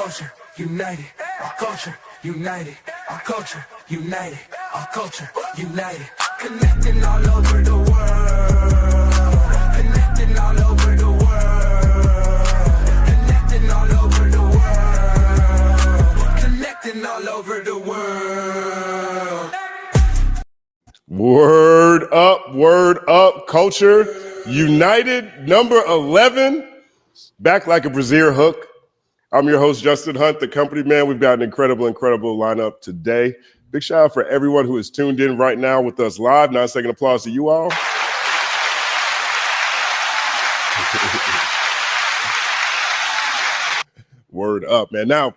culture united. Our culture united. Our culture united. Our culture united. Connecting all over the world. Connecting all over the world. Connecting all over the world. Connecting all over the world. Word up, culture united, number 11, back like a brazier hook. I'm your host, Justin Hunt, the company man. We've got an incredible lineup today. Big shout out for everyone who is tuned in right now with us live. 9-second applause to you all. Word up, man. Now,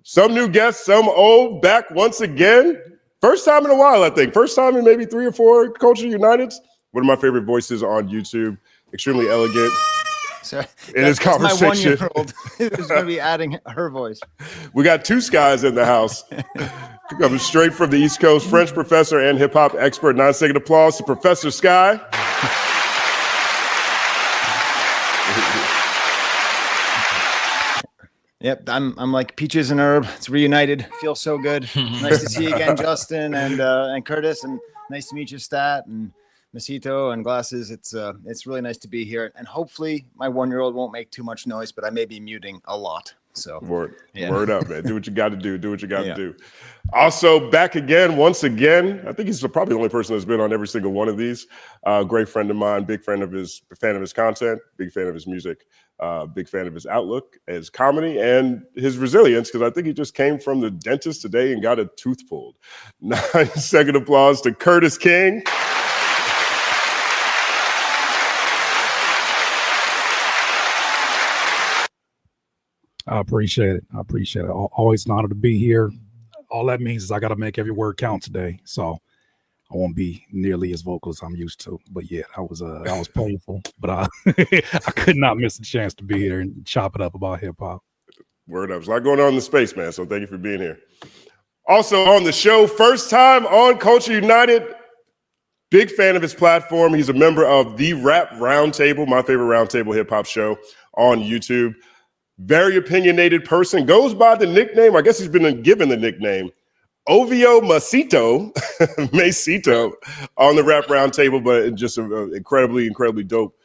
some new guests, some old, back once again. First time in a while, I think. First time in maybe 3 or 4 Culture Uniteds. One of my favorite voices on YouTube. Extremely elegant. Sorry, in his conversation. My 1-year-old who's going to be adding her voice. We got 2 skies in the house. Coming straight from the East Coast, French professor and hip-hop expert. 9-second applause to Professor Sky. Yep, I'm like peaches and herb. It's reunited. Feels so good. Nice to see you again, Justin and Curtis, and nice to meet you, Stat and Masito and Glasses. It's really nice to be here, and hopefully my 1-year-old won't make too much noise, but I may be muting a lot. So word up, man. Do what you got to do. Do what you got to do. Also back again, once again. I think he's probably the only person that's been on every single one of these. Great friend of mine, big fan of his content, big fan of his music. Big fan of his outlook, his comedy, and his resilience, because I think he just came from the dentist today and got a tooth pulled. 9-second applause to Curtis King. I appreciate it. Always an honor to be here. All that means is I got to make every word count today. So I won't be nearly as vocal as I'm used to, but yeah, that was painful. But I could not miss the chance to be here and chop it up about hip hop. Word up. There's a lot going on in the space, man. So thank you for being here. Also on the show, first time on Culture United. Big fan of his platform. He's a member of the Rap Roundtable, my favorite roundtable hip hop show on YouTube. Very opinionated person. Goes by the nickname. I guess he's been given the nickname Ovio Macito on the Rap Roundtable, but just incredibly dope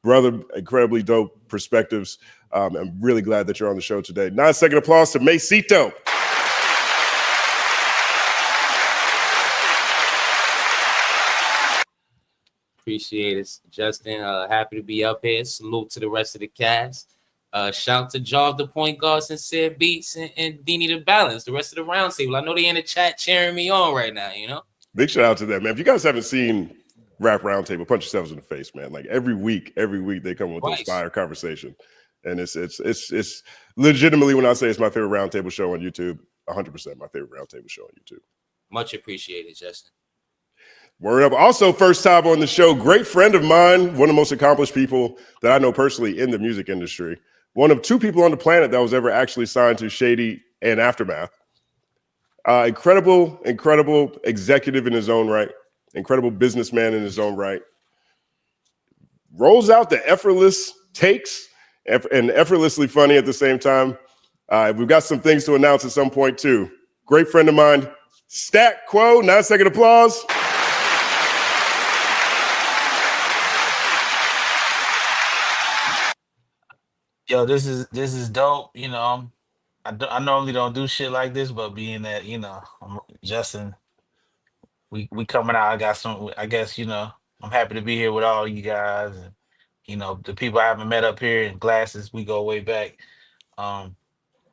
brother, incredibly dope perspectives. I'm really glad that you're on the show today. 9-second applause to Macito. Appreciate it, Justin. Happy to be up here. Salute to the rest of the cast. Shout to Jaw the Point Guard, Sincere Beats, and Deanie the Balance, the rest of the roundtable. I know they in the chat cheering me on right now, you know? Big shout out to them, man. If you guys haven't seen Rap Roundtable, punch yourselves in the face, man. Like every week they come with this fire conversation. And it's legitimately, when I say it's my favorite roundtable show on YouTube, 100% my favorite roundtable show on YouTube. Much appreciated, Justin. Word up. Also, first time on the show, great friend of mine, one of the most accomplished people that I know personally in the music industry. One of 2 people on the planet that was ever actually signed to Shady and Aftermath. Incredible executive in his own right. Incredible businessman in his own right. Rolls out the effortless takes and effortlessly funny at the same time. We've got some things to announce at some point too. Great friend of mine, Stat Quo. 9-second applause. Yo, this is dope. You know, I normally don't do shit like this, but being that, you know, I'm Justin, we coming out. I got some. I guess, you know, I'm happy to be here with all you guys, and you know, the people I haven't met up here in Glasses. We go way back.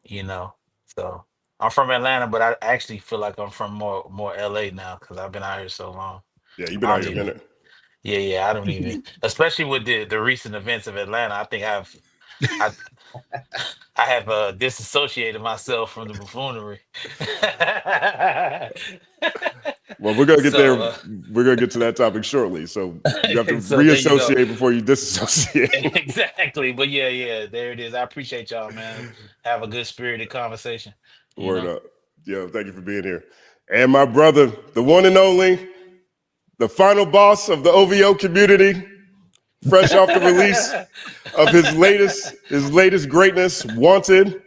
You know, so I'm from Atlanta, but I actually feel like I'm from more LA now because I've been out here so long. Yeah, you've been out here a minute. Yeah, I don't even, especially with the recent events of Atlanta. I think I have disassociated myself from the buffoonery. Well, we're gonna get there. We're gonna get to that topic shortly. So you have to reassociate before you disassociate. Exactly. But yeah, there it is. I appreciate y'all, man. Have a good spirited conversation. Word up. Yo, thank you for being here. And my brother, the one and only, the final boss of the OVO community, fresh off the release of his latest greatness, Wanted.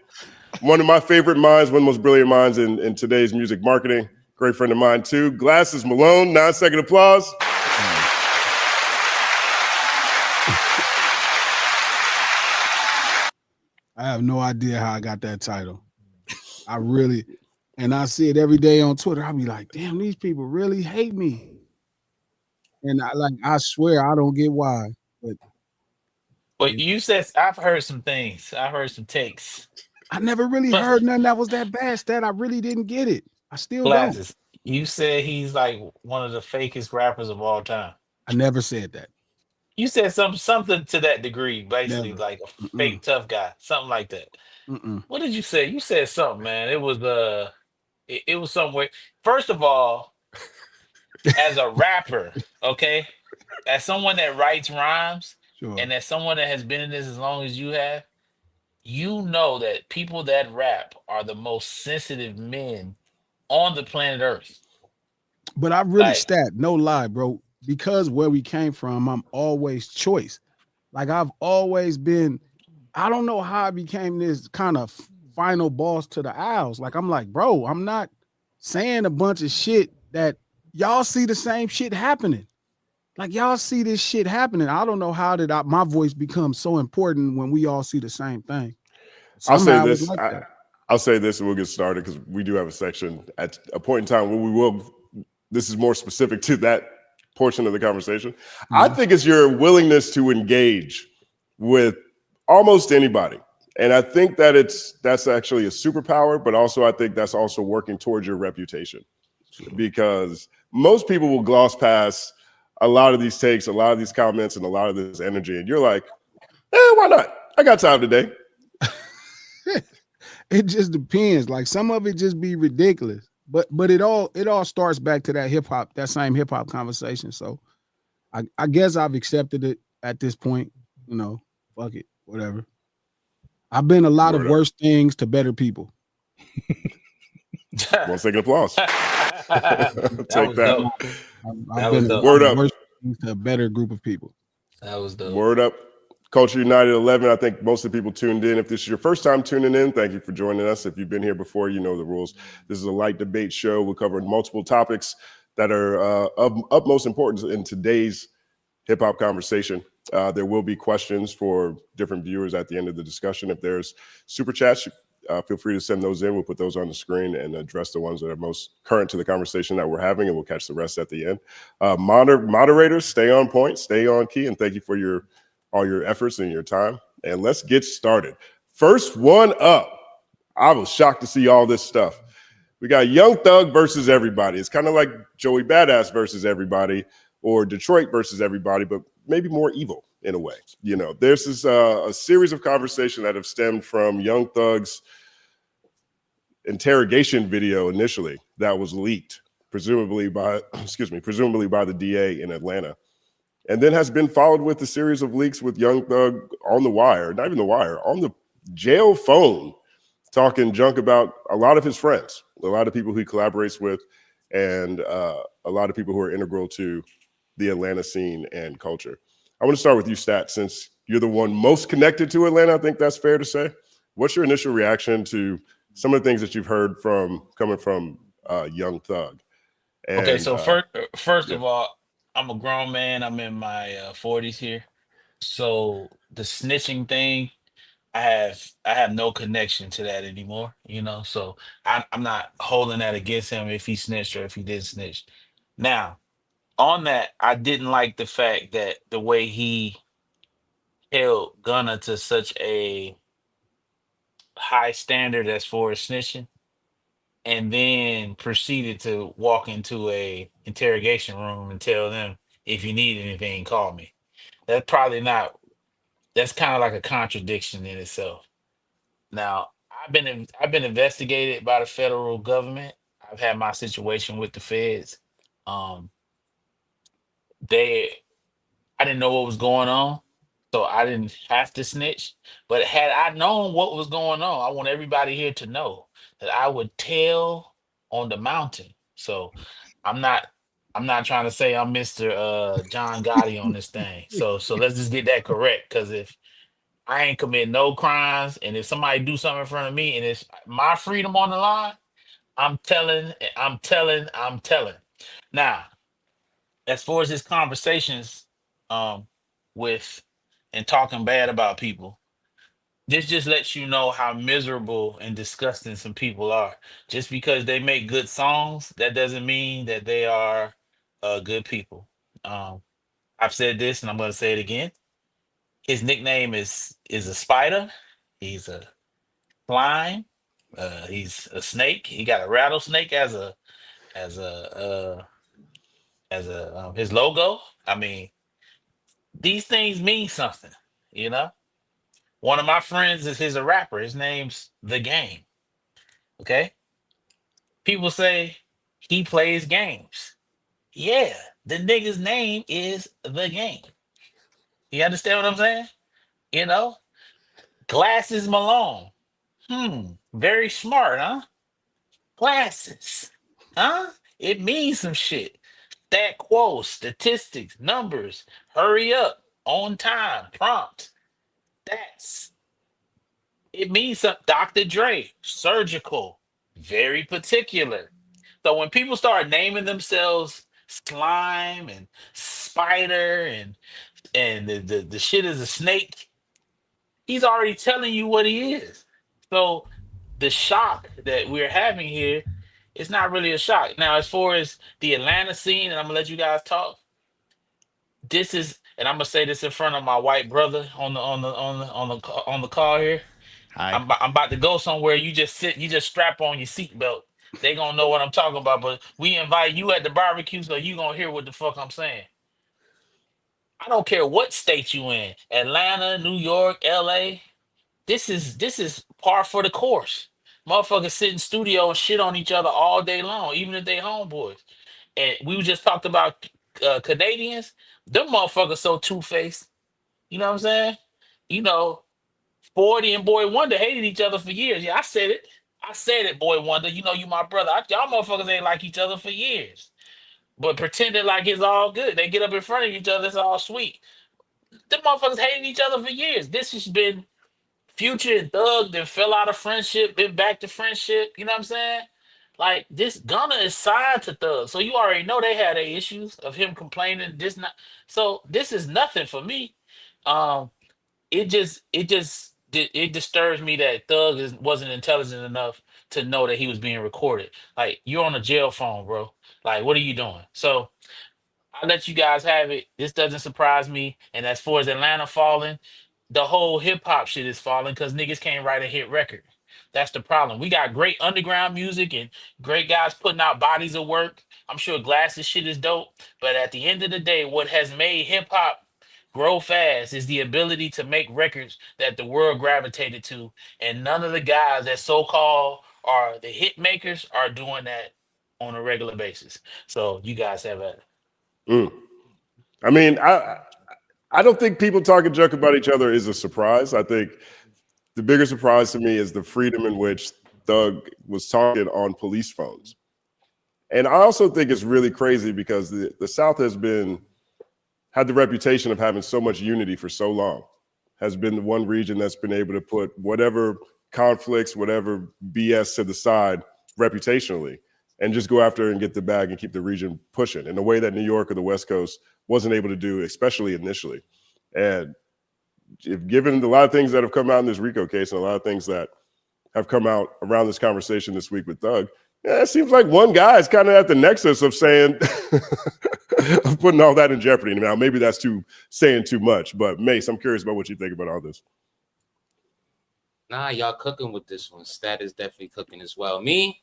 One of my favorite minds, one of the most brilliant minds in today's music marketing. Great friend of mine too. Glasses Malone, 9-second applause. I have no idea how I got that title. I really, and I see it every day on Twitter. I'll be like, damn, these people really hate me. And I swear I don't get why. But you said I've heard some things. I've heard some takes. I never really But heard nothing that was that bad. That I really didn't get it. I still don't. Glasses, you said he's like one of the fakest rappers of all time. I never said that. You said something to that degree, basically Never. like a fake tough guy, something like that. Mm-mm. What did you say? You said something, man. It was it was somewhere. First of all, as a rapper, okay, as someone that writes rhymes, Sure. and as someone that has been in this as long as you have, you know that people that rap are the most sensitive men on the planet Earth. But I really Like, no lie, bro. Because where we came from, I'm always choice. Like I've always been, I don't know how I became this kind of final boss to the Owls. Like I'm like, bro, I'm not saying a bunch of shit that y'all see the same shit happening. Like y'all see this shit happening. I don't know how did my voice become so important when we all see the same thing. I'll say Somehow it was this. like that. I'll say this, and we'll get started because we do have a section at a point in time where we will. This is more specific to that portion of the conversation. I think it's your willingness to engage with almost anybody, and I think that that's actually a superpower. But also, I think that's also working towards your reputation, because most people will gloss past a lot of these takes, a lot of these comments, and a lot of this energy, and you're like, why not? I got time today. It just depends. Like some of it just be ridiculous, but it all starts back to that same hip hop conversation. So I guess I've accepted it at this point. You know, fuck it, whatever. I've been a lot of worse things to better people. 1 second applause. Take that. I've been dope. Word up. Worse things to a better group of people. That was dope. Word up. Culture United 11. I think most of the people tuned in. If this is your first time tuning in, thank you for joining us. If you've been here before, you know the rules. This is a light debate show. We're covering multiple topics that are of utmost importance in today's hip hop conversation. There will be questions for different viewers at the end of the discussion. If there's super chats, feel free to send those in. We'll put those on the screen and address the ones that are most current to the conversation that we're having, and we'll catch the rest at the end. Moderators, stay on point, stay on key, and thank you for all your efforts and your time. And let's get started. First one up. I was shocked to see all this stuff. We got Young Thug versus everybody. It's kind of like Joey Badass versus everybody, or Detroit versus everybody, but maybe more evil in a way. You know, there's this a series of conversation that have stemmed from Young Thug's interrogation video initially that was leaked, presumably by the DA in Atlanta. And then has been followed with a series of leaks with Young Thug on the wire, not even the wire, on the jail phone, talking junk about a lot of his friends, a lot of people who he collaborates with, and a lot of people who are integral to the Atlanta scene and culture. I want to start with you, Stat, since you're the one most connected to Atlanta. I think that's fair to say. What's your initial reaction to some of the things that you've heard coming from Young Thug? And, okay, so first of all, I'm a grown man. I'm in my 40s here. So the snitching thing, I have no connection to that anymore, you know. So I'm not holding that against him if he snitched or if he did snitch. Now, on that, I didn't like the fact that the way he held Gunna to such a high standard as far as snitching, and then proceeded to walk into a interrogation room and tell them, if you need anything, call me. That's probably not. That's kind of like a contradiction in itself. Now, I've been investigated by the federal government. I've had my situation with the feds. Um, they I didn't know what was going on, so I didn't have to snitch. But had I known what was going on, I want everybody here to know that I would tell on the mountain. So I'm not I'm not trying to say I'm Mr. John Gotti on this thing. So let's just get that correct. Because if I ain't commit no crimes, and if somebody do something in front of me, and it's my freedom on the line, I'm telling, I'm telling, I'm telling. Now, as far as his conversations, with and talking bad about people, this just lets you know how miserable and disgusting some people are. Just because they make good songs, that doesn't mean that they are good people. Um, I've said this, and I'm going to say it again. His nickname is a spider. He's a slime. He's a snake. He got a rattlesnake as a his logo. I mean, these things mean something. You know. One of my friends is a rapper. His name's The Game. Okay. People say he plays games. Yeah, the nigga's name is The Game. You understand what I'm saying? You know, Glasses Malone. Very smart, huh? Glasses, huh? It means some shit. Stat quo, statistics, numbers, hurry up, on time, prompt. That's it means something. Dr. Dre, surgical, very particular. So when people start naming themselves slime and spider and the shit is a snake, he's already telling you what he is. So the shock that we're having here is not really a shock. Now, as far as the Atlanta scene, and I'm gonna let you guys talk, this is, and I'm gonna say this in front of my white brother on the call here. Hi. I'm about to go somewhere. You just sit, you just strap on your seatbelt. They gonna know what I'm talking about. But we invite you at the barbecue, so you gonna hear what the fuck I'm saying. I don't care what state you in, Atlanta, New York, LA. This is par for the course. Motherfuckers sit in studio and shit on each other all day long, even if they homeboys. And we just talked about Canadians. Them motherfuckers so two-faced. You know what I'm saying? You know, 40 and Boy Wonder hated each other for years. Yeah, I said it. I said it, Boy Wonder. You know you my brother. Y'all motherfuckers ain't like each other for years. But pretending like it's all good. They get up in front of each other, it's all sweet. Them motherfuckers hated each other for years. This has been Future and Thug that fell out of friendship, been back to friendship. You know what I'm saying? Like this Gunna is signed to Thug. So you already know they had their issues of him complaining. This not so this is nothing for me. Um it disturbs me that wasn't intelligent enough to know that he was being recorded. Like you're on a jail phone, bro. Like what are you doing? So I'll let you guys have it. This doesn't surprise me. And as far as Atlanta falling, the whole hip hop shit is falling because niggas can't write a hit record. That's the problem. We got great underground music and great guys putting out bodies of work. I'm sure Glasses shit is dope. But at the end of the day, what has made hip hop grow fast is the ability to make records that the world gravitated to. And none of the guys that so called are the hit makers are doing that on a regular basis. So you guys have a Mm. I mean, I don't think people talking junk about each other is a surprise. I think the bigger surprise to me is the freedom in which Thug was talking on police phones. And I also think it's really crazy because the South has had the reputation of having so much unity for so long, has been the one region that's been able to put whatever conflicts, whatever BS to the side reputationally, and just go after and get the bag and keep the region pushing in a way that New York or the West Coast wasn't able to do, especially initially. And if given a lot of things that have come out in this RICO case and a lot of things that have come out around this conversation this week with Thug, yeah, it seems like one guy is kind of at the nexus of saying, of putting all that in jeopardy. Now, maybe that's saying too much, but Mace, I'm curious about what you think about all this. Nah, y'all cooking with this one. Stat is definitely cooking as well. Me,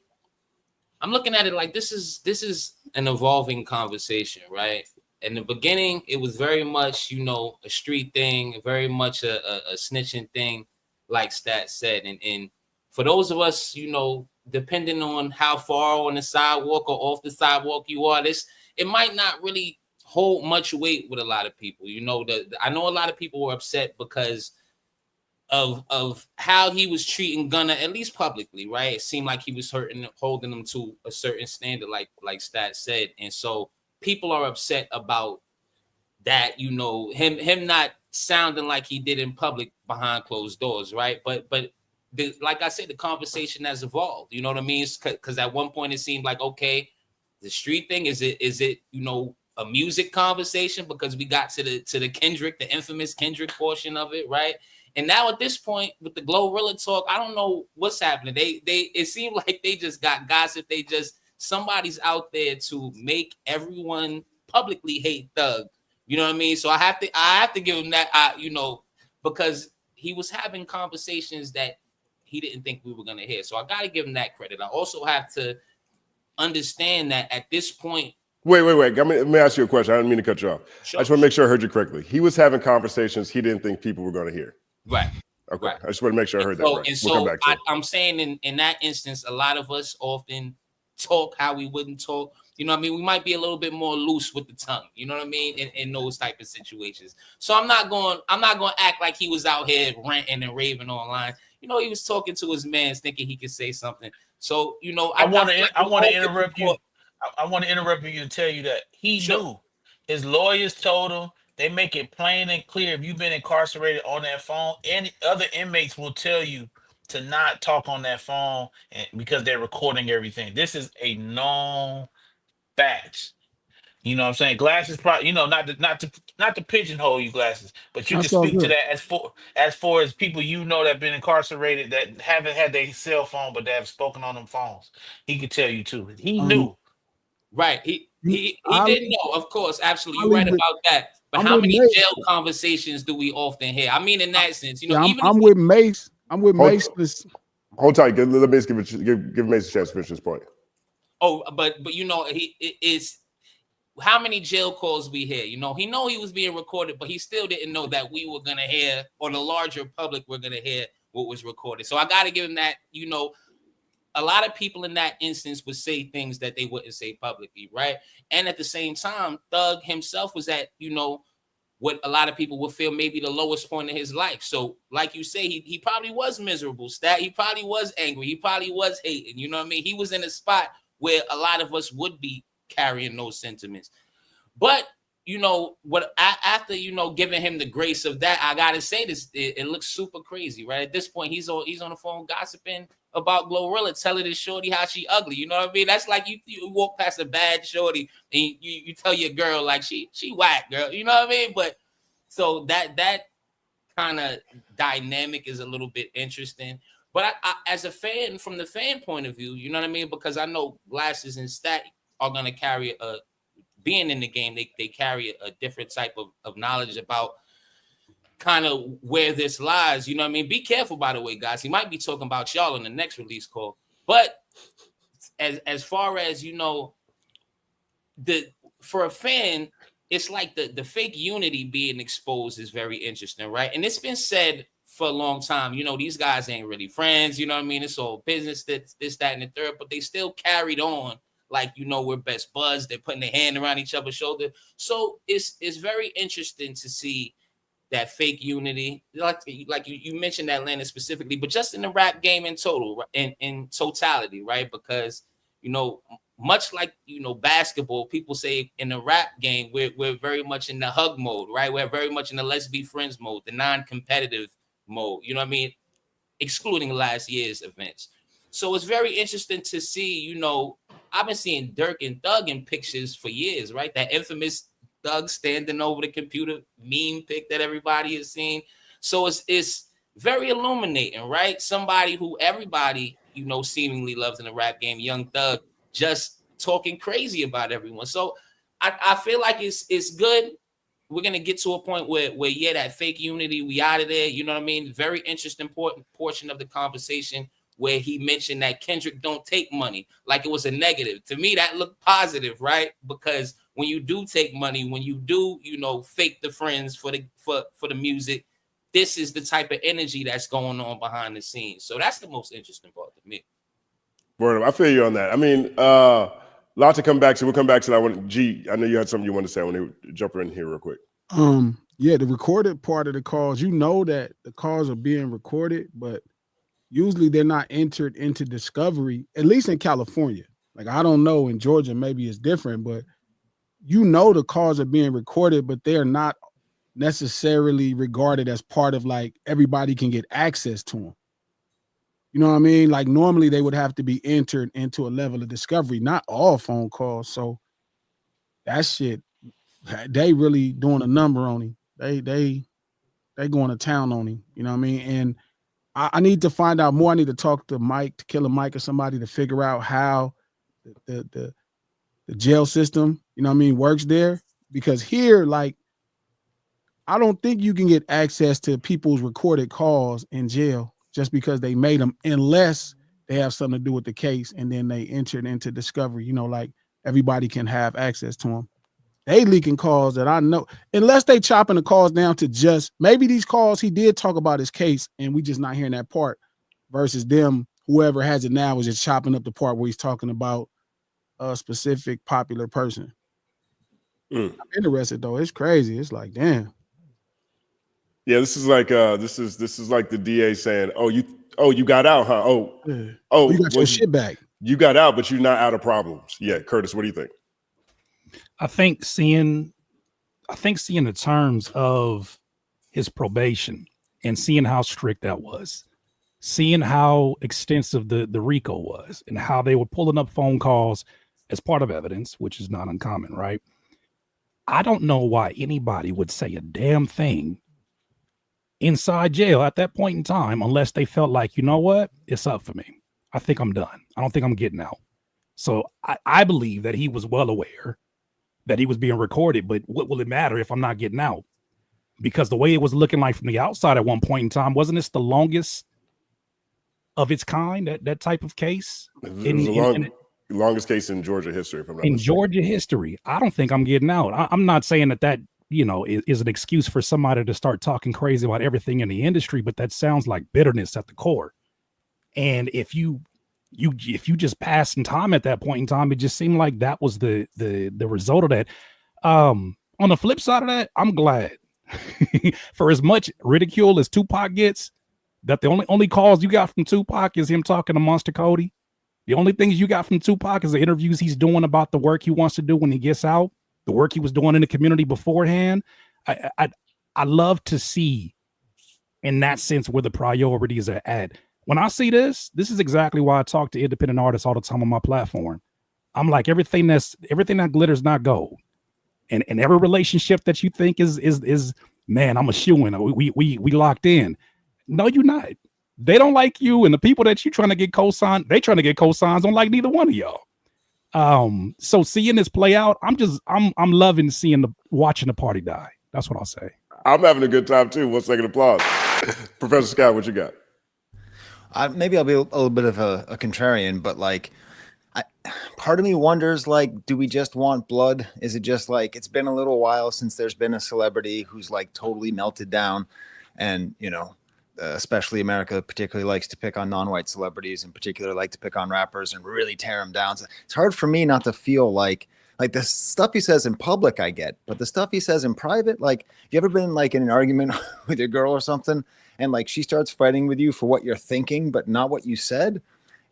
I'm looking at it like this is an evolving conversation, right? In the beginning, it was very much, a street thing, very much a snitching thing, like Stat said. And for those of us, depending on how far on the sidewalk or off the sidewalk you are, it might not really hold much weight with a lot of people. I know a lot of people were upset because of how he was treating Gunna, at least publicly, right? It seemed like he was holding them to a certain standard, like Stat said. And so people are upset about that, you know, him not sounding like he did in public behind closed doors, right? But like I said, the conversation has evolved. You know what I mean? Because at one point it seemed like, okay, the street thing is it you know, a music conversation, because we got to the Kendrick, the infamous Kendrick portion of it, right? And now at this point with the Glorilla talk, I don't know what's happening. They it seemed like they just got gossip. They just, somebody's out there to make everyone publicly hate Thug. You know what I mean? So I have to give him that, you know, because he was having conversations that he didn't think we were going to hear. So I got to give him that credit. I also have to understand that at this point. Wait. Let me ask you a question. I didn't mean to cut you off. Sure. I just want to make sure I heard you correctly. He was having conversations he didn't think people were going to hear. Right. Okay. Right. I just want to make sure I heard that right. And we'll come back to it. I'm saying in that instance, a lot of us often talk how we wouldn't talk. You know what I mean? We might be a little bit more loose with the tongue. You know what I mean? In those type of situations. So I'm not going to act like he was out here ranting and raving online. You know, he was talking to his mans thinking he could say something. So, you know, I want to interrupt you. I want to interrupt you and tell you that he knew. His lawyers told him. They make it plain and clear. If you've been incarcerated on that phone, any other inmates will tell you to not talk on that phone, because they're recording everything. This is a known fact. You know what I'm saying? Glasses, probably, you know, not to pigeonhole you, Glasses, but you can speak to that as far as people you know that have been incarcerated that haven't had their cell phone but that have spoken on them phones. He could tell you too. He knew. Right. He didn't know, of course. Absolutely. You're right about that. But how many jail conversations do we often hear? I mean, in that sense, you know, I'm with Mace. I'm with Mace. Hold tight. Let Mace give Mace a chance to finish his point. Oh, but you know, he is how many jail calls we hear. You know, he was being recorded, but he still didn't know that we were gonna hear, or the larger public were gonna hear what was recorded. So I gotta give him that. You know, a lot of people in that instance would say things that they wouldn't say publicly, right? And at the same time, Thug himself was at, you know, what a lot of people would feel maybe the lowest point in his life. So, like you say, he probably was miserable. He probably was angry. He probably was hating. You know what I mean? He was in a spot where a lot of us would be carrying those sentiments. But you know what? After, you know, giving him the grace of that, I gotta say this. It looks super crazy, right? At this point, he's on the phone gossiping about Glorilla, telling his shorty how she ugly. You know what I mean? That's like you walk past a bad shorty and you tell your girl like she whack, girl. You know what I mean? But so that kind of dynamic is a little bit interesting. But I, as a fan, from the fan point of view, you know what I mean? Because I know Glasses and Stat are gonna carry being in the game, they carry a different type of knowledge about kind of where this lies. You know what I mean? Be careful, by the way, guys. He might be talking about y'all in the next release call. But as far as, you know, for a fan, it's like the fake unity being exposed is very interesting, right? And it's been said for a long time, you know, these guys ain't really friends. You know what I mean? It's all business, this, that, and the third. But they still carried on like, you know, we're best buds. They're putting their hand around each other's shoulder. So it's very interesting to see that fake unity. Like you mentioned Atlanta specifically, but just in the rap game in total, in totality, right? Because, you know, much like, you know, basketball, people say in the rap game, we're very much in the hug mode, right? We're very much in the let's be friends mode, the non-competitive mode, you know what I mean? Excluding last year's events. So it's very interesting to see, you know, I've been seeing Dirk and Thug in pictures for years, right? That infamous Thug standing over the computer meme pic that everybody has seen. So it's very illuminating, right? Somebody who everybody, you know, seemingly loves in the rap game, Young Thug, just talking crazy about everyone. So I feel like it's good. We're gonna get to a point where yeah, that fake unity, we out of there. You know what I mean? Very interesting portion of the conversation where he mentioned that Kendrick don't take money like it was a negative. To me, that looked positive, right? Because when you do take money, when you do, you know, fake the friends for the music, this is the type of energy that's going on behind the scenes. So that's the most interesting part to me. Word up. I feel you on that. I mean, a lot to come back to. We'll come back to that. G, I know you had something you wanted to say. I want to jump in here real quick. Yeah, the recorded part of the calls, you know that the calls are being recorded, but usually they're not entered into discovery, at least in California. Like, I don't know, in Georgia, maybe it's different, but you know the calls are being recorded, but they're not necessarily regarded as part of like everybody can get access to them. You know what I mean? Like normally they would have to be entered into a level of discovery, not all phone calls. So that shit, they really doing a number on him. They going to town on him. You know what I mean? And I need to find out more. I need to talk to Mike, to Killer Mike or somebody to figure out how the jail system, you know what I mean, works there. Because here, like, I don't think you can get access to people's recorded calls in jail just because they made them, unless they have something to do with the case and then they entered into discovery. You know, like everybody can have access to them. They leaking calls that I know, unless they chopping the calls down to just maybe these calls he did talk about his case and we just not hearing that part, versus them, whoever has it now is just chopping up the part where he's talking about a specific popular person. I'm interested though. It's crazy. It's like, damn. Yeah, this is like this is like the DA saying, "Oh, you got out, huh? Oh, You got your shit back. You got out, but you're not out of problems." Yeah, Curtis, what do you think? I think seeing the terms of his probation and seeing how strict that was, seeing how extensive the RICO was, and how they were pulling up phone calls as part of evidence, which is not uncommon, right? I don't know why anybody would say a damn thing inside jail at that point in time unless they felt like, you know what, it's up for me. I think I'm done. I don't think I'm getting out. So I believe that he was well aware that he was being recorded, but what will it matter if I'm not getting out? Because the way it was looking like from the outside at one point in time, wasn't this the longest of its kind, that type of case? It was the longest case in Georgia history, if I'm not mistaken. Georgia history. I don't think I'm getting out. I'm not saying that you know, is an excuse for somebody to start talking crazy about everything in the industry, but that sounds like bitterness at the core. And if you just passed in time at that point in time, it just seemed like that was the result of that. On the flip side of that, I'm glad for as much ridicule as Tupac gets, that the only calls you got from Tupac is him talking to Monster Cody. The only things you got from Tupac is the interviews he's doing about the work he wants to do when he gets out, the work he was doing in the community beforehand. I love to see in that sense where the priorities are at. When I see this is exactly why I talk to independent artists all the time on my platform. I'm like, everything that glitters not gold. And every relationship that you think is man, I'm a shoo-in. We locked in. No, you're not. They don't like you, and the people that you trying to get co-signed, they trying to get co-signs, don't like neither one of y'all. So seeing this play out, I'm loving watching the party die. That's what I'll say. I'm having a good time too. 1 second applause. Professor Scott, what you got? Maybe I'll be a little bit of a contrarian, but like, part of me wonders, like, do we just want blood? Is it just like, it's been a little while since there's been a celebrity who's like totally melted down, and you know, especially America particularly likes to pick on non-white celebrities, and particularly like to pick on rappers and really tear them down. So it's hard for me not to feel like the stuff he says in public I get, but the stuff he says in private, like, have you ever been like in an argument with your girl or something, and like she starts fighting with you for what you're thinking but not what you said,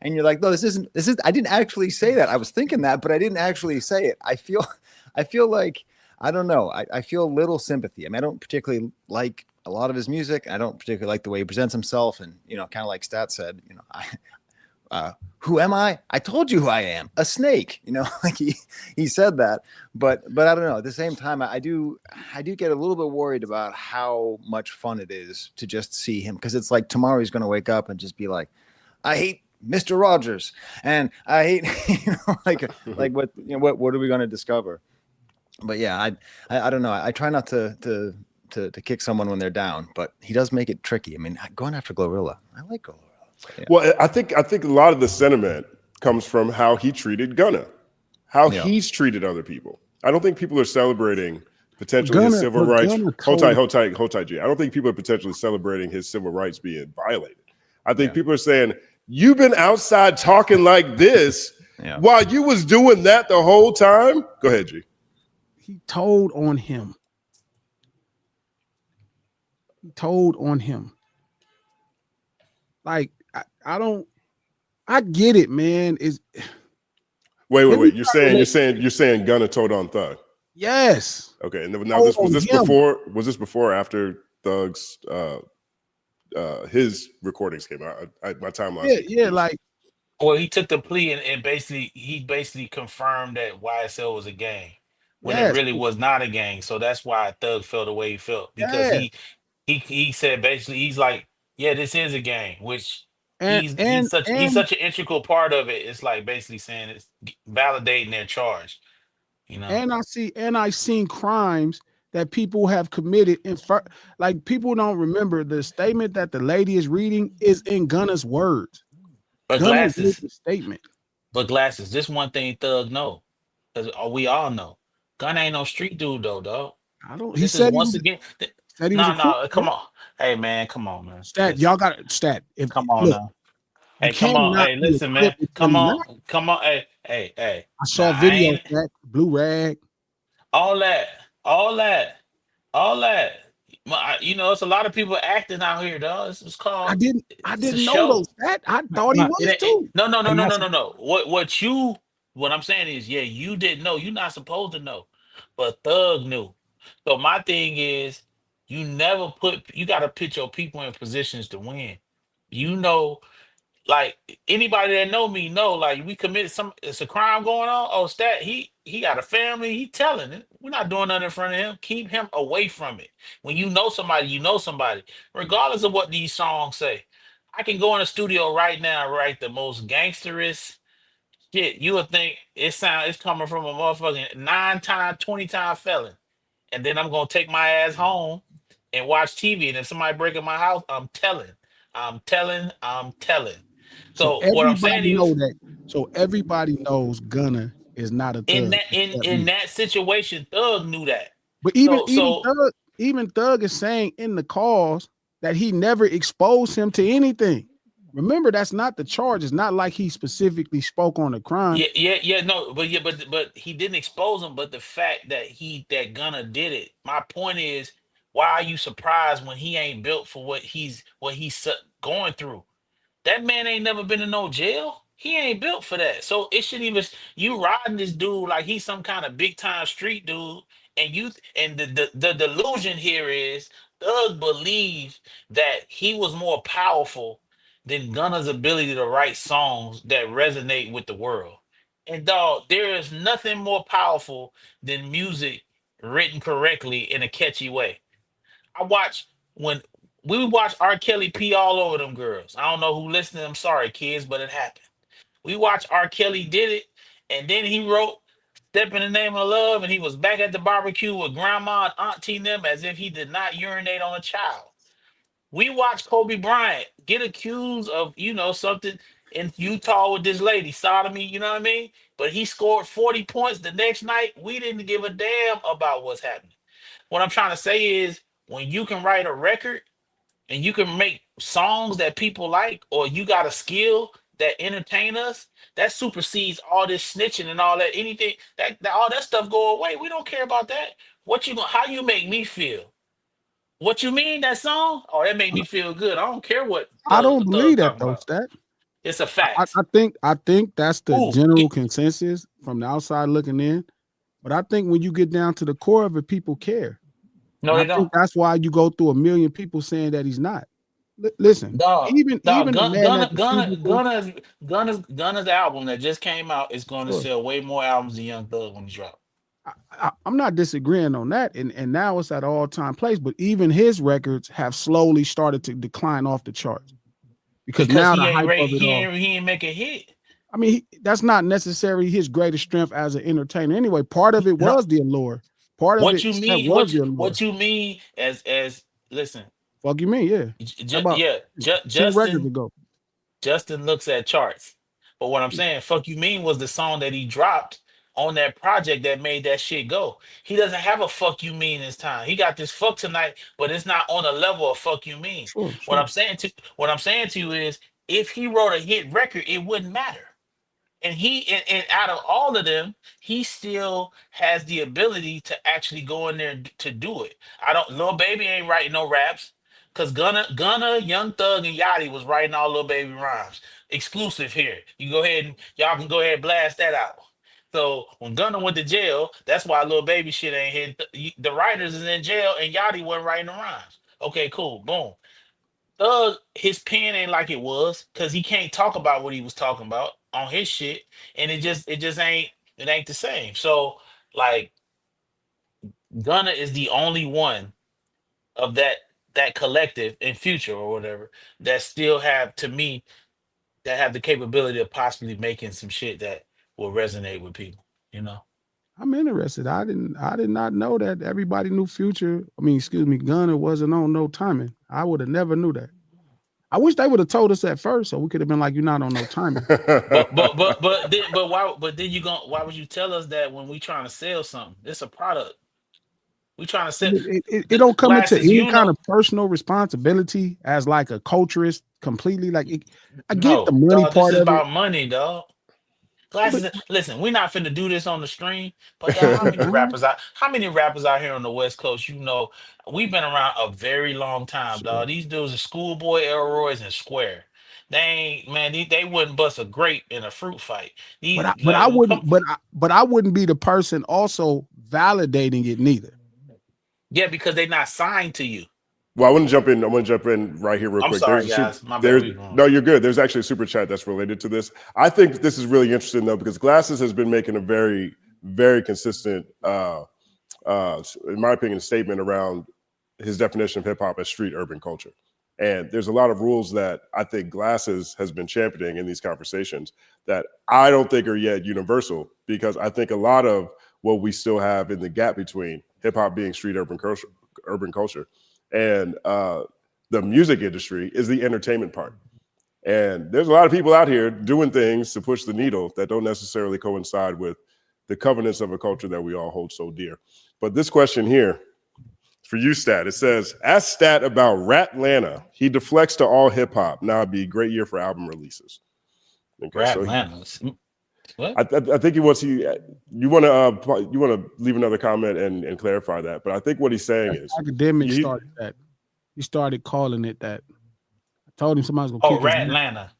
and you're like, no, this is I didn't actually say that. I was thinking that, but I didn't actually say it. I feel like, I don't know, I feel a little sympathy. I mean, I don't particularly like a lot of his music. I don't particularly like the way he presents himself, and you know, kind of like Stat said, you know, who am I? I told you who I am, a snake. You know, like he said that, but I don't know. At the same time, I do get a little bit worried about how much fun it is to just see him, because it's like tomorrow he's going to wake up and just be like, I hate Mr. Rogers, and I hate, you know, like what, you know, what are we going to discover? But yeah, I don't know. I try not to kick someone when they're down, but he does make it tricky. I mean, going after Glorilla, I like Glorilla. Yeah. Well, I think a lot of the sentiment comes from how he treated Gunna, how he's treated other people. I don't think people are celebrating potentially his civil rights. Hold tight, G. I don't think people are potentially celebrating his civil rights being violated. I think people are saying, you've been outside talking like this while you was doing that the whole time. Go ahead, G. He told on him. Like, I get it, man. Wait. You're saying Gunna told on Thug. Yes. Okay, and now Oh, this was this him. before? Was this before or after Thug's his recordings came out? My timeline's Yeah, get yeah, confused. like Well, he took the plea and basically confirmed that YSL was a gang when it yes, really was not a gang. So that's why Thug felt the way he felt because yes. he said basically he's like, yeah, this is a gang, which And and he's and such an integral part of it. It's like basically saying it's validating their charge, you know. I seen crimes that people have committed like people don't remember the statement that the lady is reading is in Gunna's words. But Gunna made glasses, the statement. but glasses. This one thing Thug know, because we all know, Gunna ain't no street dude though, dog. I don't he This is said once again. a No, crook. no, come on. Hey man, come on, man. Stat, Listen. y'all got stat. If Come on look, now. you Hey, come can't on. not Hey, be a listen, crip man. and tell Come he on. not. Come on. Hey. I Now saw I video ain't stat, blue rag. all that, all that, all that. You know, it's a lot of people acting out here, dog. It's called I it's a didn't know show. those stat. I thought he Nah, was It, too. no, no, no, and no, no, that's no, no. What I'm saying is, yeah, you didn't know. You're not supposed to know. But Thug knew. So my thing is, you gotta put your people in positions to win. You know, like anybody that know me know, like we committed it's a crime going on. Oh, stat, he got a family. He telling it. We're not doing nothing in front of him. Keep him away from it. When you know somebody, you know somebody, regardless of what these songs say. I can go in the studio right now and write the most gangsterous shit. You would think it's coming from a motherfucking 9-time, 20-time felon. And then I'm gonna take my ass home and watch TV. And if somebody break in my house, I'm telling. So So what I'm saying to everybody you know is that. So everybody knows Gunna is not a in thug that except in me. that situation, Thug knew that. But So so Even Thug is saying in the cause that he never exposed him to anything. Remember, that's not the charge. It's not like he specifically spoke on the crime. yeah, no, but but he didn't expose him. But the fact that that Gunna did it, my point is, why are you surprised when he ain't built for what he's going through? That man ain't never been in no jail. He ain't built for that. So it shouldn't even you riding this dude like he's some kind of big time street dude. And the delusion here is Thug believed that he was more powerful than Gunna's ability to write songs that resonate with the world. And dog, there is nothing more powerful than music written correctly in a catchy way. I watch when we watch R. Kelly pee all over them girls. I don't know who listening. I'm sorry, kids, but it happened. We watched R. Kelly did it, and then he wrote "Step in the Name of Love," and he was back at the barbecue with grandma and auntie and them as if he did not urinate on a child. We watched Kobe Bryant get accused of, something in Utah with this lady, sodomy, you know what I mean? But he scored 40 points the next night. We didn't give a damn about what's happening. What I'm trying to say is when you can write a record and you can make songs that people like, or you got a skill that entertain us, that supersedes all this snitching and all that. Anything that all that stuff go away. We don't care about that. How you make me feel? What you mean that song? Oh, that made me feel good. I don't care what I don't Thug believe that talking though, about. Stat. It's a fact. I think that's the Ooh, general consensus from the outside looking in. But I think when you get down to the core of it, people care. no, And I they don't. think that's why you go through a million people saying that he's not. Listen, even the man at the cubicle, Gunna's album that just came out is going to sure, sell way more albums than Young Thug when he dropped. I'm not disagreeing on that. And now it's at all time place. But even his records have slowly started to decline off the charts because Because now the hype of it all. he ain't make a hit. I mean, that's not necessarily his greatest strength as an entertainer. Anyway, part of it No, was the allure. Part of what it you that mean? was the allure. What you mean? As listen, Fuck you mean, yeah. About yeah, 10 records Justin ago. looks at charts. But what I'm saying, fuck you mean was the song that he dropped on that project that made that shit go. He doesn't have a fuck you mean this time. He got this fuck tonight, but it's not on the level of fuck you mean. Sure, sure. What I'm saying to you is if he wrote a hit record, it wouldn't matter. And out of all of them, he still has the ability to actually go in there to do it. I don't Lil Baby ain't writing no raps. Cause Gunna, Young Thug, and Yachty was writing all Lil Baby rhymes. Exclusive here. You go ahead and y'all can go ahead and blast that out. So when Gunna went to jail, that's why Little Baby shit ain't hit. The writers is in jail, and Yachty wasn't writing the rhymes. Okay, cool, boom. Thug, his pen ain't like it was because he can't talk about what he was talking about on his shit, and it just ain't the same. So like Gunna is the only one of that collective in Future or whatever that still have to me that have the capability of possibly making some shit that will resonate with people. You know. I'm interested. I did not know that everybody knew Future. I mean, excuse me, Gunner wasn't on No Timing. I would have never knew that. I wish they would have told us at first, so we could have been like, "You're not on No Timing." But then you going why would you tell us that when we trying to sell something? It's a product. We trying to sell It don't come into glasses. any You kind know, of personal responsibility as like a culturist completely. Like, I get the no, money dog. This part is of it, about money, dog. but Glasses. Listen, we're not finna do this on the stream, but dog, how many rappers out here on the West Coast? You know, we've been around a very long time, sure. dog. These dudes are schoolboy Elroys and Square. They ain't man. They wouldn't bust a grape in a fruit fight. But These like come, I wouldn't be the person also validating it neither. yeah, because they're not signed to you. Well, I want to jump in. I want to jump in right here real I'm quick. sorry, There's a guys. My bad. there's We going. no, you're good. There's actually a super chat that's related to this. I think this is really interesting though because Glasses has been making a very, very consistent, in my opinion, statement around his definition of hip hop as street urban culture. And there's a lot of rules that I think Glasses has been championing in these conversations that I don't think are yet universal because I think a lot of what we still have in the gap between hip hop being street urban culture, and the music industry is the entertainment part. And there's a lot of people out here doing things to push the needle that don't necessarily coincide with the covenants of a culture that we all hold so dear. But this question here, for you, Stat, it says, ask Stat about Ratlanta. He deflects to all hip hop. Now it'd be a great year for album releases. Okay, so What? I think he wants you want to leave another comment and clarify that. But I think what he's saying is Academics started that. He started calling it that. I told him somebody's gonna Oh, kick his ass. Ratlanta.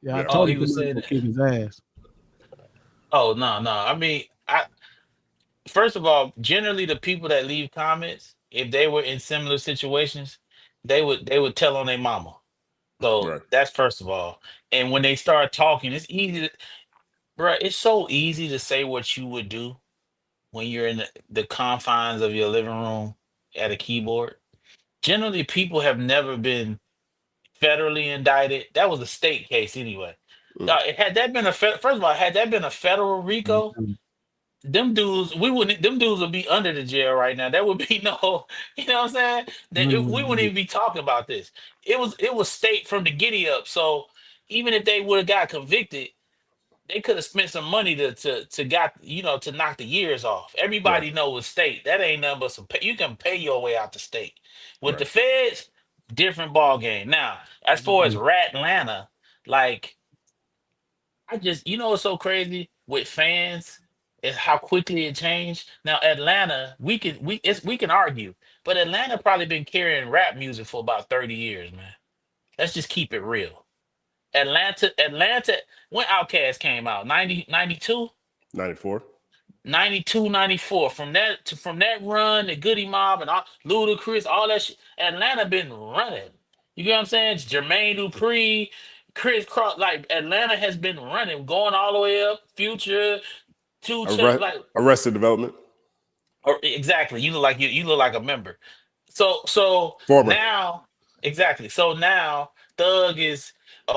Yeah, I Yeah. told Oh, he him was somebody's saying gonna that. kick his ass. Oh, no. I mean, first of all, generally the people that leave comments, if they were in similar situations, they would tell on their mama. So right. that's first of all. And when they start talking, it's easy to, bro. It's so easy to say what you would do when you're in the confines of your living room at a keyboard. Generally, people have never been federally indicted. That was a state case anyway. Mm. Had that been first of all, had that been a federal RICO, them dudes, them dudes would be under the jail right now. There would be no, you know what I'm saying? We wouldn't even be talking about this. It was state from the giddy up. So even if they would have got convicted, they could have spent some money to got to knock the years off. Right. Everybody knows state. That ain't nothing but you can pay your way out the state. With the Right. feds, different ball game. Now, as far as Rat Atlanta, like I just what's so crazy with fans is how quickly it changed. Now Atlanta, we can argue, but Atlanta probably been carrying rap music for about 30 years, man. Let's just keep it real. Atlanta, when Outkast came out, 92, 94. 92, 94. From that run, the Goody Mob and all Ludacris, all that shit, Atlanta been running. You get what I'm saying? Jermaine Dupri, Chris Cross, like Atlanta has been running, going all the way up. Future, like Arrested Development. or exactly. You look like a member. So Former. now exactly. So now Thug is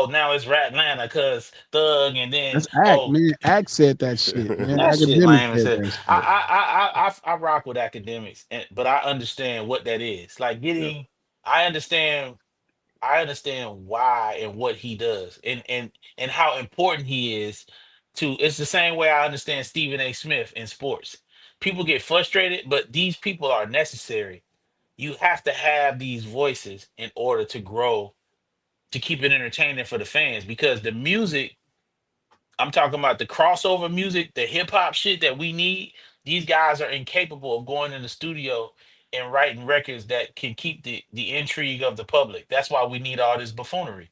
now it's Rat Atlanta because Thug and then That's Act, man. Act said that shit, man. that shit Academics lame as said hell. that shit. I rock with academics, but I understand what that is. Like Yeah. I understand why and what he does, and how important he is to. It's the same way I understand Stephen A. Smith in sports. People get frustrated, but these people are necessary. You have to have these voices in order to grow, to keep it entertaining for the fans, because the music I'm talking about, the crossover music, the hip hop shit that we need. These guys are incapable of going in the studio and writing records that can keep the intrigue of the public. That's why we need all this buffoonery.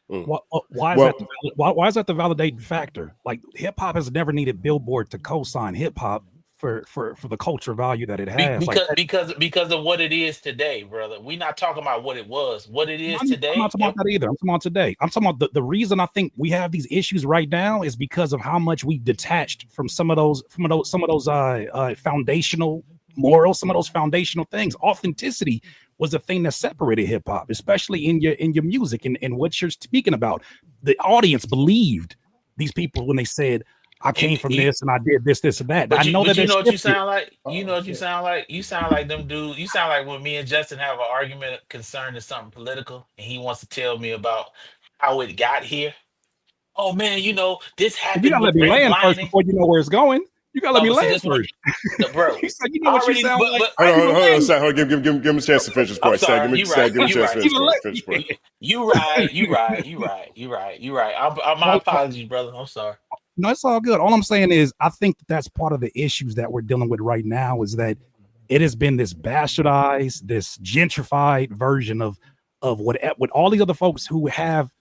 Why is Well, that? Why is that the validating factor? Like hip hop has never needed Billboard to co-sign hip hop for the culture value that it has. Like that, because of what it is today, brother. We're not talking about what it was. What it is I'm not today. talking about that either. I'm talking about today. I'm talking about the reason I think we have these issues right now is because of how much we detached from some of those foundational morals, some of those foundational things. Authenticity was the thing that separated hip hop, especially in your music and what you're speaking about. The audience believed these people when they said, I You, came from you, this and I did this and that. I know that you it's know what you shifted. sound like. You know Oh what you shit. sound like. You sound like them dudes. You sound like when me and Justin have an argument concerning something political, and he wants to tell me about how it got here. Oh man, this You happened gotta with let me land first redlining. before you know where it's going. You gotta let Oh, me but see, land this one, first. bro. You said you know I what you already, sound like. but I hold ain't on, even hold on, land Stat. Hold on, give him a chance to finish his I'm point. Stat, sorry. You Stat, right. give him a You chance to right. finish his even point. let Finish his point. You right. You right. You right. You right. You right. My all, apologies, brother. I'm sorry. no, it's all good. All I'm saying is I think that's part of the issues that we're dealing with right now is that it has been this bastardized, this gentrified version of what all these other folks who have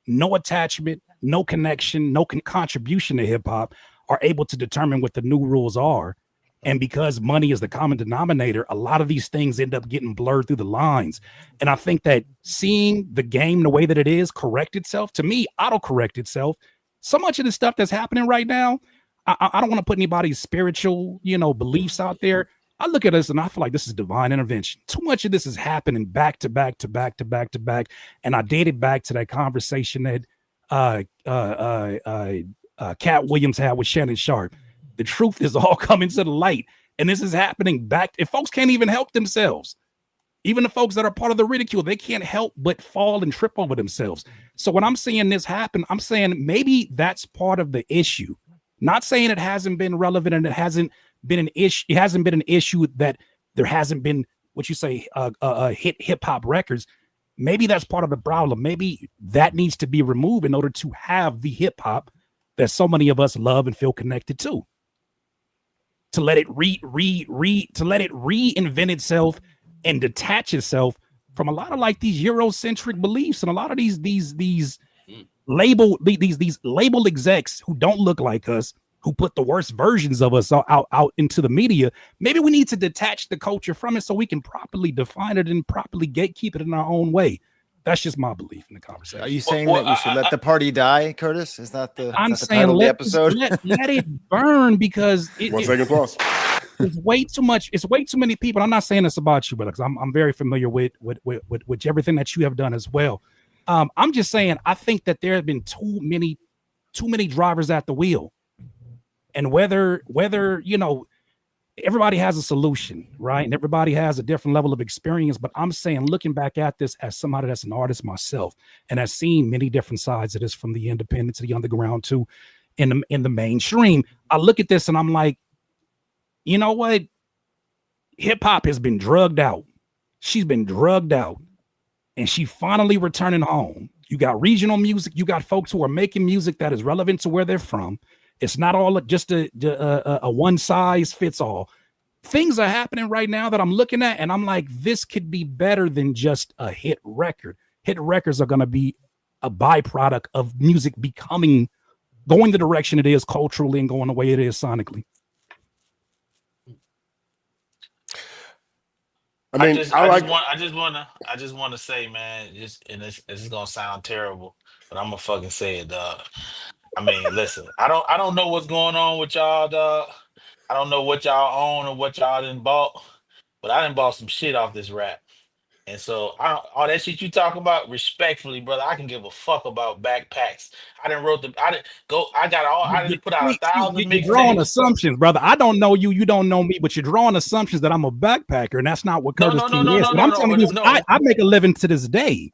no attachment, no connection, no contribution to hip hop are able to determine what the new rules are. And because money is the common denominator, a lot of these things end up getting blurred through the lines. And I think that seeing the game the way that it is correct itself, to me, auto correct itself. So much of the stuff that's happening right now, I don't want to put anybody's spiritual, beliefs out there. I look at this and I feel like this is divine intervention. Too much of this is happening back to back to back to back to back. And I dated back to that conversation that Cat Williams had with Shannon Sharp. The truth is all coming to the light. And this is happening back. If folks can't even help themselves, even the folks that are part of the ridicule, they can't help but fall and trip over themselves. So when I'm seeing this happen, I'm saying maybe that's part of the issue. Not saying it hasn't been relevant and it hasn't been an issue. It hasn't been an issue that there hasn't been what you say hip hop records. Maybe that's part of the problem. Maybe that needs to be removed in order to have the hip hop that so many of us love and feel connected to. To let it to let it reinvent itself and detach itself from a lot of like these Eurocentric beliefs and a lot of these label execs who don't look like us, who put the worst versions of us out into the media. Maybe we need to detach the culture from it so we can properly define it and properly gatekeep it in our own way. That's just my belief in the conversation. Are you saying that we should let the party die, Curtis? Is that the title of the episode? Let it burn because 1 second pause. it's way too much. It's way too many people. I'm not saying this about you, but because I'm very familiar with everything that you have done as well. I'm just saying I think that there have been too many drivers at the wheel, and whether everybody has a solution, right? And everybody has a different level of experience. But I'm saying, looking back at this as somebody that's an artist myself and has seen many different sides of this, from the independent to the underground to in the mainstream, I look at this and I'm like, you know what? Hip hop has been drugged out. She's been drugged out, and she finally returning home. You got regional music. You got folks who are making music that is relevant to where they're from. It's not all just a one size fits all. Things are happening right now that I'm looking at, and I'm like, this could be better than just a hit record. Hit records are going to be a byproduct of music going the direction it is culturally and going the way it is sonically. I mean, I just want to say, man, and this is gonna sound terrible, but I'm gonna fucking say it, dog. I mean, listen, I don't know what's going on with y'all, dog. I don't know what y'all own or what y'all done bought, but I done bought some shit off this rap. And so all that shit you talk about, respectfully, brother, I can give a fuck about backpacks. I didn't put out See, 1,000 you're drawing mixtapes. assumptions, brother. I don't know you. You don't know me, but you're drawing assumptions that I'm a backpacker, and that's not what Curtis King is. What I'm telling you is, I make a living to this day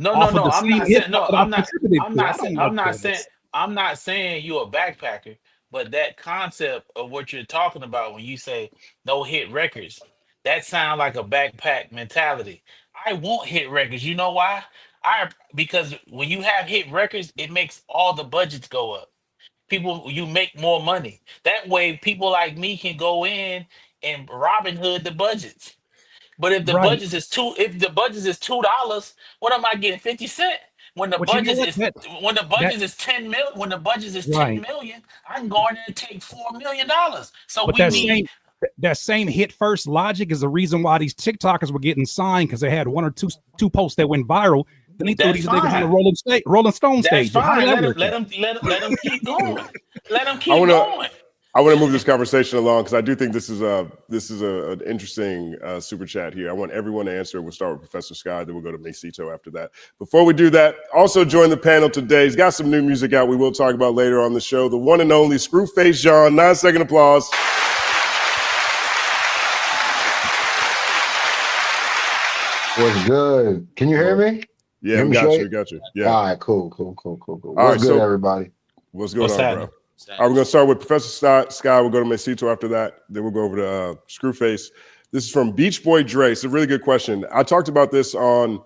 off of the I'm same not hip saying hop no. that I've contributed to. I don't know Curtis. I'm not saying you're a backpacker, but that concept of what you're talking about when you say no hit records, that sounds like a backpack mentality. I want hit records. You know why? Because when you have hit records, it makes all the budgets go up. You make more money. That way, people like me can go in and Robin Hood the budgets. But if the Right. budget is $2, what am I getting? 50 cent? when the But you know budget what? is That, when the that budget is 10 mil, when the budget is 10 right. million, I can go in there and take $4 million. So But we that need same hit first logic is the reason why these TikTokers were getting signed, because they had one or two posts that went viral. Then they threw that's these niggas on the fine. Rolling Stone That's stage. How did fine. that Let him work let out? him let him keep going. Let him I keep want to going. I want to move this conversation along because I do think this is an interesting super chat here. I want everyone to answer. We'll start with Professor Sky, then we'll go to Mesito after that. Before we do that, also join the panel today. He's got some new music out we will talk about later on the show. The one and only Screwface John. 9-second applause. What's good? Can you hear me? Yeah, Hear we me got straight? you. We got you. Yeah. All right, cool. All What's right, good, so- everybody? What's going What's on, happening? bro? All right, we're going to start with Professor Sky. We'll go to Mesito after that. Then we'll go over to Screwface. This is from Beach Boy Dre. It's a really good question. I talked about this on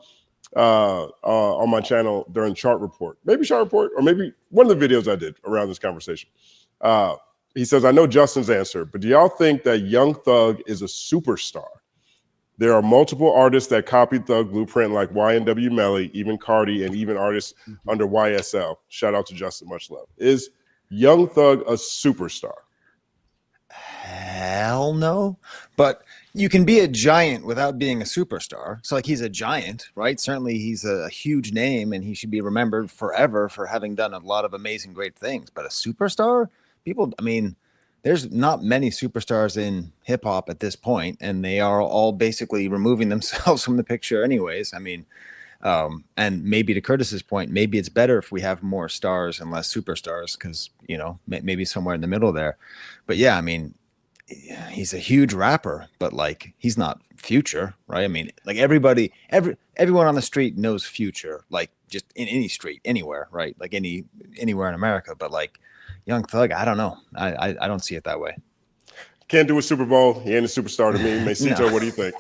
my channel during Chart Report. Maybe Chart Report, or maybe one of the videos I did around this conversation. He says, I know Justin's answer, but do y'all think that Young Thug is a superstar? There are multiple artists that copied Thug Blueprint, like YNW Melly, even Cardi, and even artists under YSL. Shout out to Justin, much love. Is Young Thug a superstar? Hell no. But you can be a giant without being a superstar. So like he's a giant, right? Certainly he's a huge name and he should be remembered forever for having done a lot of amazing, great things. But a superstar, people, I mean, there's not many superstars in hip hop at this point, and they are all basically removing themselves from the picture anyways. I mean, and maybe to Curtis's point, maybe it's better if we have more stars and less superstars, because, you know, maybe somewhere in the middle there. But yeah, I mean, he's a huge rapper, but like he's not Future, right? I mean, like everyone on the street knows Future, like just in any street, anywhere, right? Like anywhere in America. But like Young Thug, I don't know. I don't see it that way. Can't do a Super Bowl. He ain't a superstar to me. Mesito, No. what do you think?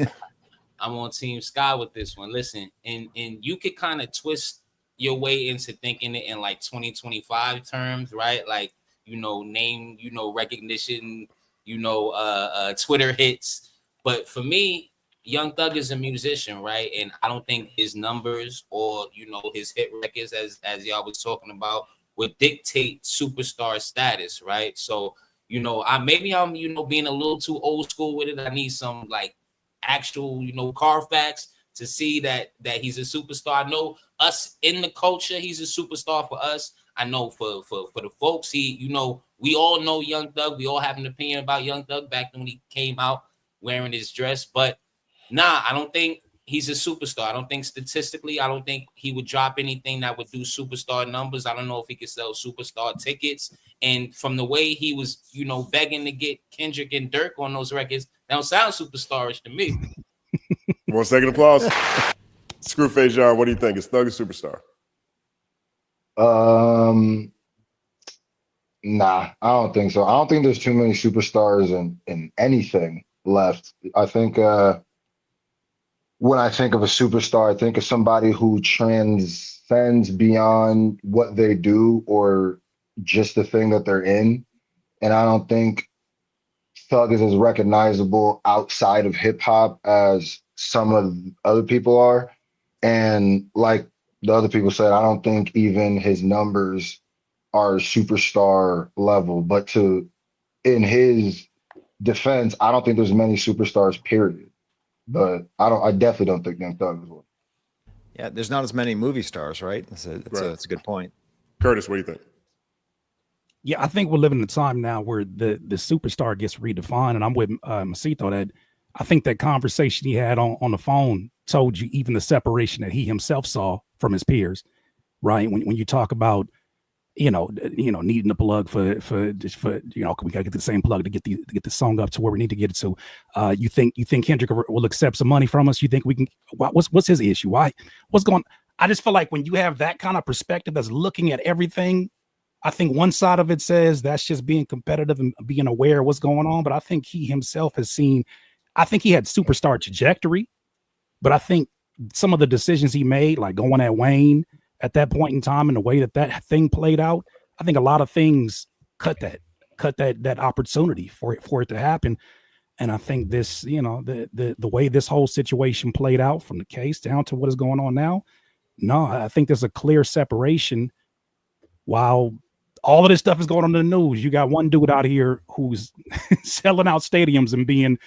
I'm on Team Sky with this one. Listen, and you could kind of twist your way into thinking it in like 2025 terms, right? Like, you know, name, you know, recognition, you know, Twitter hits. But for me, Young Thug is a musician, right? And I don't think his numbers or, you know, his hit records, as y'all was talking about, would dictate superstar status, right? So, you know, I'm you know, being a little too old school with it. I need some like actual, you know, Carfax to see that he's a superstar. I know us in the culture, he's a superstar for us. I know for the folks, he, you know, we all know Young Thug. We all have an opinion about Young Thug back when he came out wearing his dress. But nah, I don't think he's a superstar. I don't think statistically, I don't think he would drop anything that would do superstar numbers. I don't know if he could sell superstar tickets. And from the way he was, you know, begging to get Kendrick and Dirk on those records, that don't sound superstarish to me. 1 second applause. Screwface John, what do you think? Is Thug a superstar? Nah, I don't think so. I don't think there's too many superstars in anything left. I think when I think of a superstar, I think of somebody who transcends beyond what they do or just the thing that they're in. And I don't think Thug is as recognizable outside of hip hop as some of the other people are. And like the other people said, I don't think even his numbers are superstar level. But in his defense, I don't think there's many superstars, period. But I definitely don't think Young Thug is one. Yeah, there's not as many movie stars, right? That's a good point. Curtis, what do you think? Yeah, I think we're living in a time now where the superstar gets redefined, and I'm with Mesito that I think that conversation he had on the phone told you even the separation that he himself saw from his peers, right? When you talk about, you know, needing a plug for you know, we gotta get the same plug to get the song up to where we need to get it to. You think Kendrick will accept some money from us? You think we can? What's his issue? Why? What's going? I just feel like when you have that kind of perspective that's looking at everything, I think one side of it says that's just being competitive and being aware of what's going on. But I think he himself has seen, I think he had superstar trajectory, but I think some of the decisions he made, like going at Wayne at that point in time and the way that thing played out, I think a lot of things cut that opportunity for it to happen. And I think this, you know, the way this whole situation played out from the case down to what is going on now, No, I think there's a clear separation. While all of this stuff is going on in the news, you got one dude out here who's selling out stadiums and being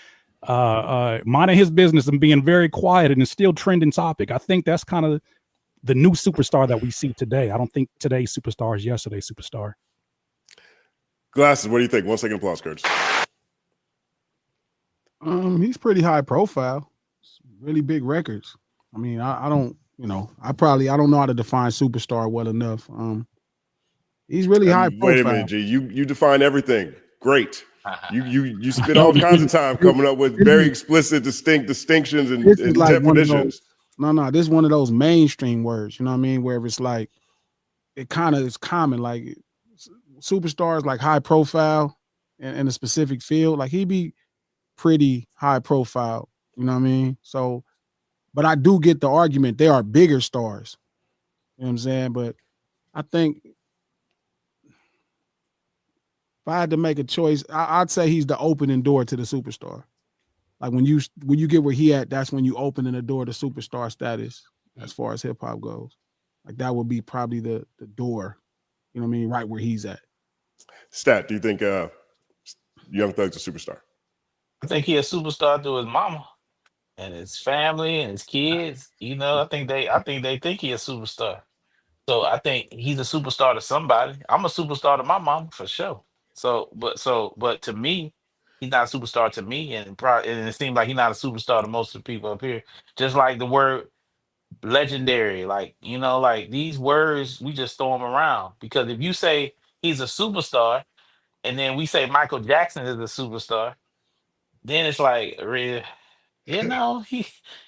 minding his business and being very quiet, and it's still trending topic. I think that's kind of the new superstar that we see today. I don't think today's superstar is yesterday's superstar. Glasses, what do you think? 1 second applause, Curtis. He's pretty high profile, really big records. I mean, I don't, you know, I don't know how to define superstar well enough. He's really high profile. Wait a minute, G. You define everything. Great. You spend all kinds of time coming up with very explicit, distinct distinctions and like definitions. No, this is one of those mainstream words, you know what I mean? Where it's like, it kind of is common, like superstars, like high profile in a specific field, like he be pretty high profile, you know what I mean? So, but I do get the argument, they are bigger stars, you know what I'm saying? But I think if I had to make a choice, I'd say he's the opening door to the superstar. Like when you get where he at, that's when you opening the door to superstar status as far as hip hop goes. Like that would be probably the door, you know what I mean, right where he's at. Stat, do you think Young Thug's a superstar? I think he a superstar to his mama and his family and his kids. You know, I think they think he a superstar. So I think he's a superstar to somebody. I'm a superstar to my mom for sure. But to me, he's not a superstar to me, and it seems like he's not a superstar to most of the people up here. Just like the word legendary, like, you know, like these words we just throw them around, because if you say he's a superstar and then we say Michael Jackson is a superstar, then it's like, you know,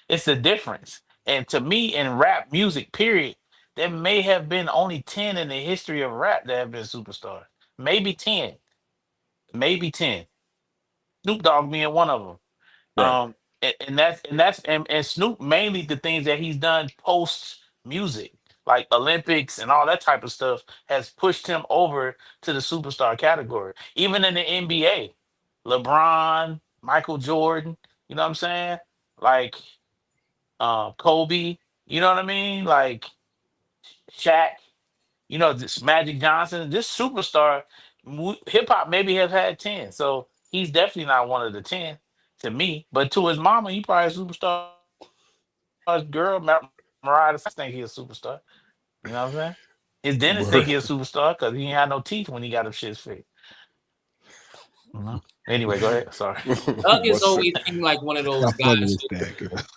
it's a difference. And to me, in rap music, period, there may have been only 10 in the history of rap that have been superstars. Maybe 10. Maybe 10. Snoop Dogg being one of them. Right. And Snoop, mainly the things that he's done post music, like Olympics and all that type of stuff, has pushed him over to the superstar category. Even in the NBA, LeBron, Michael Jordan, you know what I'm saying? Like Kobe, you know what I mean? Like Shaq, you know, this Magic Johnson, this superstar, hip hop maybe has had 10. So he's definitely not one of the 10 to me. But to his mama, he probably a superstar. His girl, Mariah, I think he's a superstar. You know what I'm saying? His dentist think he's a superstar because he ain't had no teeth when he got him shit fixed. You know? Anyway, go ahead. Sorry. Doug has always seemed like one of those guys.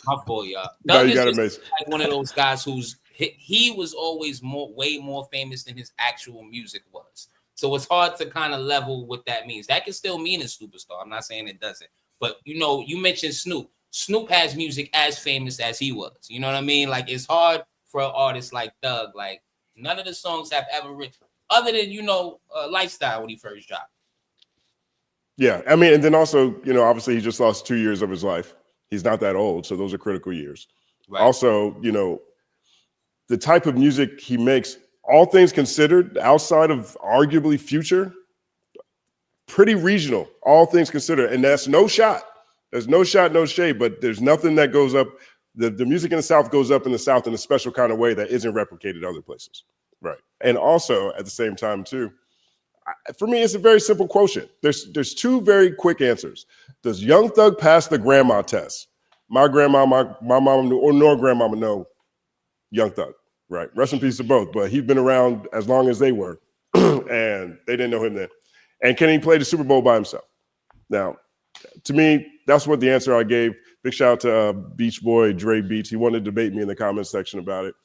My fault, y'all. Doug is like one of those guys who's he was always way more famous than his actual music was. So it's hard to kind of level what that means. That can still mean a superstar. I'm not saying it doesn't. But, you know, you mentioned Snoop. Snoop has music as famous as he was. You know what I mean? Like, it's hard for an artist like Doug. Like, none of the songs have ever written, other than, you know, Lifestyle when he first dropped. Yeah, I mean, and then also, you know, obviously he just lost 2 years of his life. He's not that old, so those are critical years. Right. Also, you know, the type of music he makes, all things considered, outside of arguably Future, pretty regional, all things considered. And that's no shot. There's no shot, no shade, but there's nothing that goes up. The music in the South goes up in the South in a special kind of way that isn't replicated other places. Right. And also, at the same time, too, for me, it's a very simple quotient. There's two very quick answers. Does Young Thug pass the grandma test? My grandma, my mom, or no grandmama know Young Thug. Right. Rest in peace to both. But he's been around as long as they were, and they didn't know him then. And can he play the Super Bowl by himself? Now, to me, that's what the answer I gave. Big shout out to Beach Boy Dre Beats. He wanted to debate me in the comments section about it.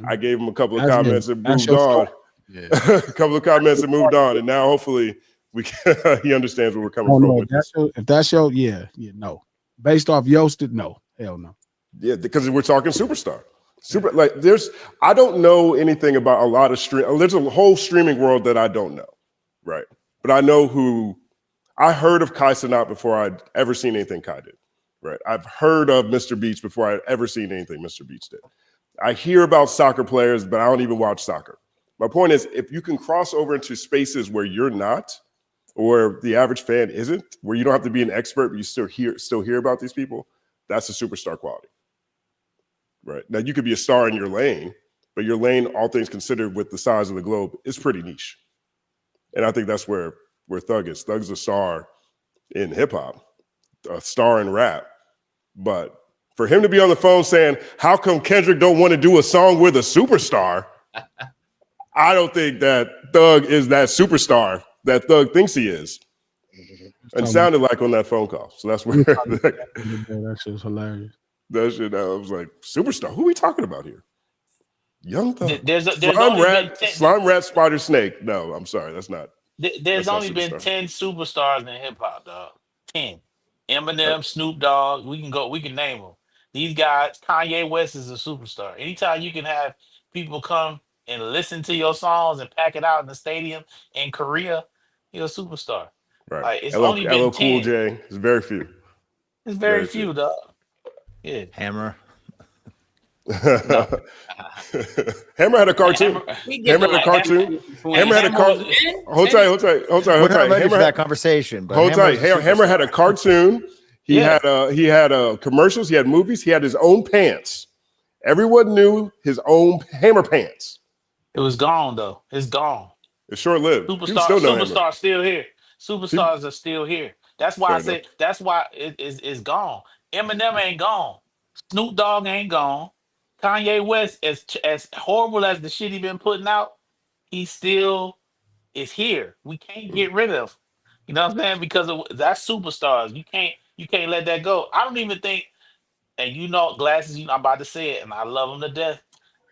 I gave him a couple of comments and moved on. Yeah. A couple of comments and moved on, and now hopefully he understands where we're coming from. With if that's your, no. Based off Yoasted, no, hell no. Yeah, because we're talking superstar. Like I don't know anything about a lot of there's a whole streaming world that I don't know, right? But I know I heard of Kai Cenat before I'd ever seen anything Kai did, right? I've heard of Mr. Beats before I'd ever seen anything Mr. Beats did. I hear about soccer players, but I don't even watch soccer. My point is, if you can cross over into spaces where you're not, or the average fan isn't, where you don't have to be an expert, but you still hear about these people, that's a superstar quality. Right. Now you could be a star in your lane, but your lane, all things considered, with the size of the globe, is pretty niche. And I think that's where Thug is. Thug's a star in hip hop, a star in rap. But for him to be on the phone saying, how come Kendrick don't want to do a song with a superstar? I don't think that Thug is that superstar that Thug thinks he is. And sounded like on that phone call. So that's where that shit was hilarious. that shit, I was like, superstar? Who are we talking about here? Young Thug. There's Slime Rat, Spider Snake. No, I'm sorry. That's not. There's only been 10 superstars in hip hop, dog. 10. Eminem, Snoop Dogg. We can name them. These guys, Kanye West is a superstar. Anytime you can have people come and listen to your songs and pack it out in the stadium in Korea, you're a superstar. Right. Like, it's LL, only been 10. Cool J. It's very few. It's very few, dog. Yeah. Hammer. Hammer had a cartoon. Hammer had a cartoon. Hammer had a cartoon. Hold tight. We're not ready for that conversation. But hold tight. Hammer had a cartoon. He had commercials. He had movies. He had his own pants. Everyone knew his own Hammer pants. It was gone though. It's gone. It's short-lived. Superstars still here. Superstars are still here. That's why that's why it's gone. Eminem ain't gone. Snoop Dogg ain't gone. Kanye West, as horrible as the shit he been putting out, he still is here. We can't get rid of. You know what I'm saying? Because that's superstars. You can't let that go. I don't even think, and Glasses, I'm about to say it, and I love him to death.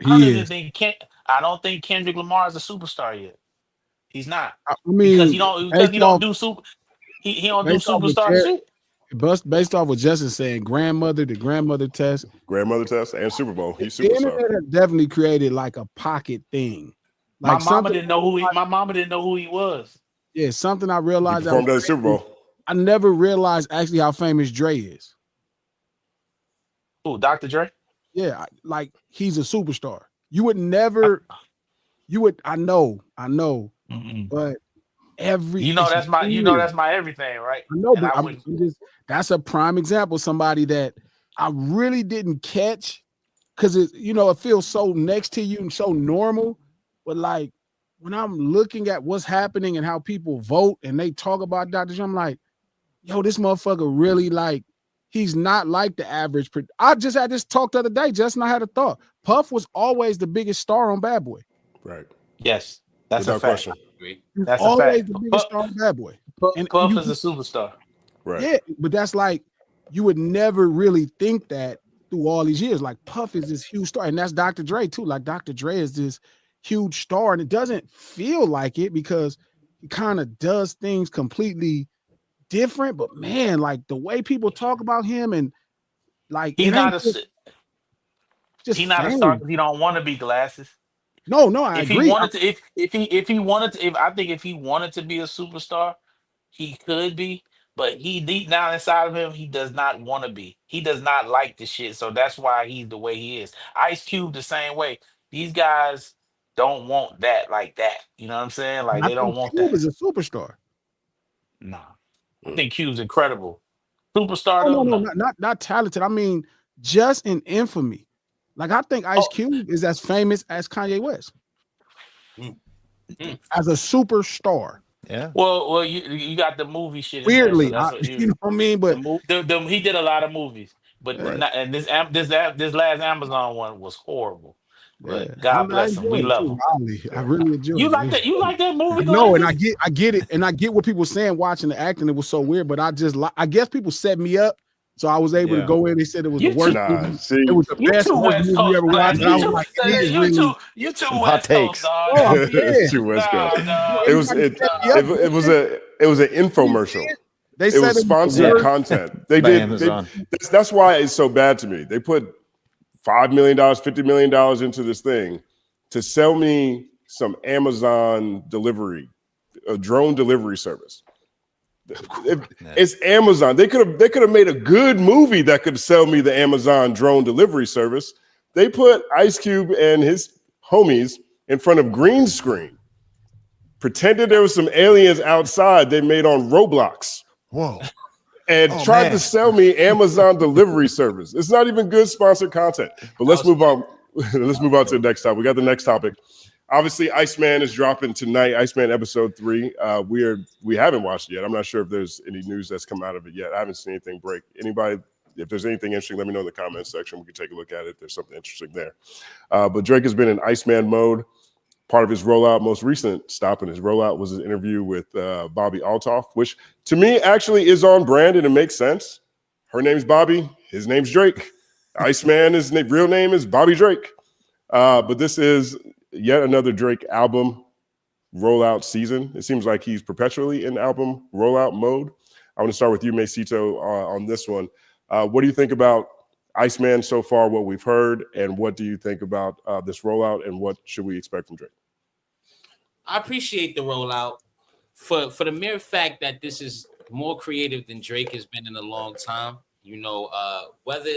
I don't think Kendrick Lamar is a superstar yet. He's not. I mean, because he don't do superstar shit. Based off what Justin saying, grandmother to grandmother test, and Super Bowl. He's superstar. The internet has definitely created like a pocket thing. Like my mama didn't know who he was. Yeah, something I realized. He performed at the Super Bowl. I never realized actually how famous Dre is. Oh, Dr. Dre? Yeah, like he's a superstar. You would never. I know, but that's my everything, right? I know, but that's a prime example. Somebody that I really didn't catch because it feels so next to you and so normal. But like when I'm looking at what's happening and how people vote and they talk about Dr. Dre, I'm like, yo, this motherfucker really like. He's not like the average. I just had this talk the other day. Justin, I had a thought. Puff was always the biggest star on Bad Boy. Right. Yes, that's a fact. That's always the biggest star on Bad Boy. Puff is a superstar. Right. Yeah, but that's like you would never really think that through all these years. Like Puff is this huge star, and that's Dr. Dre too. Like Dr. Dre is this huge star, and it doesn't feel like it because he kind of does things completely different, but man, like the way people talk about him and like he's not a star because he don't want to be Glasses. No, I agree. I think if he wanted to be a superstar, he could be, but he deep down inside of him, he does not want to be. He does not like the shit, so that's why he's the way he is. Ice Cube the same way. These guys don't want that like that. You know what I'm saying? Like they don't want that. Cube is a superstar. Nah. I think Cube's incredible. Superstar. No, not talented. I mean, just in infamy. Like I think Ice Cube is as famous as Kanye West. As a superstar. Yeah. Well, you got the movie shit. Weirdly, you know what I mean? But he did a lot of movies, but and this last Amazon one was horrible. But God bless him. We love him. I really enjoy it. You like that movie? No, and I get it, and I get what people saying watching the acting. It was so weird, but I guess people set me up, so I was able to go in. They said it was the worst movie. It was the best movie you ever watched. I was like, you two West Coast, dog. It's too West Coast. It was an infomercial. It was sponsored content. They did. That's why it's so bad to me. They put $5 million, $50 million into this thing to sell me some Amazon delivery, a drone delivery service. It's Amazon. They could have made a good movie that could sell me the Amazon drone delivery service. They put Ice Cube and his homies in front of green screen, pretended there was some aliens outside they made on Roblox. Whoa. And tried to sell me Amazon delivery service. It's not even good sponsored content. But let's move on. let's move on to the next topic. We got the next topic. Obviously, Iceman is dropping tonight. Iceman episode 3. We haven't watched it yet. I'm not sure if there's any news that's come out of it yet. I haven't seen anything break. Anybody, if there's anything interesting, let me know in the comments section. We can take a look at it if there's something interesting there. But Drake has been in Iceman mode. Part of his rollout, most recent stop in his rollout was his interview with Bobby Altoff, which to me actually is on brand and it makes sense. Her name's Bobby. His name's Drake. Iceman, his real name is Bobby Drake. But this is yet another Drake album rollout season. It seems like he's perpetually in album rollout mode. I want to start with you, Macito, on this one. What do you think about Iceman so far, what we've heard, and what do you think about this rollout, and what should we expect from Drake? I appreciate the rollout for the mere fact that this is more creative than Drake has been in a long time. Whether,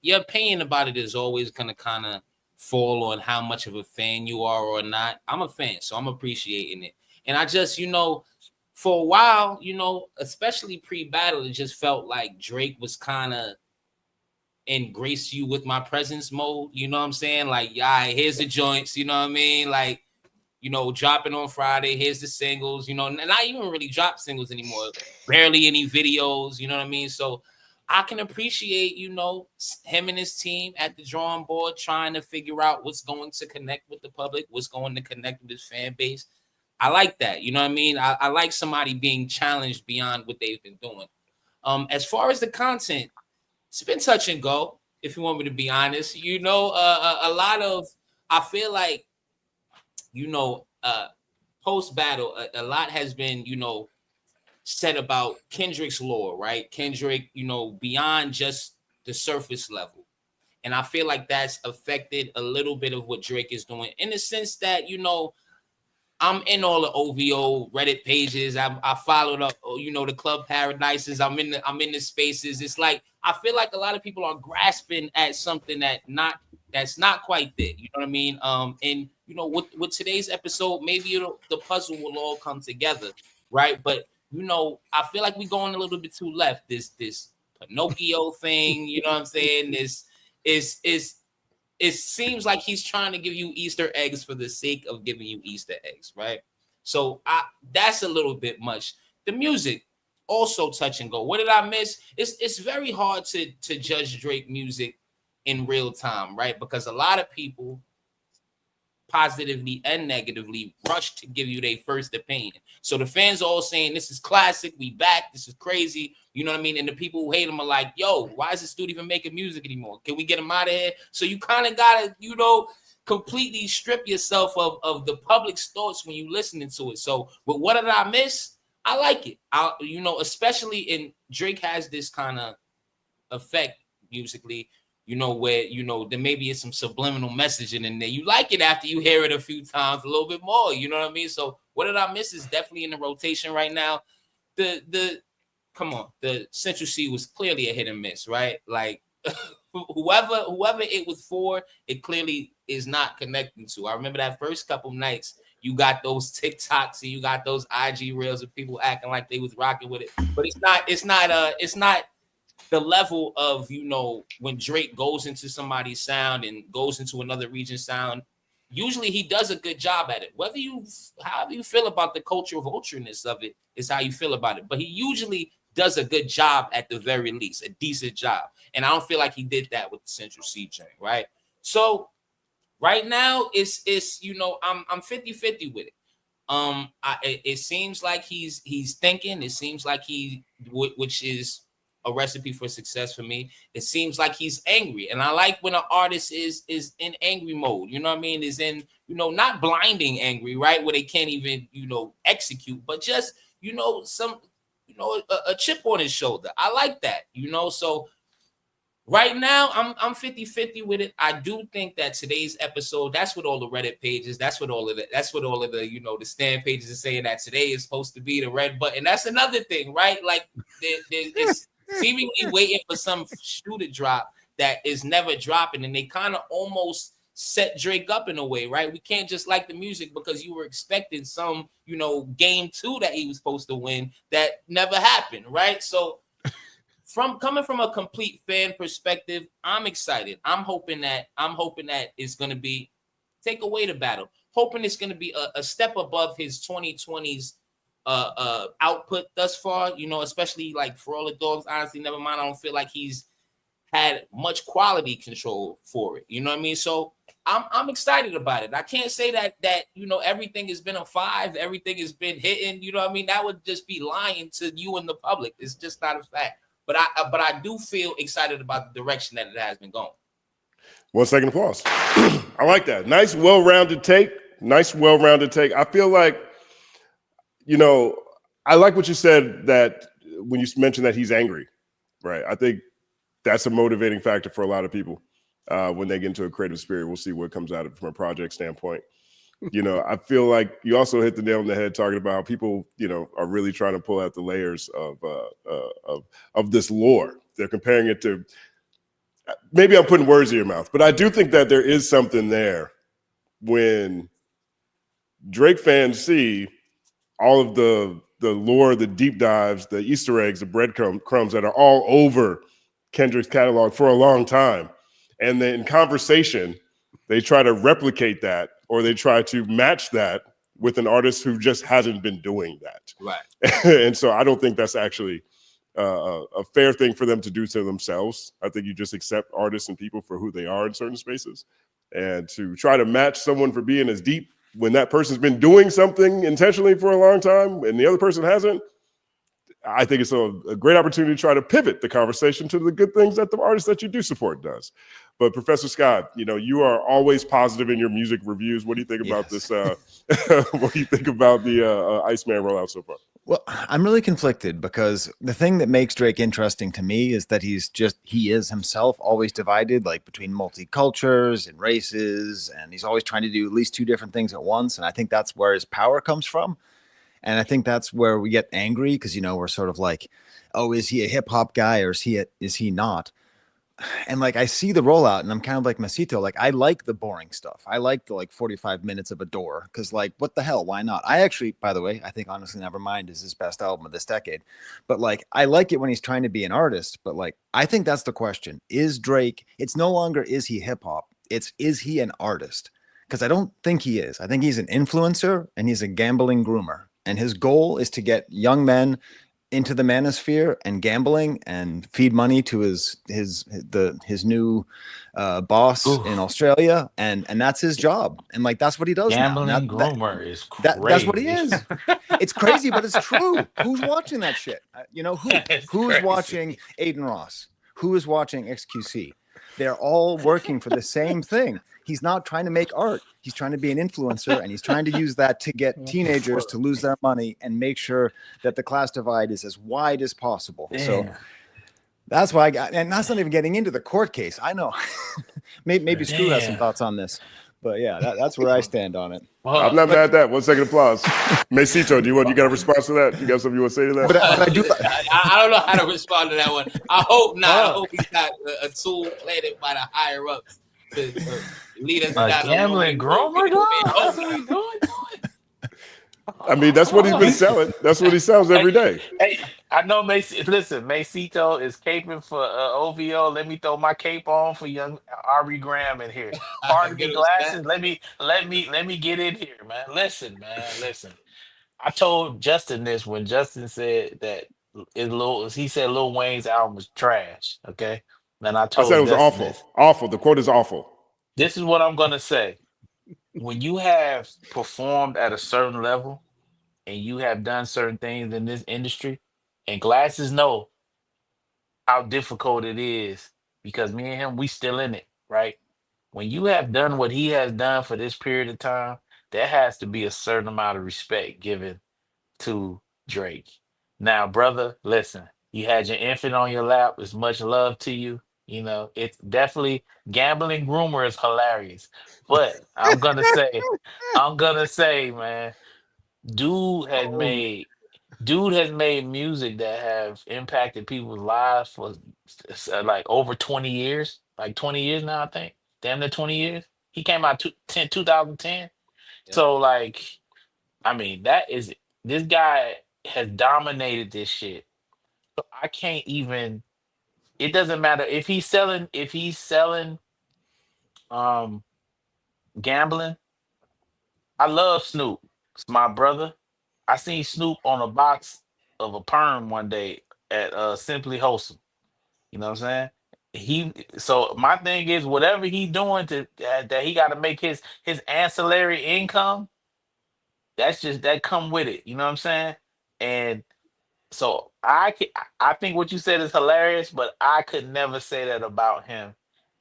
your opinion about it is always going to kind of fall on how much of a fan you are or not. I'm a fan, so I'm appreciating it. And I just, for a while, especially pre-battle, it just felt like Drake was kind of in grace you with my presence mode. You know what I'm saying? Like, yeah, here's the joints, you know what I mean? Like, dropping on Friday, here's the singles, and I even really drop singles anymore. Barely any videos, you know what I mean? So I can appreciate, him and his team at the drawing board trying to figure out what's going to connect with the public, what's going to connect with his fan base. I like that, you know what I mean? I like somebody being challenged beyond what they've been doing. As far as the content, it's been touch and go, if you want me to be honest. A lot of, I feel like, post-battle, a lot has been, said about Kendrick's lore, right? Kendrick, beyond just the surface level. And I feel like that's affected a little bit of what Drake is doing in the sense that, I'm in all the OVO Reddit pages. I followed up, the Club Paradises. I'm in the spaces. It's like, I feel like a lot of people are grasping at something that's not quite there. You know what I mean? And with today's episode, maybe the puzzle will all come together, right? But I feel like we're going a little bit too left. This Pinocchio thing, you know what I'm saying? It seems like he's trying to give you Easter eggs for the sake of giving you Easter eggs, right? So that's a little bit much. The music also touch and go. What did I miss? It's very hard to judge Drake music in real time, right? Because a lot of people positively and negatively rush to give you their first opinion. So the fans are all saying, this is classic, we back, this is crazy, you know what I mean? And the people who hate him are like, yo, why is this dude even making music anymore? Can we get him out of here? So you kind of gotta, completely strip yourself of the public's thoughts when you listening to it. So, but what did I miss? I like it. Especially in Drake has this kind of effect musically, where, there maybe is some subliminal messaging in there. You like it after you hear it a few times, a little bit more, you know what I mean? So what did I miss is definitely in the rotation right now. The Central C was clearly a hit and miss, right? Like whoever it was for, it clearly is not connecting to. I remember that first couple nights, you got those TikToks and you got those IG reels of people acting like they was rocking with it. But it's not the level of, when Drake goes into somebody's sound and goes into another region's sound, usually he does a good job at it. However you feel about the cultural vultureness of it is how you feel about it. But he usually does a good job at the very least, a decent job. And I don't feel like he did that with the Central C joint, right? So right now it's I'm 50-50 with it. It seems like he's thinking. It seems like which is a recipe for success for me. It seems like he's angry, and I like when an artist is in angry mode. You know what I mean? Is in not blinding angry, right? Where they can't even execute, but just some a chip on his shoulder. I like that. So right now I'm 50-50 with it. I do think that today's episode, that's what all the Reddit pages, that's what all of the the stand pages are saying, that today is supposed to be the red button. That's another thing, right? Like it's seemingly waiting for some shoe to drop that is never dropping, and they kind of almost set Drake up in a way, right? We can't just like the music because you were expecting some, game 2 that he was supposed to win that never happened, right? So from coming from a complete fan perspective, I'm excited. I'm hoping that it's gonna be take away the battle. Hoping it's gonna be a step above his 2020s output thus far. You know, especially like for all the dogs. Honestly, never mind. I don't feel like he's had much quality control for it. You know what I mean? So I'm excited about it. I can't say that you know everything has been a 5, everything has been hitting. You know what I mean? That would just be lying to you and the public. It's just not a fact. But I do feel excited about the direction that it has been going. 1 second applause. I like that. Nice, well-rounded take. Nice, well-rounded take. I feel like, you know, I like what you said that when you mentioned that he's angry, right? I think that's a motivating factor for a lot of people when they get into a creative spirit. We'll see what comes out of it from a project standpoint. You know, I feel like you also hit the nail on the head talking about how people, you know, are really trying to pull out the layers of this lore. They're comparing it to, maybe I'm putting words in your mouth, but I do think that there is something there when Drake fans see all of the lore, the deep dives, the Easter eggs, the breadcrumbs that are all over Kendrick's catalog for a long time. And then in conversation, they try to replicate that, or they try to match that with an artist who just hasn't been doing that. Right. And so I don't think that's actually a fair thing for them to do to themselves. I think you just accept artists and people for who they are in certain spaces. And to try to match someone for being as deep when that person's been doing something intentionally for a long time and the other person hasn't, I think it's a great opportunity to try to pivot the conversation to the good things that the artist that you do support does. But Professor Scott, you know, you are always positive in your music reviews. What do you think about this? What do you think about the Iceman rollout so far? Well, I'm really conflicted because the thing that makes Drake interesting to me is that he is himself always divided, like between multicultures and races, and he's always trying to do at least 2 different things at once. And I think that's where his power comes from. And I think that's where we get angry because, you know, we're sort of like, oh, is he a hip hop guy or is he not? And like, I see the rollout and I'm kind of like Masito, like I like the boring stuff. I like the like 45 minutes of a door because like, what the hell? Why not? I actually, by the way, I think Honestly Nevermind is his best album of this decade. But like, I like it when he's trying to be an artist. But like, I think that's the question. Is Drake, it's no longer, is he hip hop? It's, is he an artist? Because I don't think he is. I think he's an influencer and he's a gambling groomer. And his goal is to get young men into the manosphere and gambling and feed money to his new boss in Australia, and that's his job, and like that's what he does Gambling now. groomer is crazy. That's what he is. It's crazy, but it's true. Who's watching that shit? You know who's watching Aiden Ross? Who is watching XQC? They're all working for the same thing. He's not trying to make art. He's trying to be an influencer, and he's trying to use that to get teenagers to lose their money and make sure that the class divide is as wide as possible. Damn. So that's why and that's not even getting into the court case. I know maybe Screw has some thoughts on this, but yeah, that's where I stand on it. Well, I'm not mad at that. 1 second applause. Mesito, you got a response to that? You got something you want to say to that? But I don't know how to respond to that one. I hope not. I hope he's not a tool planted by the higher ups to lead us down gambling groomer. That's what we doing. I mean, that's what he's been selling. That's what he sells every day. Hey, I know listen, Macito is caping for OVO. Let me throw my cape on for young Ari Graham in here. Hard to get glasses. Let me get in here, man. Listen. I told Justin this when Justin said that he said Lil Wayne's album was trash. Okay. And I said it was awful. Awful. The quote is awful. This is what I'm gonna say. When you have performed at a certain level and you have done certain things in this industry, and Glasses know how difficult it is because me and him, we still in it, right? When you have done what he has done for this period of time, there has to be a certain amount of respect given to Drake. Now, brother, listen, you had your infant on your lap. It's much love to you. You know, it's definitely gambling groomer is hilarious. But I'm gonna say, man, dude has made music that have impacted people's lives for like over 20 years, like 20 years now, I think. Damn near 20 years. He came out 2010. Yeah. So like, I mean, this guy has dominated this shit. So I can't even it doesn't matter if he's selling um gambling. I love Snoop. It's my brother. I seen Snoop on a box of a perm one day at Simply Wholesome. You know what I'm saying? So my thing is whatever he doing to that he got to make his ancillary income. That's just that come with it. You know what I'm saying? And so I think what you said is hilarious, but I could never say that about him,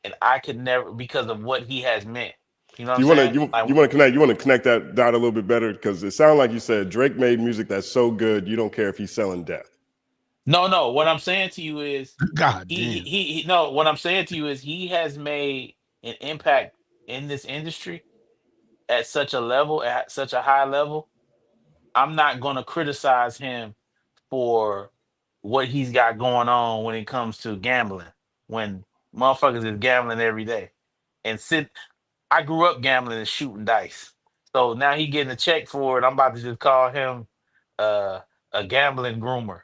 and I could never because of what he has meant. You know what Do I'm you want saying? to you want to connect that dot a little bit better because it sounded like you said Drake made music that's so good you don't care if he's selling death. No. What I'm saying to you is God damn. no. What I'm saying to you is he has made an impact in this industry at such a level, at such a high level. I'm not gonna criticize him for what he's got going on when it comes to gambling. When motherfuckers is gambling every day, and I grew up gambling and shooting dice. So now he getting a check for it. I'm about to just call him uh, a gambling groomer.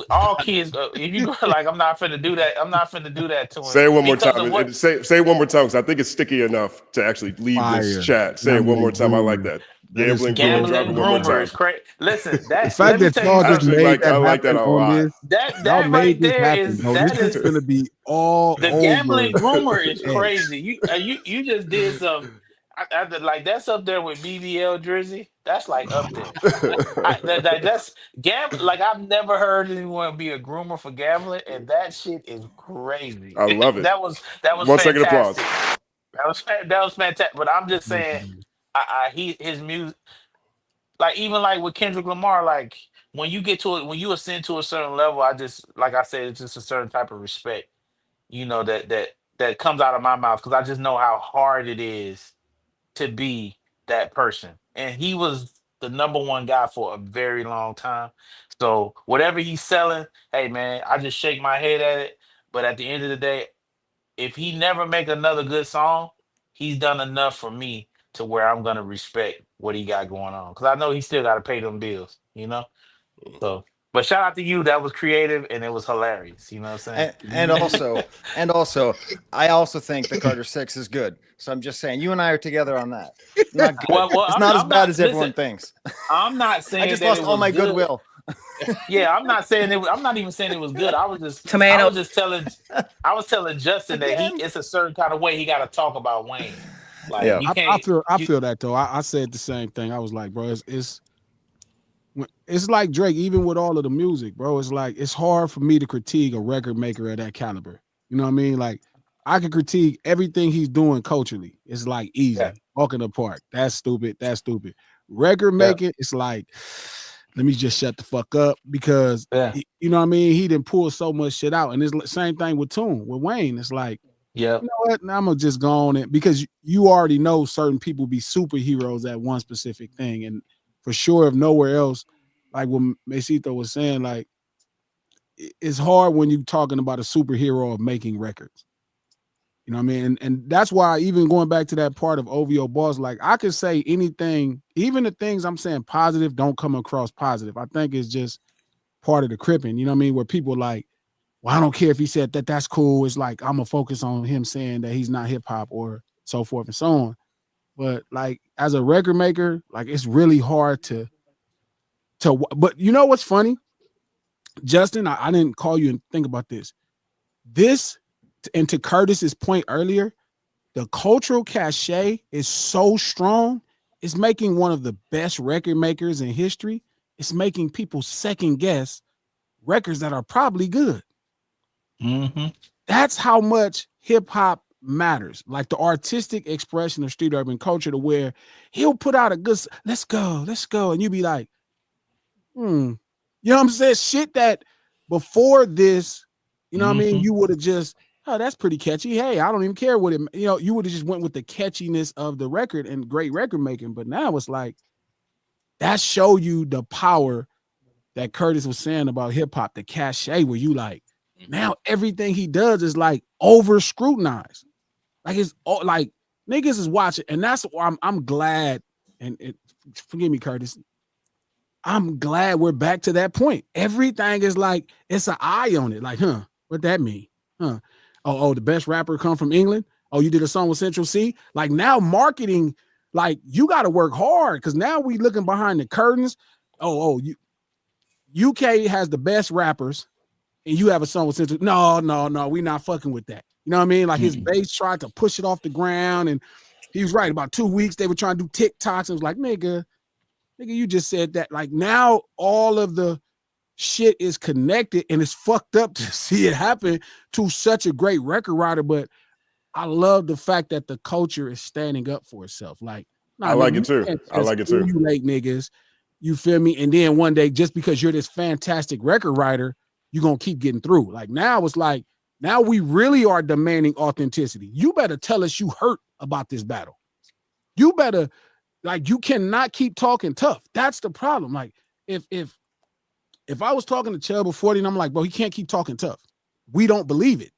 All kids, if you go like, I'm not finna do that. I'm not finna do that to him Say it one more because time. of what Say it one more time because I think it's sticky enough to actually leave this Fire. chat. Say it one more time. I like that. That is Gambling groomer. Drop gambling it one more groomer time. is crazy. Listen, the that fact let me that tell you y'all just Actually, something. made that I like that happen a on lot. this. That Y'all that made right this there happen, is bro. This that is is gonna be all the over gambling groomer is the X. crazy. You just did some. Like that's up there with BBL Drizzy. That's like up there. That's gambling. Like I've never heard anyone be a groomer for gambling, and that shit is crazy. I love it. That was 1 second applause. fantastic. That was fantastic. But I'm just saying, his music, like even like with Kendrick Lamar, like when you ascend to a certain level, I just like I said, it's just a certain type of respect, that comes out of my mouth because I just know how hard it is to be that person. And he was the number one guy for a very long time. So whatever he's selling, hey man, I just shake my head at it. But at the end of the day, if he never make another good song, he's done enough for me to where I'm gonna respect what he got going on. Cause I know he still gotta pay them bills. So but shout out to you. That was creative and it was hilarious. You know what I'm And also, I also think the Carter Six is good. So I'm just saying, you and I are together on that. Not good. well, It's I'm, not as I'm bad not as everyone listen, thinks. I'm not I saying just that lost it all was my good. goodwill. Yeah, I'm not even saying it was good. I was Tomato. just telling Justin that Again. it's a certain kind of way he got to talk about Wayne. Like Yeah. you I can't. feel that though. I said the same thing. I was like, bro, it's like Drake, even with all of the music, bro. It's like it's hard for me to critique a record maker of that caliber. You know what I mean? Like I can critique everything he's doing culturally. It's like Yeah, easy. Walk in the park. That's stupid. That's stupid. Record yeah, making, it's like, let me just shut the fuck up because yeah, you know what I mean? He didn't pull so much shit out. And it's the same thing with Tune, with Wayne. It's like, yeah, you know what? Now I'm gonna just go on it because you already know certain people be superheroes at one specific thing. And for sure, if nowhere else, like what Mesito was saying, like it's hard when you're talking about a superhero of making records. You know what I mean? And that's why even going back to that part of OVO Boss, like I could say anything, even the things I'm saying positive don't come across positive. I think it's just part of the cripping, you know what I mean? Where people like, well, I don't care if he said that, that's cool. It's like I'm gonna focus on him saying that he's not hip hop or so forth and so on. But like as a record maker, like it's really hard but you know what's funny? Justin, I didn't call you and think about this. This, and to Curtis's point earlier, the cultural cachet is so strong, it's making one of the best record makers in history. It's making people second guess records that are probably good. mm-hmm. That's how much hip hop matters. Like the artistic expression of street urban culture, to where he'll put out a good, let's go. And you be like, you know what I'm saying? Shit that before this, you know what I mean? Mm-hmm. You would have just, oh, that's pretty catchy. Hey, I don't even care what it, you would have just went with the catchiness of the record and great record making. But now it's like, that show you the power that Curtis was saying about hip hop, the cachet, where you like, now everything he does is like over scrutinized. Like it's like niggas is watching. And that's why I'm glad, and forgive me, Curtis, I'm glad we're back to that point. Everything is like, it's an eye on it. Like, what that mean? Huh. Oh, the best rapper come from England. Oh, you did a song with Central C. Like now marketing, like you got to work hard because now we looking behind the curtains. UK has the best rappers and you have a song with Central. No, we not fucking with that. You know what I mean? Like his bass tried to push it off the ground and he was right. About 2 weeks, they were trying to do TikToks. And it was like, nigga, you just said that. Like now all of the shit is connected and it's fucked up to see it happen to such a great record writer. But I love the fact that the culture is standing up for itself. Like, I like it too. I like it too. You late niggas, you feel me? And then one day, just because you're this fantastic record writer, you're gonna keep getting through. Like now it's like, now we really are demanding authenticity. You better tell us you hurt about this battle. You better, like, you cannot keep talking tough. That's the problem. Like, if I was talking to Chubb or 40 and I'm like, bro, he can't keep talking tough. We don't believe it.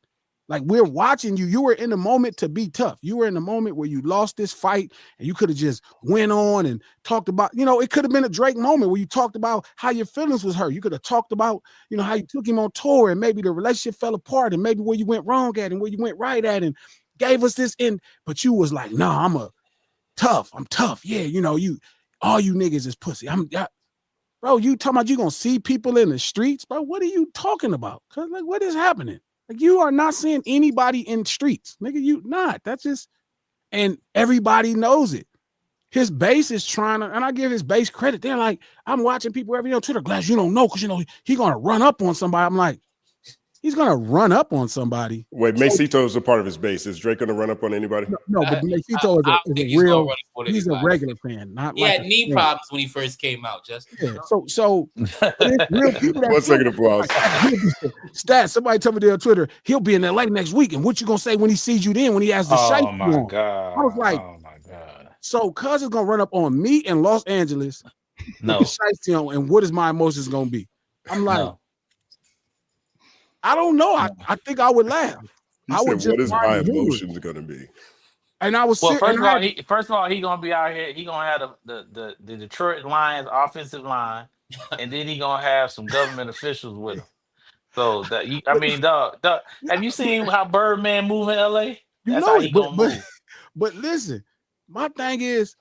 Like, we're watching you. You were in the moment to be tough. You were in the moment where you lost this fight and you could have just went on and talked about, it could have been a Drake moment where you talked about how your feelings was hurt. You could have talked about, how you took him on tour and maybe the relationship fell apart and maybe where you went wrong at and where you went right at and gave us this in. But you was like, no, I'm tough. Yeah, all you niggas is pussy. Bro, you talking about you gonna see people in the streets, bro? What are you talking about? Cause like, what is happening? Like, you are not seeing anybody in streets, nigga. You not. That's just, and everybody knows it. His base is trying to, and I give his base credit. They're like, I'm watching people every day on Twitter. Glass, you don't know, because he gonna run up on somebody. I'm like, he's gonna run up on somebody. Wait, Macito is a part of his base. Is Drake gonna run up on anybody? No, but Macito is a real. He's a regular fan. Not he like had knee problems when he first came out. Just so real people. 1 second applause. Stats. Somebody told me there on Twitter. He'll be in LA next week, and what you gonna say when he sees you then? When he has the shite on? Oh my god! I was like, oh my god. So Cuz is gonna run up on me in Los Angeles. No. And what is my emotions gonna be? I'm like. No. I don't know. I think I would laugh. I would just, what is my emotions going to be? And I was first of all, he gonna be out here. He gonna have the Detroit Lions offensive line, and then he gonna have some government officials with him. So that have you seen how Birdman move in LA? That's how he gonna move. But listen, my thing is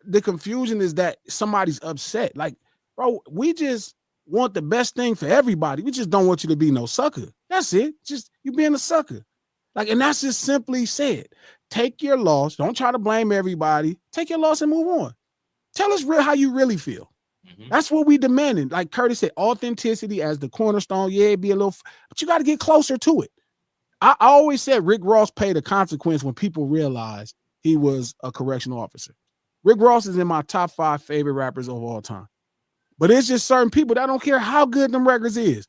the confusion is that somebody's upset. Like, bro, we just want the best thing for everybody. We just don't want you to be no sucker. That's it. Just you being a sucker. Like, and that's just simply said. Take your loss. Don't try to blame everybody. Take your loss and move on. Tell us how you really feel. Mm-hmm. That's what we demanding. Like Curtis said, authenticity as the cornerstone. Yeah, it'd be a little, but you got to get closer to it. I always said Rick Ross paid a consequence when people realized he was a correctional officer. Rick Ross is in my top 5 favorite rappers of all time. But it's just certain people that don't care how good them records is.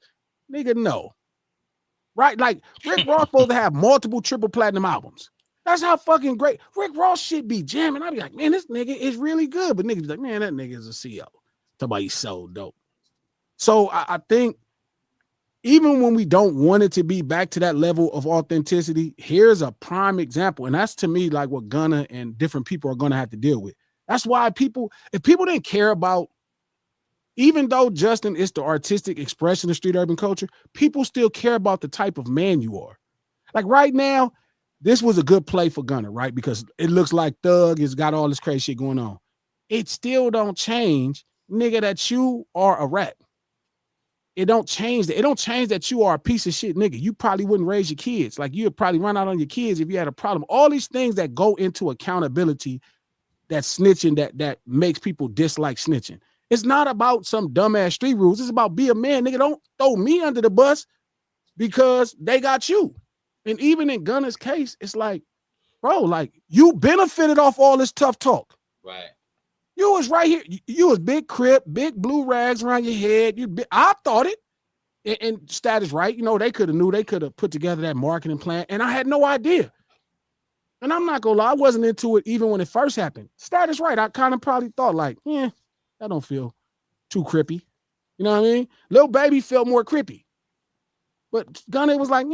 Nigga, no. Right? Like, Rick Ross supposed to have multiple triple platinum albums. That's how fucking great. Rick Ross shit be jamming. I'd be like, man, this nigga is really good. But niggas be like, man, that nigga is a CO. Talk about he's so dope. So I think even when we don't want it to be back to that level of authenticity, here's a prime example. And that's to me like what Gunna and different people are going to have to deal with. That's why if people didn't care about, even though Justin is the artistic expression of street urban culture, people still care about the type of man you are. Like right now, this was a good play for Gunna, right? Because it looks like Thug has got all this crazy shit going on. It still don't change, nigga, that you are a rat. It don't change that. It don't change that you are a piece of shit, nigga. You probably wouldn't raise your kids. Like, you'd probably run out on your kids if you had a problem. All these things that go into accountability, that snitching, that makes people dislike snitching. It's not about some dumbass street rules. It's about be a man, nigga. Don't throw me under the bus because they got you. And even in Gunna's case, it's like, bro, like, you benefited off all this tough talk. Right. You was right here. You was big crip, big blue rags around your head. I thought it. And Status, right? They could have put together that marketing plan. And I had no idea. And I'm not gonna lie, I wasn't into it even when it first happened. Status, right? I kind of probably thought like, that don't feel too crippy. You know what I mean? Lil Baby felt more crippy. But Gunna was like,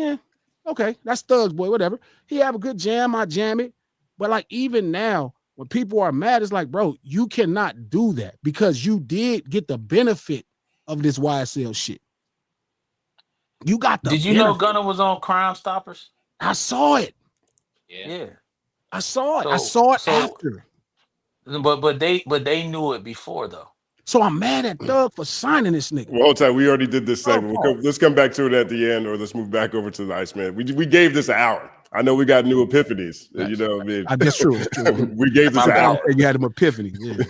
okay, that's Thug's boy, whatever. He have a good jam, I jam it. But like, even now, when people are mad, it's like, bro, you cannot do that because you did get the benefit of this YSL shit. You got the Did you know benefit. Gunna was on Crime Stoppers? I saw it. Yeah. I saw it. I So saw it so after. but they knew it before though. So I'm mad at Thug for signing this nigga. Well, hold tight. We already did this Oh, segment. Let's come back to it at the end, or let's move back over to the Iceman. We gave this an hour. I know we got new epiphanies. You know what I mean? That's true. It's true. We gave this My an bad. hour. You had him epiphany. Yeah.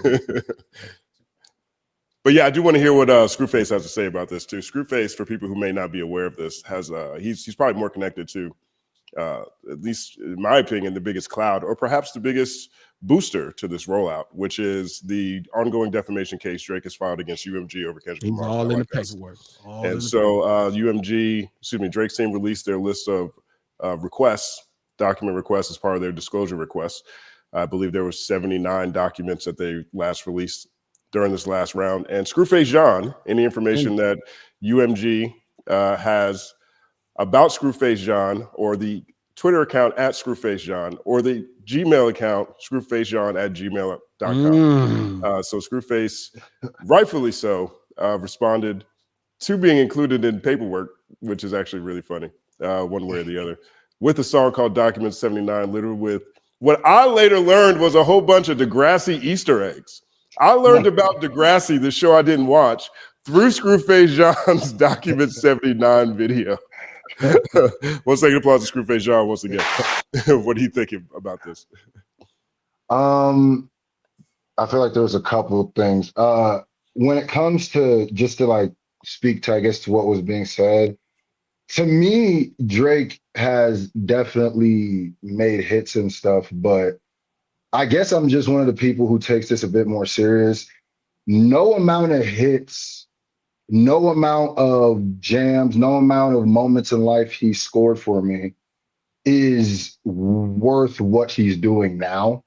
But yeah, I do want to hear what Screwface has to say about this too. Screwface, for people who may not be aware of this, has he's probably more connected to, at least in my opinion, the biggest cloud, or perhaps the biggest booster to this rollout, which is the ongoing defamation case Drake has filed against UMG over Kendrick He's Lamar. all in the paperwork. And so Drake's team released their list of document requests as part of their disclosure requests. I believe there were 79 documents that they last released during this last round. And Screwface John, any information that UMG has about Screwface John, or the Twitter account at Screwface John, or the Gmail account, screwfacejohn@gmail.com. So Screwface, rightfully so, responded to being included in paperwork, which is actually really funny, one way or the other, with a song called Document 79, littered with what I later learned was a whole bunch of Degrassi Easter eggs. I learned about Degrassi, the show I didn't watch, through Screwface John's Document 79 video. One second applause to Screwface John once again. What are you thinking about this? I feel like there was a couple of things. When it comes to, just to like speak to, I guess, to what was being said, to me, Drake has definitely made hits and stuff, but I guess I'm just one of the people who takes this a bit more serious. No amount of hits, no amount of jams, no amount of moments in life he scored for me is worth what he's doing now.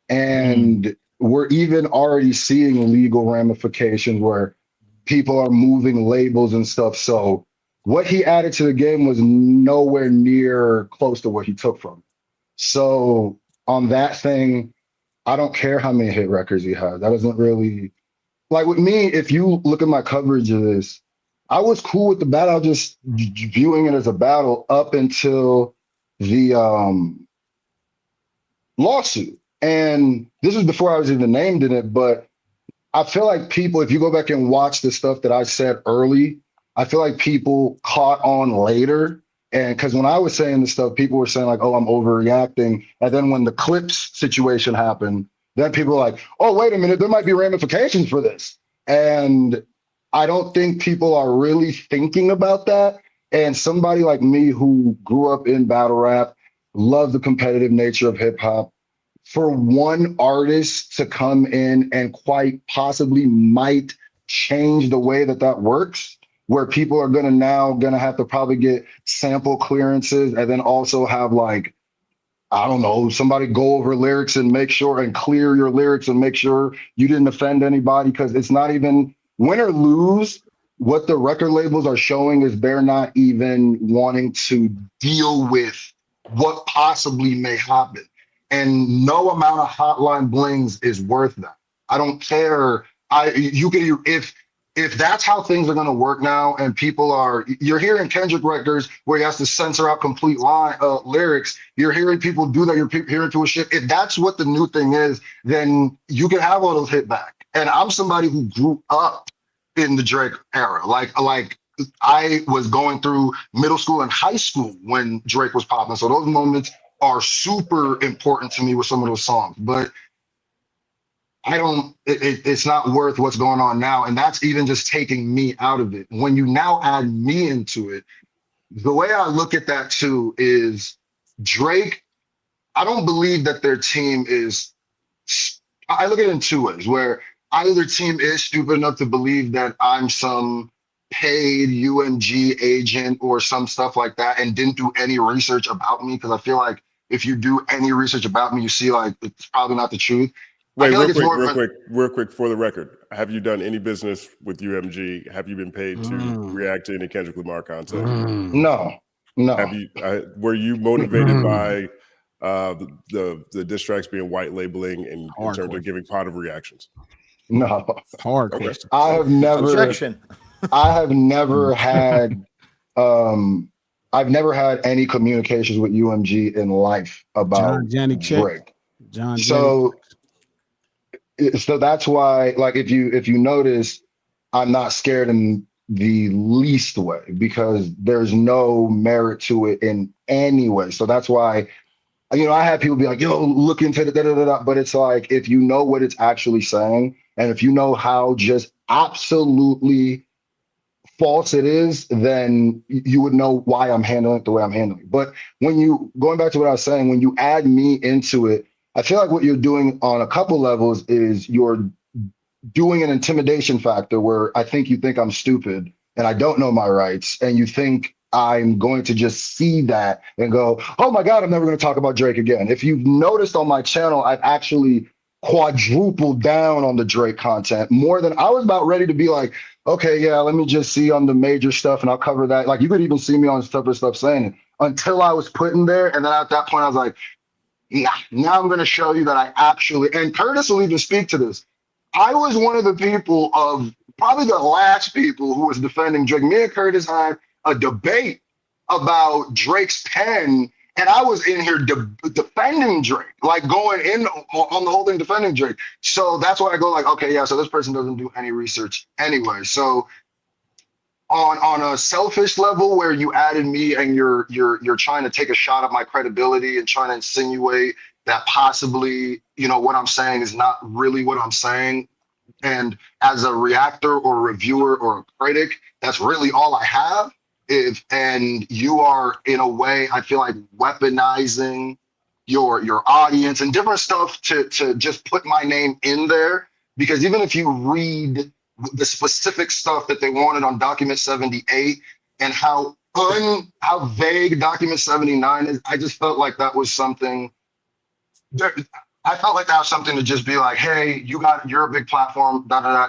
And we're even already seeing legal ramifications where people are moving labels and stuff. So what he added to the game was nowhere near close to what he took from. So on that thing, I don't care how many hit records he has. That doesn't really, like with me, if you look at my coverage of this, I was cool with the battle. I was just viewing it as a battle up until the lawsuit. And this was before I was even named in it, but I feel like people, if you go back and watch the stuff that I said early, I feel like people caught on later. And because when I was saying this stuff, people were saying like, oh, I'm overreacting. And then when the clips situation happened, then people were like, oh, wait a minute, there might be ramifications for this. And I don't think people are really thinking about that. And somebody like me who grew up in battle rap, loved the competitive nature of hip hop, for one artist to come in and quite possibly might change the way that that works, where people are gonna have to probably get sample clearances and then also have like, I don't know, somebody go over lyrics and make sure and clear your lyrics and make sure you didn't offend anybody, because it's not even win or lose. What the record labels are showing is they're not even wanting to deal with what possibly may happen. And no amount of hotline blings is worth that. I don't care. If that's how things are going to work now, and you're hearing Kendrick records where he has to censor out complete lyrics. You're hearing people do that. You're hearing people shit. If that's what the new thing is, then you can have all those hit back. And I'm somebody who grew up in the Drake era. Like I was going through middle school and high school when Drake was popping. So those moments are super important to me with some of those songs. But it's not worth what's going on now. And that's even just taking me out of it. When you now add me into it, the way I look at that too is Drake, I don't believe that their team is, I look at it in two ways, where either their team is stupid enough to believe that I'm some paid UMG agent or some stuff like that and didn't do any research about me, because I feel like if you do any research about me, you see like it's probably not the truth. Wait, real quick, for the record, have you done any business with UMG? Have you been paid to react to any Kendrick Lamar content? No. Have you? Were you motivated by the diss tracks being white labeling and in terms of giving positive reactions? No. Hard question. I have never. Objection. I have never had I've never had any communications with UMG in life about John Janik check. Drake. John Janik. So that's why, like, if you notice, I'm not scared in the least way because there's no merit to it in any way. So that's why, I have people be like, yo, look into the da-da-da-da. But it's like, if you know what it's actually saying, and if you know how just absolutely false it is, then you would know why I'm handling it the way I'm handling it. But going back to what I was saying, when you add me into it, I feel like what you're doing on a couple levels is you're doing an intimidation factor where I think you think I'm stupid and I don't know my rights, and you think I'm going to just see that and go, oh my God, I'm never going to talk about Drake again. If you've noticed on my channel, I've actually quadrupled down on the Drake content more than I was about ready to be like, okay, yeah, let me just see on the major stuff and I'll cover that. Like, you could even see me on separate stuff saying it until I was put in there. And then at that point, I was like, yeah, now I'm going to show you that I actually, and Curtis will even speak to this. I was one of the people of probably the last people who was defending Drake. Me and Curtis had a debate about Drake's pen, and I was in here defending Drake, like going in on the whole thing, defending Drake. So that's why I go like, okay, yeah, so this person doesn't do any research anyway. So on a selfish level where you added me and you're trying to take a shot at my credibility and trying to insinuate that possibly, what I'm saying is not really what I'm saying. And as a reactor or a reviewer or a critic, that's really all I have. And you are, in a way, I feel like weaponizing your audience and different stuff to just put my name in there. Because even if you read the specific stuff that they wanted on document 78 and how vague document 79 is, I just felt like that was something I felt like that was something to just be like, hey, you're a big platform,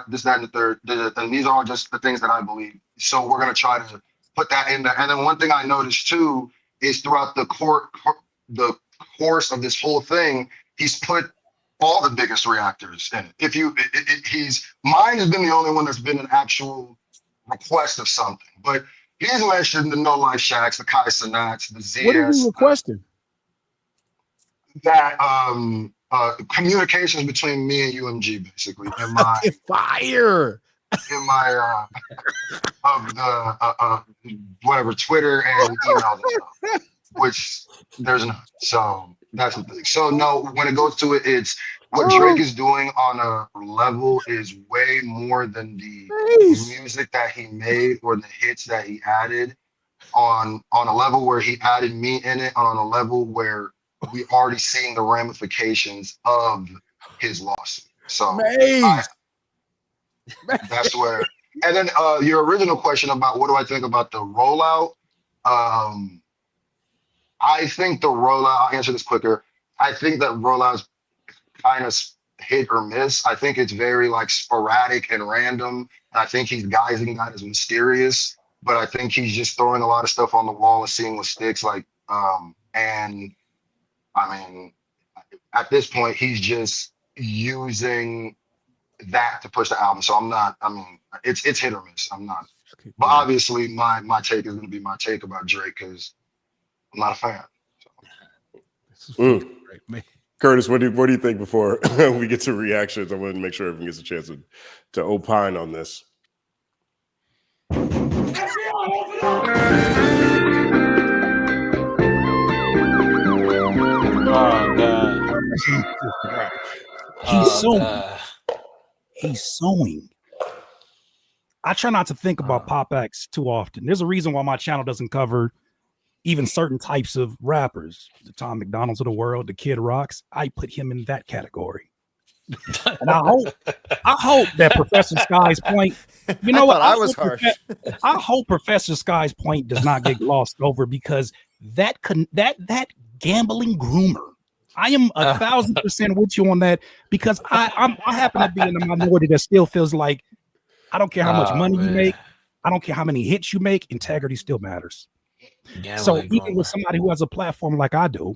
this, that, and the third, and these are all just the things that I believe. So we're gonna try to put that in there. And then one thing I noticed too is throughout the course of this whole thing, he's put all the biggest reactors in it. Mine has been the only one that's been an actual request of something, but he's mentioned the No Life Shacks, the Kai Cenats, the ZS. What is he requesting? That communications between me and UMG, basically, in my fire in my of the whatever Twitter and email and stuff, which there's none. So that's the thing. So no, when it goes to it, it's what Drake is doing on a level is way more than the music that he made or the hits that he added on a level where he added me in it, on a level where we already seen the ramifications of his lawsuit. So that's where, and then your original question about what do I think about the rollout? I think the rollout, I'll answer this quicker. I think that rollout is kind of hit or miss. I think it's very like sporadic and random. I think he's guising that as mysterious, but I think he's just throwing a lot of stuff on the wall and seeing what sticks. And I mean, at this point, he's just using that to push the album. So it's hit or miss. I'm not. But obviously, my take is going to be my take about Drake because I'm not a fan. So. Great, man. Curtis, what do you think before we get to reactions? I want to make sure everyone gets a chance to opine on this. Oh God. He's sewing. He's sewing. I try not to think about Pop X too often. There's a reason why my channel doesn't cover even certain types of rappers, the Tom McDonald's of the world, the Kid Rocks. I put him in that category. And I hope that Professor Sky's point, you know what? I was harsh. I hope Professor Sky's point does not get glossed over because that gambling groomer. I am 1,000% with you on that because I happen to be in the minority that still feels like I don't care how much money you make, I don't care how many hits you make, integrity still matters. So even with somebody who has a platform like I do,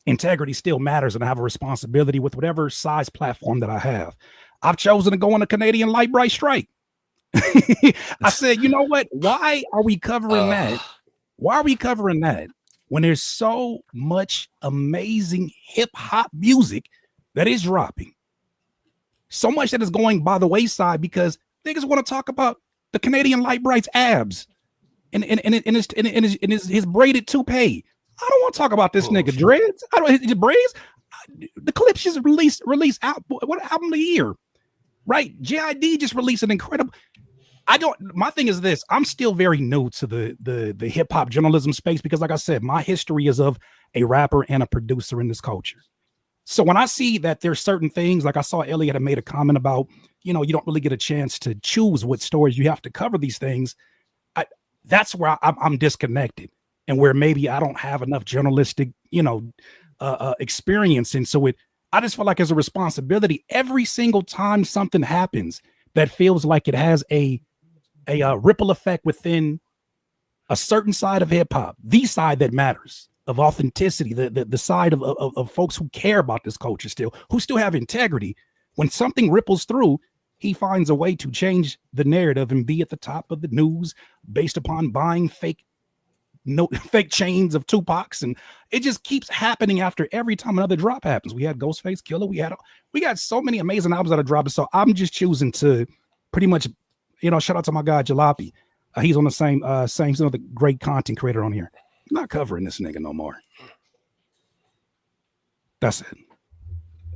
integrity still matters, and I have a responsibility with whatever size platform that I have. I've chosen to go on a Canadian light bright strike. I said, you know what? Why are we covering that? Why are we covering that when there's so much amazing hip hop music that is dropping? So much that is going by the wayside because niggas want to talk about the Canadian Light Bright's abs and his braided toupee. I don't want to talk about this nigga dreads. I don't his braids. The Clips just released out what album of the year, right? JID just released an incredible. My thing is this. I'm still very new to the hip hop journalism space because, like I said, my history is of a rapper and a producer in this culture. So when I see that there's certain things, like I saw Elliot had made a comment about, you don't really get a chance to choose what stories you have to cover these things. That's where I'm disconnected, and where maybe I don't have enough journalistic, experience. And so I just feel like as a responsibility, every single time something happens that feels like it has a ripple effect within a certain side of hip hop, the side that matters, of authenticity, the side of folks who care about this culture still, who still have integrity. When something ripples through, he finds a way to change the narrative and be at the top of the news based upon buying fake chains of Tupac's, and it just keeps happening after every time another drop happens. We had Ghostface Killer, we got so many amazing albums that are dropping. So I'm just choosing to pretty much, shout out to my guy Jalopy. He's on the same he's another great content creator on here. I'm not covering this nigga no more. That's it.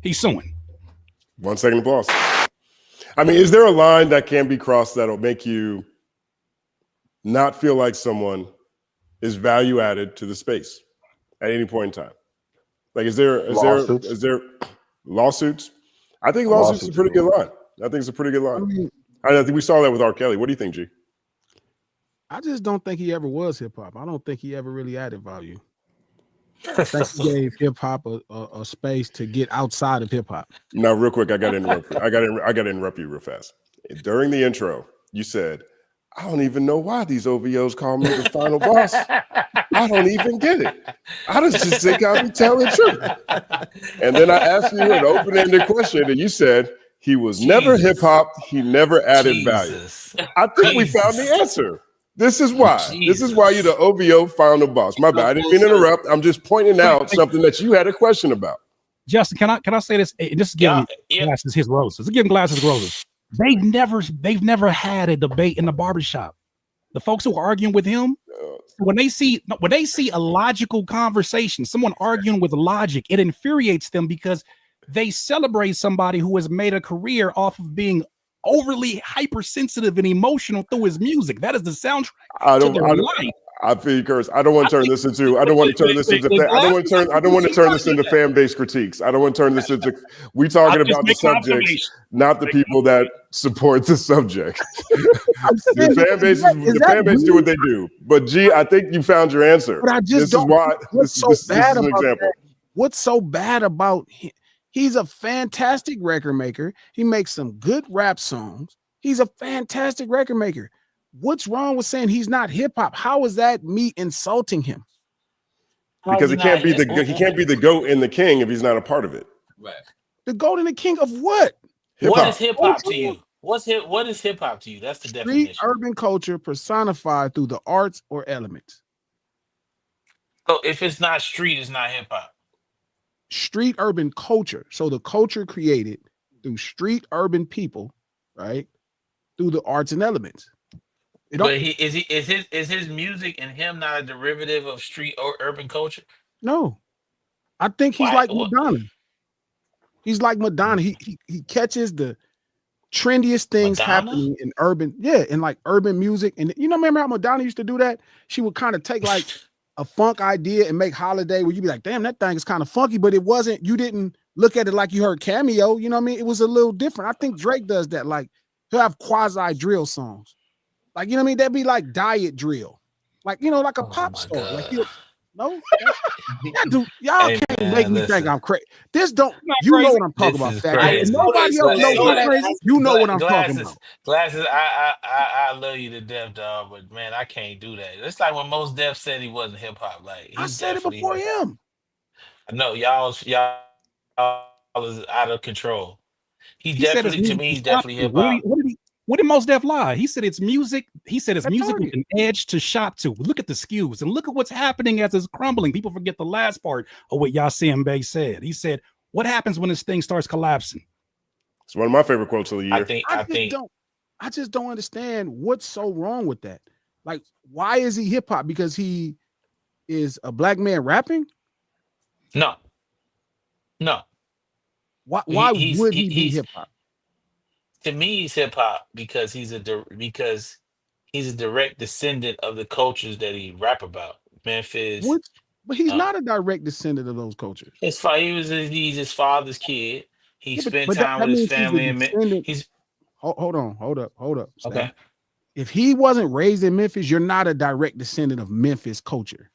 He's suing. 1 second applause. I mean, is there a line that can be crossed that'll make you not feel like someone is value added to the space at any point in time? Like, is there lawsuits? I think lawsuits is a pretty good line. I think it's a pretty good line. I think we saw that with R. Kelly. What do you think, G? I just don't think he ever was hip hop. I don't think he ever really added value. I think he gave hip hop a space to get outside of hip hop. Now, real quick, I got to interrupt you. I got to interrupt you real fast. During the intro, you said, "I don't even know why these OVOs call me the final boss. I don't even get it. I just think I be telling the truth." And then I asked you an open-ended question, and you said he was never hip hop. He never added value. I think we found the answer. This is why. This is why you're the OVO final boss. My bad. I didn't mean to interrupt. I'm just pointing out something that you had a question about. Justin, can I say this? And this is giving Glasses his roses. It's giving Glasses roses. They've never had a debate in the barbershop. The folks who are arguing with him, when they see a logical conversation, someone arguing with logic, it infuriates them because they celebrate somebody who has made a career off of being overly hypersensitive and emotional through his music. That is the soundtrack to their life. I feel you, Curse. I don't want to turn this into fan base critiques. I don't want to turn this into. We talking about the subjects, not the people that support the subject. The fan base do what they do. But G, I think you found your answer. But I just don't. This is an example. What's so bad about him? He's a fantastic record maker. He makes some good rap songs. He's a fantastic record maker. What's wrong with saying he's not hip hop? How is that me insulting him? Because he can't be the GOAT and the king if he's not a part of it. Right. The GOAT and the king of what? Hip-hop. What is hip hop to you? What is hip hop to you? That's the definition. Street urban culture personified through the arts or elements. So if it's not street, it's not hip hop. Street urban culture. So the culture created through street urban people, right? Through the arts and elements. But is his music and him not a derivative of street or urban culture? No. I think he's like Madonna. He's like Madonna. He catches the trendiest things happening in urban, in like urban music. And remember how Madonna used to do that? She would kind of take like a funk idea and make Holiday where you'd be like, damn, that thing is kind of funky, but it wasn't, you didn't look at it like you heard Cameo, you know what I mean? It was a little different. I think Drake does that. Like he'll have quasi drill songs. Like, you know what I mean? That'd be like diet drill. Like, like a pop star. Like no, dude, y'all can't make me think I'm crazy. This don't, you know what I'm talking about. Nobody else knows I'm crazy. You know what I'm talking about. Glasses, I love you to death, dog, but man, I can't do that. It's like when Mos Def said he wasn't hip hop. Like I said it before him. I know y'all is out of control. He definitely, to me, he's definitely hip hop. What did Mos Def lie? He said it's music. He said it's That's music with Target. an edge to shop to. Look at the skews and look at what's happening as it's crumbling. People forget the last part of what Yasin Bey said. He said, "What happens when this thing starts collapsing?" It's one of my favorite quotes of the year. I just don't understand what's so wrong with that. Like, why is he hip hop? Because he is a black man rapping? No. Why He's would he be hip hop? To me, he's hip hop because he's a direct descendant of the cultures that he rap about. Memphis. But he's not a direct descendant of those cultures. He's his father's kid. He Yeah, spent but time with his means family he's a and descendant. he's Hold up. Stan. okay. If he wasn't raised in Memphis, you're not a direct descendant of Memphis culture.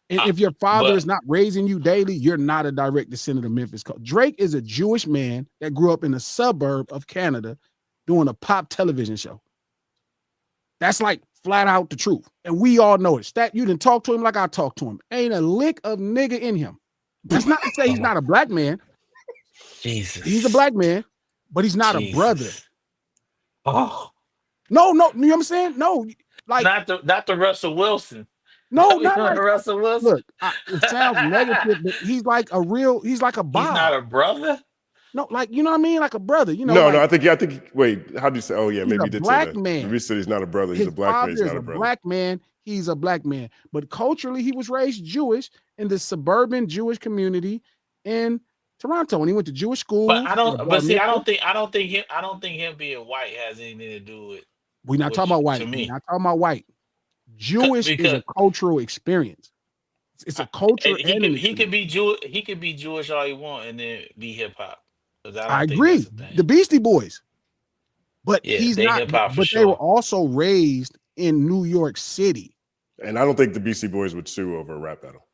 And if your father is not raising you daily, you're not a direct descendant of Memphis culture. Drake is a Jewish man that grew up in a suburb of Canada doing a pop television show. That's like flat out the truth. And we all know it. Stat, you didn't talk to him like I talked to him. Ain't a lick of nigga in him. That's not to say he's not a black man. Jesus. He's a black man, but he's not Jesus. a brother. Oh. No, you know what I'm saying? No, like not the Russell Wilson. no, not like Russell Wilson. Look, it sounds negative, but he's like a Bob. He's not a brother. No, like you know what I mean, like a brother. You know, No, I think. Wait, how do you say? Oh yeah, maybe he did say black that. man. He said he's not a brother. He's his a black man. father He's is not a a brother. black man. He's a black man, but culturally, he was raised Jewish in the suburban Jewish community in Toronto, and he went to Jewish school. But I don't think him being white has anything to do with. We're not talking about white. We're not talking about white. Jewish is a cultural experience. It's a culture. He could be Jewish. He could be Jewish all he want and then be hip hop. I agree. The Beastie Boys, but he's not. Hip-hop for but sure. they were also raised in New York City. And I don't think the Beastie Boys would sue over a rap battle.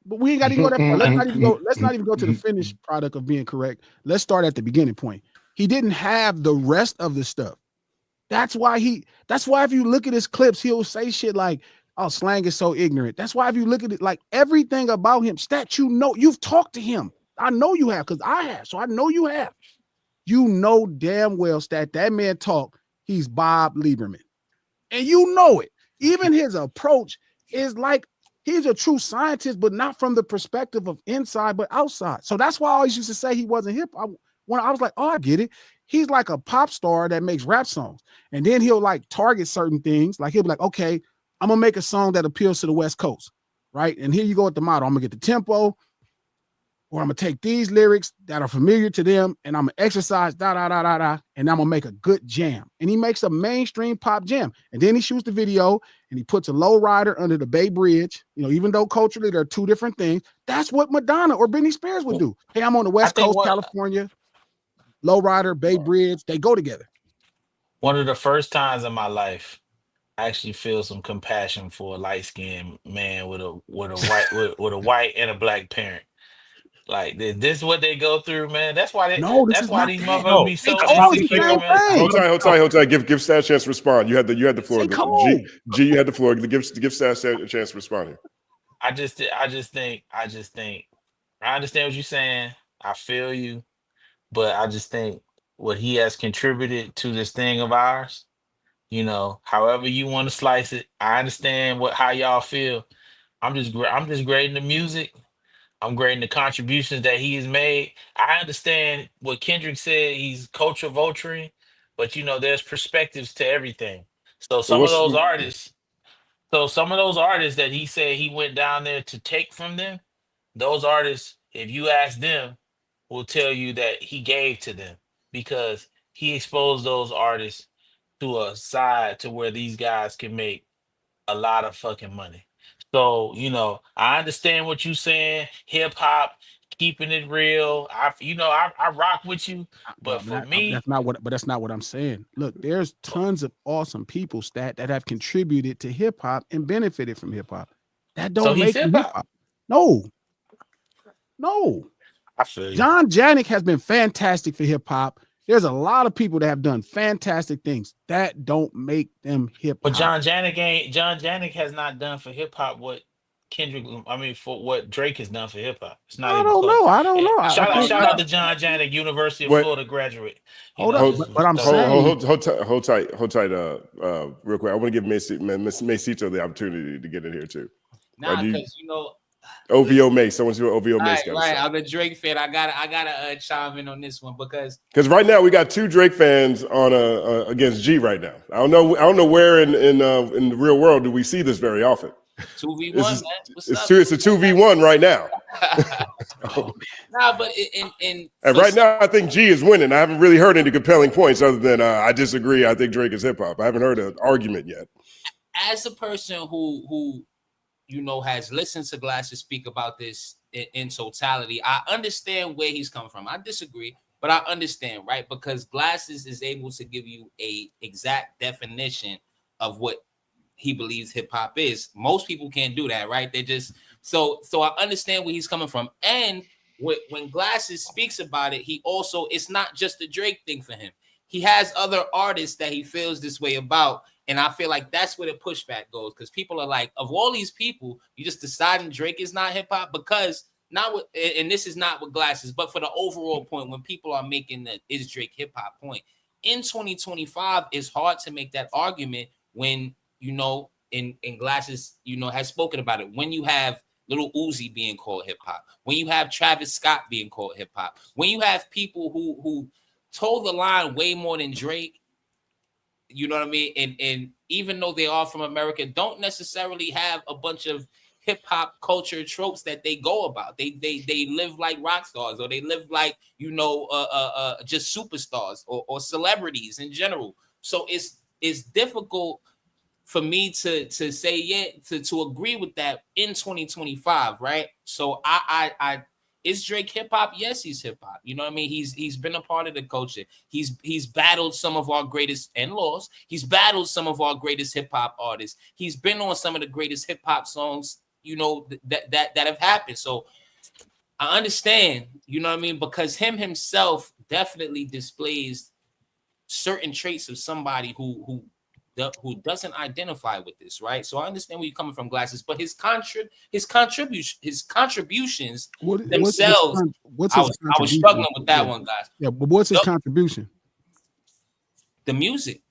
But we ain't got to go that far. Let's not even go to the finished product of being correct. Let's start at the beginning point. He didn't have the rest of the stuff. That's why if you look at his clips, he'll say shit like, "Oh, slang is so ignorant." That's why if you look at it, like everything about him, Stat, you've talked to him. I know you have, because I have. So I know you have. You know damn well, Stat, that man talk, he's Bob Lieberman. And you know it. Even his approach is like he's a true scientist, but not from the perspective of inside, but outside. So that's why I always used to say he wasn't hip. When I was like, oh, I get it. He's like a pop star that makes rap songs. And then he'll like target certain things. Like he'll be like, okay, I'm gonna make a song that appeals to the West Coast, right? And here you go with the model. I'm gonna get the tempo, or I'm gonna take these lyrics that are familiar to them, and I'm gonna exercise and I'm gonna make a good jam. And he makes a mainstream pop jam. And then he shoots the video and he puts a low rider under the Bay Bridge. You know, even though culturally they're two different things, that's what Madonna or Britney Spears would do. Hey, I'm on the West Coast, California, low rider, Bay Bridge, they go together. One of the first times in my life, I actually feel some compassion for a light-skinned man with a white and a black parent. Like this is what they go through, man. That's why these motherfuckers be so insecure, man. Hold tight. Give Stat a chance to respond. You had the floor. G, you had the floor. Give Stat a chance to respond here. I understand what you're saying. I feel you, but I just think what he has contributed to this thing of ours, you know, however you want to slice it, I understand how y'all feel. I'm just grading the music. I'm grading the contributions that he has made. I understand what Kendrick said. He's culture vulturing, but you know, there's perspectives to everything. So some of those artists that he said he went down there to take from them, those artists, if you ask them, will tell you that he gave to them because he exposed those artists to a side to where these guys can make a lot of fucking money. So, you know, I understand what you're saying, hip hop, keeping it real. I rock with you, but that's not what I'm saying. Look, there's tons of awesome people, Stat, that have contributed to hip hop and benefited from hip hop. That don't make hip hop. No. I feel you. John Janik has been fantastic for hip hop. There's a lot of people that have done fantastic things that don't make them hip hop. But John Janik has not done for hip hop what Kendrick. I mean, for what Drake has done for hip hop. It's not I even don't know. close. I don't know. I No, think Shout out no. to John Janet, University of What? Florida graduate. You hold know, up, Hold, this but was I'm dope. saying hold tight, real quick. I want to give Macito the opportunity to get in here too. Nah, Do you, because OVO Mace, someone's what OVO Mace right, got to right. say. I'm a Drake fan. I gotta chime in on this one because Because right now we got two Drake fans on against G right now. I don't know where in the real world do we see this very often. 2v1, It's man. just, What's it's up? two. It's a 2v1 right now. Oh, Nah, but And right now I think G is winning. I haven't really heard any compelling points other than I disagree. I think Drake is hip hop. I haven't heard an argument yet. as a person who has listened to Glasses speak about this in totality, I understand where he's come from. I disagree, but I understand, right? Because Glasses is able to give you a exact definition of what he believes hip hop is. Most people can't do that, right? They just so I understand where he's coming from. And when Glasses speaks about it, he also, it's not just a Drake thing for him. He has other artists that he feels this way about. And I feel like that's where the pushback goes, because people are like, of all these people, you just deciding Drake is not hip hop because not with, and this is not with Glasses, but for the overall point, when people are making the is Drake hip hop point in 2025, it's hard to make that argument when in Glasses has spoken about it. When you have Little Uzi being called hip hop, when you have Travis Scott being called hip hop, when you have people who told the line way more than Drake. You know what I mean? And even though they are from America, don't necessarily have a bunch of hip hop culture tropes that they go about. They live like rock stars, or they live like just superstars or celebrities in general. So it's difficult for me to say to agree with that in 2025, right? So I is Drake hip hop? Yes, he's hip hop. You know what I mean? He's been a part of the culture. He's battled some of our greatest and lost. He's battled some of our greatest hip hop artists. He's been on some of the greatest hip hop songs, that have happened. So I understand, you know what I mean? Because himself definitely displays certain traits of somebody who doesn't identify with this, right? So I understand where you're coming from, Glasses, but his contributions themselves. What's I his was contribution? struggling with that one, guys. Yeah, but what's his Yup. contribution? The music.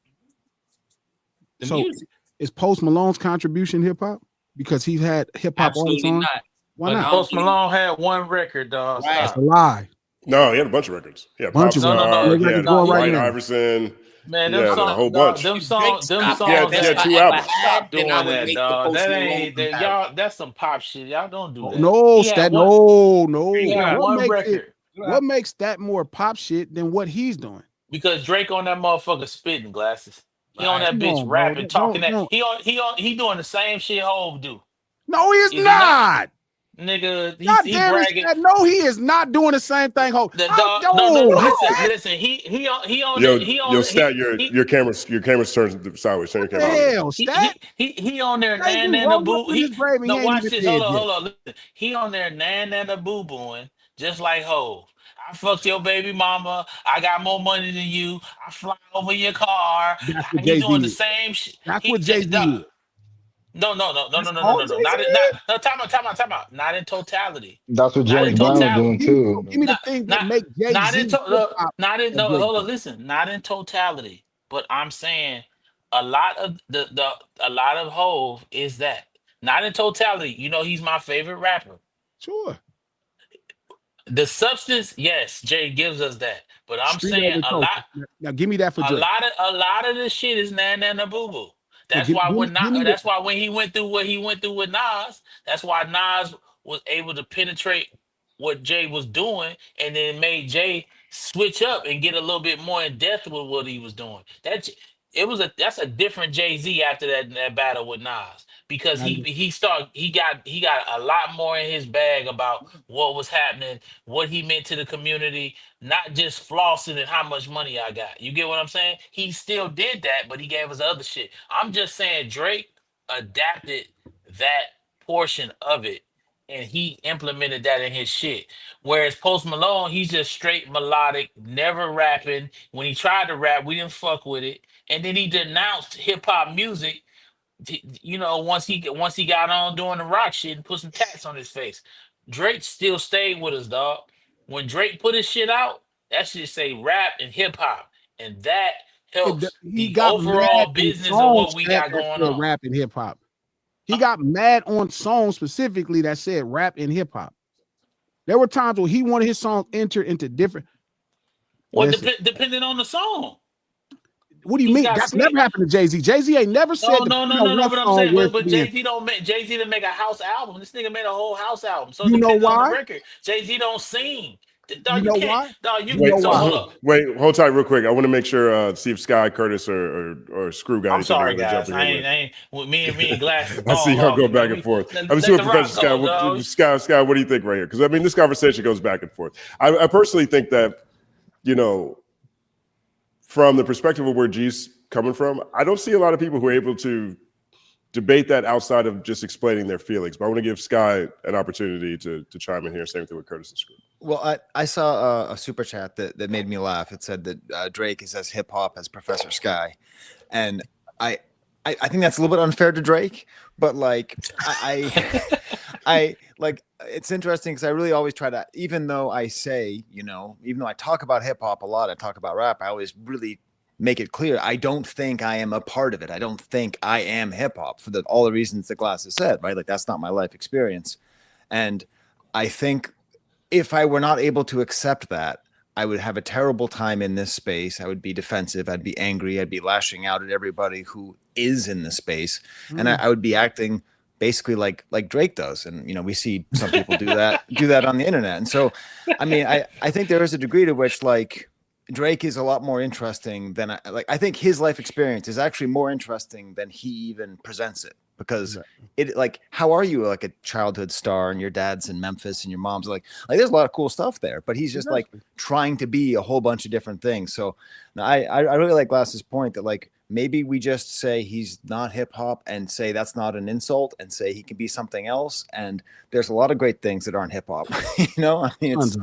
The So music. is Post Malone's contribution hip hop? Because he's had hip hop artists Absolutely on. not. Why But not? Post Malone had one record, dog. Right. That's a Stop. lie. No, he had a bunch of records. Yeah, Bunch Pop of No, no, Star. no, He had go no. right White now. Iverson. Man, He them had a songs, whole dog, bunch. them If Drake songs, them stopped He had songs. that two I ever albums. had, Stop then doing I would that, make the dog. Post That Malone ain't that, comparison. y'all. That's some pop shit. Y'all don't do that. No, He had one. no. He had What one makes it? record What makes that more pop shit than what he's doing? because Drake on that motherfucker spitting, Glasses. He on Right. that Come bitch on, bro. rapping, talking that. Don't. He doing the same shit Hove do. No, he is Is he not? not. Nigga, God he damn it, bragging. Stat. No, he is not doing the same thing. The How? dog, no. No, how that? Listen. He on Yo, he yo, on Stat, he your camera's turned sideways. Turn your What the camera on again. hell, Stat? he on there Jay nan Z nan the rolled up boo. in his grave and he No, ain't watch even this. dead yet. Hold on. Listen. He on there nan nan the boo booing just like Hove. I fucked your baby mama. I got more money than you. I fly over your car. That's what He Jay Z doing the is. same shit. That's what Jay Z is. No. That's all Jay Z Not is. no. Time out. Not in totality. That's what Not in James Brown was totality. doing too. Give me the Not things that not make Jay not in Z hip hop not in that no Drake hold on, does. listen, not in totality. But I'm saying a lot of a lot of Hove is that. Not in totality. You know he's my favorite rapper. Sure. The substance, yes, Jay gives us that. But I'm Street saying level culture. Now give me that for Drake. a lot of this shit is nan nan a boo boo. So give me That's why when he went through what he went through with Nas, that's why Nas was able to penetrate what Jay was doing, and then made Jay switch up and get a little bit more in depth with what he was doing. That's a different Jay Z after that battle with Nas, because he got a lot more in his bag about what was happening, what he meant to the community, not just flossing and how much money I got. You get what I'm saying? He still did that, but he gave us other shit. I'm just saying Drake adapted that portion of it and he implemented that in his shit. Whereas Post Malone, he's just straight melodic, never rapping. When he tried to rap, we didn't fuck with it. And then he denounced hip hop music you know, once he got on doing the rock shit and put some tats on his face, Drake still stayed with us, dog. When Drake put his shit out, that shit say rap and hip hop, and that helps He the got mad overall on business of what songs we that got going said on. rap and hip hop. He got mad on songs specifically that said rap and hip hop. There were times where he wanted his songs entered into different. Well, Listen, depending on the song. what do you He's mean? got That's split. never happened to Jay-Z. Jay-Z ain't never said No, no, no, depending no, on no. what But I'm song saying, where but to be in. Jay Z don't make Jay-Z didn't make a house album. This nigga made a whole house album. So it You know depends on the why? record. Jay-Z don't sing. You Dog, you know can't. why? Dog, you You know Wait, so why? hold up. wait, hold tight, real quick. I want to make sure see if Sky, Curtis, or Screw got I'm anything they sorry, want to jump guys. in I here with. ain't with me and Glasses I see fall y'all off. go You know, back and forth. let I'm seeing the Professor rock Scott. go, dog. Scott, what do you think right here? Because I mean, this conversation goes back and forth. I personally think that, you know, from the perspective of where G's coming from, I don't see a lot of people who are able to debate that outside of just explaining their feelings. But I want to give Sky an opportunity to chime in here. Same thing with Curtis and Screw. Well, I saw a super chat that made me laugh. It said that Drake is as hip hop as Professor Sky, and I think that's a little bit unfair to Drake. But like I like it's interesting because I really always try to, even though I say, you know, even though I talk about hip hop a lot, I talk about rap, I always really make it clear I don't think I am a part of it. I don't think I am hip hop for all the reasons that Glass has said, right? Like that's not my life experience, and I think if I were not able to accept that, I would have a terrible time in this space. I would be defensive. I'd be angry. I'd be lashing out at everybody who is in the space, and I would be acting basically like Drake does. And you know, we see some people do that on the internet. And so, I mean, I think there is a degree to which like Drake is a lot more interesting than I think his life experience is actually more interesting than he even presents it. Because it like, how are you like a childhood star and your dad's in Memphis and your mom's like there's a lot of cool stuff there, but he's just like trying to be a whole bunch of different things. So I really like Glass's point that like maybe we just say he's not hip hop and say that's not an insult and say he can be something else. And there's a lot of great things that aren't hip hop. You know, I mean, it's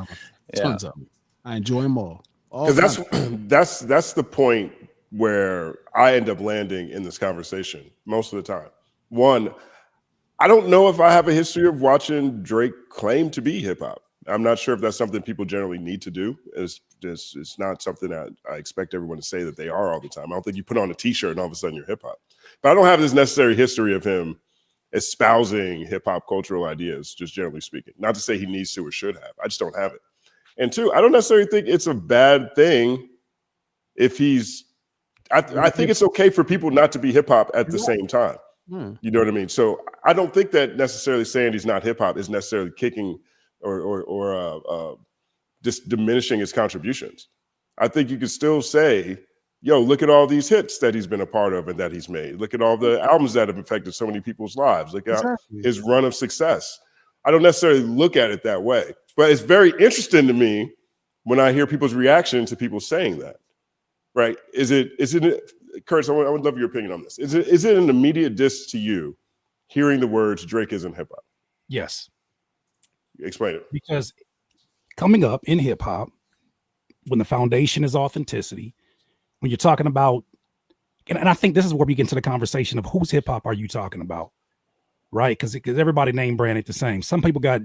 Tons of them. I enjoy them all. Because that's the point where I end up landing in this conversation most of the time. One, I don't know if I have a history of watching Drake claim to be hip hop. I'm not sure if that's something people generally need to do. It's not something that I expect everyone to say that they are all the time. I don't think you put on a t-shirt and all of a sudden you're hip hop. But I don't have this necessary history of him espousing hip hop cultural ideas, just generally speaking. Not to say he needs to or should have. I just don't have it. And two, I don't necessarily think it's a bad thing if he's. I think it's okay for people not to be hip hop at the same time. You know what I mean? So I don't think that necessarily saying he's not hip hop is necessarily kicking or just diminishing his contributions. I think you could still say, yo, look at all these hits that he's been a part of and that he's made. Look at all the albums that have affected so many people's lives. Look at his run of success. I don't necessarily look at it that way, but it's very interesting to me when I hear people's reaction to people saying that. Right? Is it? Curtis, I would love your opinion on this. Is it an immediate diss to you hearing the words Drake isn't hip hop? Yes. Explain it. Because coming up in hip hop, when the foundation is authenticity, when you're talking about, and I think this is where we get into the conversation of whose hip hop are you talking about, right? Because everybody name brand ain't the same. Some people got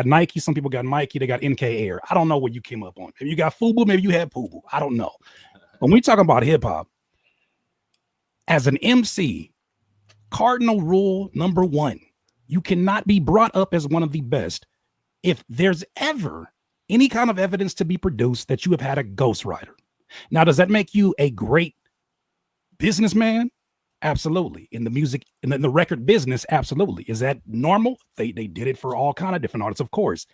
Nike, some people got Mikey, they got NK Air. I don't know what you came up on. Maybe you got FUBU, maybe you had PUBU. I don't know. When we talk about hip hop, as an MC, cardinal rule number one, you cannot be brought up as one of the best if there's ever any kind of evidence to be produced that you have had a ghostwriter. Now, does that make you a great businessman? Absolutely. In the music, in the record business, absolutely. Is that normal? They did it for all kind of different artists, of course.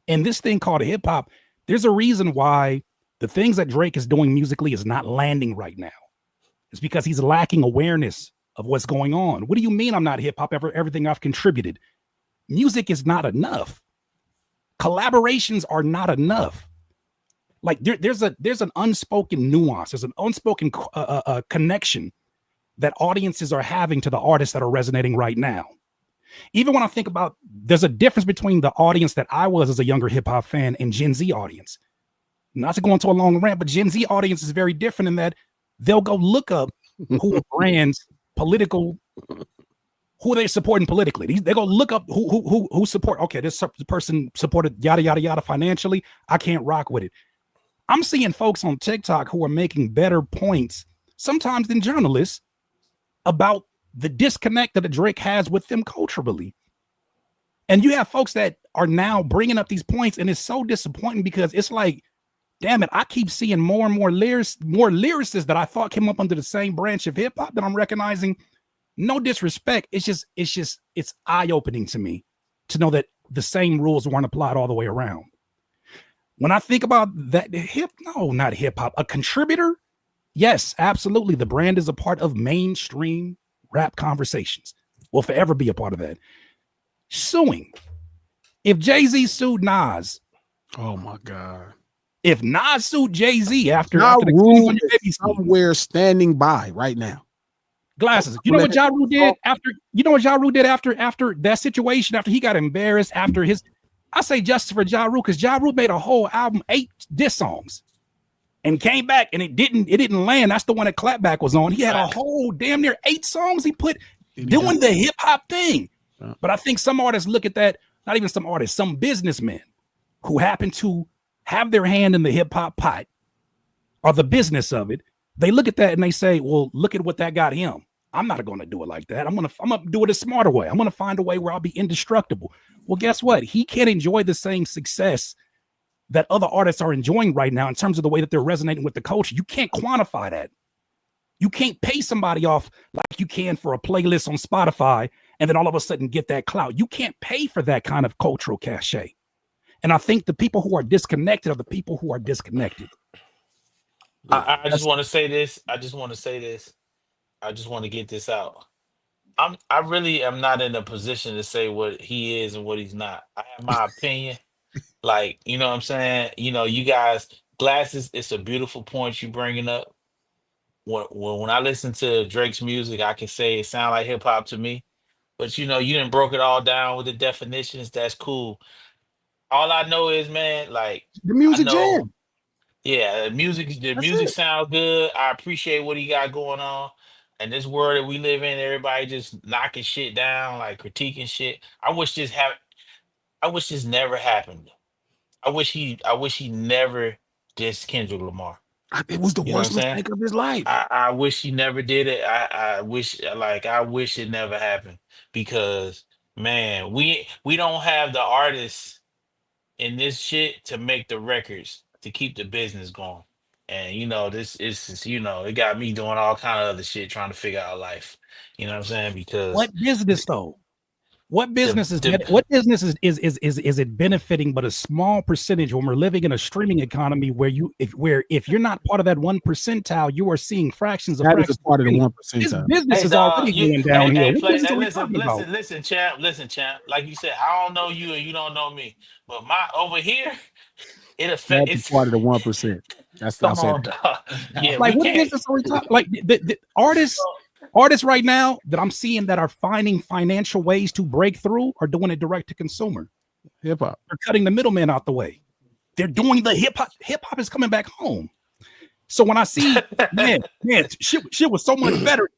And this thing called hip hop, there's a reason why the things that Drake is doing musically is not landing right now. It's because he's lacking awareness of what's going on. What do you mean I'm not hip hop? Everything I've contributed. Music is not enough. Collaborations are not enough. Like there's an unspoken nuance. There's an unspoken connection that audiences are having to the artists that are resonating right now. Even when I think about, there's a difference between the audience that I was as a younger hip hop fan and Gen Z audience. Not to go into a long rant, but Gen Z audience is very different in that they'll go look up who are brands political, who they're supporting politically. They're gonna look up who support. Okay, this person supported yada yada yada financially. I can't rock with it. I'm seeing folks on TikTok who are making better points sometimes than journalists about the disconnect that Drake has with them culturally. And you have folks that are now bringing up these points, and it's so disappointing because it's like, damn it, I keep seeing more and more lyricists that I thought came up under the same branch of hip hop that I'm recognizing. No disrespect. It's eye-opening to me to know that the same rules weren't applied all the way around. When I think about that, not hip hop, a contributor, yes, absolutely. The brand is a part of mainstream rap conversations. Will forever be a part of that. Suing. If Jay-Z sued Nas, Oh my God. if Nas sued Jay-Z after Ja the Rule on your baby is seat, somewhere standing by right now. glasses. You know what Ja Rule did after? You know what Ja Rule did after that situation? After he got embarrassed after his, I say justice for Ja Rule because Ja Rule made a whole album, 8 diss songs, and came back and it didn't land. That's the one that Clapback was on. He had a whole damn near 8 songs he put doing the hip hop thing. But I think some artists look at that. Not even some artists, some businessmen who happen to have their hand in the hip hop pot or the business of it. They look at that and they say, well, look at what that got him. I'm not going to do it like that. I'm going to do it a smarter way. I'm going to find a way where I'll be indestructible. Well, guess what? He can't enjoy the same success that other artists are enjoying right now in terms of the way that they're resonating with the culture. You can't quantify that. You can't pay somebody off like you can for a playlist on Spotify and then all of a sudden get that clout. You can't pay for that kind of cultural cachet. And I think the people who are disconnected are the people who are disconnected. I just want to say this. I just want to get this out. I really am not in a position to say what he is and what he's not. I have my opinion. Like, you know what I'm saying? You know, you guys, glasses, it's a beautiful point you bringing up. When I listen to Drake's music, I can say it sounds like hip hop to me. But you know, you didn't broke it all down with the definitions. That's cool. All I know is, man, like The I music know, jam. yeah, the music it. sounds good. I appreciate what he got going on. And this world that we live in, everybody just knocking shit down, like critiquing shit. I wish this never happened. I wish he never dissed Kendrick Lamar. It was the You know what worst I'm saying? mistake of his life. I wish he never did it. I wish it never happened because man, we don't have the artists in this shit to make the records to keep the business going. And you know, this is it got me doing all kind of other shit trying to figure out life. You know what I'm saying? Because What business though? What business is the what business is it benefiting but a small percentage when we're living in a streaming economy where if you're not part of that 1 percentile, you are seeing fractions of That is fractions. a part of the 1 This percentile. business hey is dog, already you going downhill. What play business are hey, we listen, talking about? listen, champ. Like you said, I don't know you and you don't know me. But my over here, it affects That's a it's part of the 1%. That's I come said. on, dog. Yeah, Like we what can't. business are we talking? Like the artists right now that I'm seeing that are finding financial ways to break through are doing it direct to consumer. Hip hop. They're cutting the middleman out the way. They're doing the hip hop is coming back home. So when I see, man, shit was so much better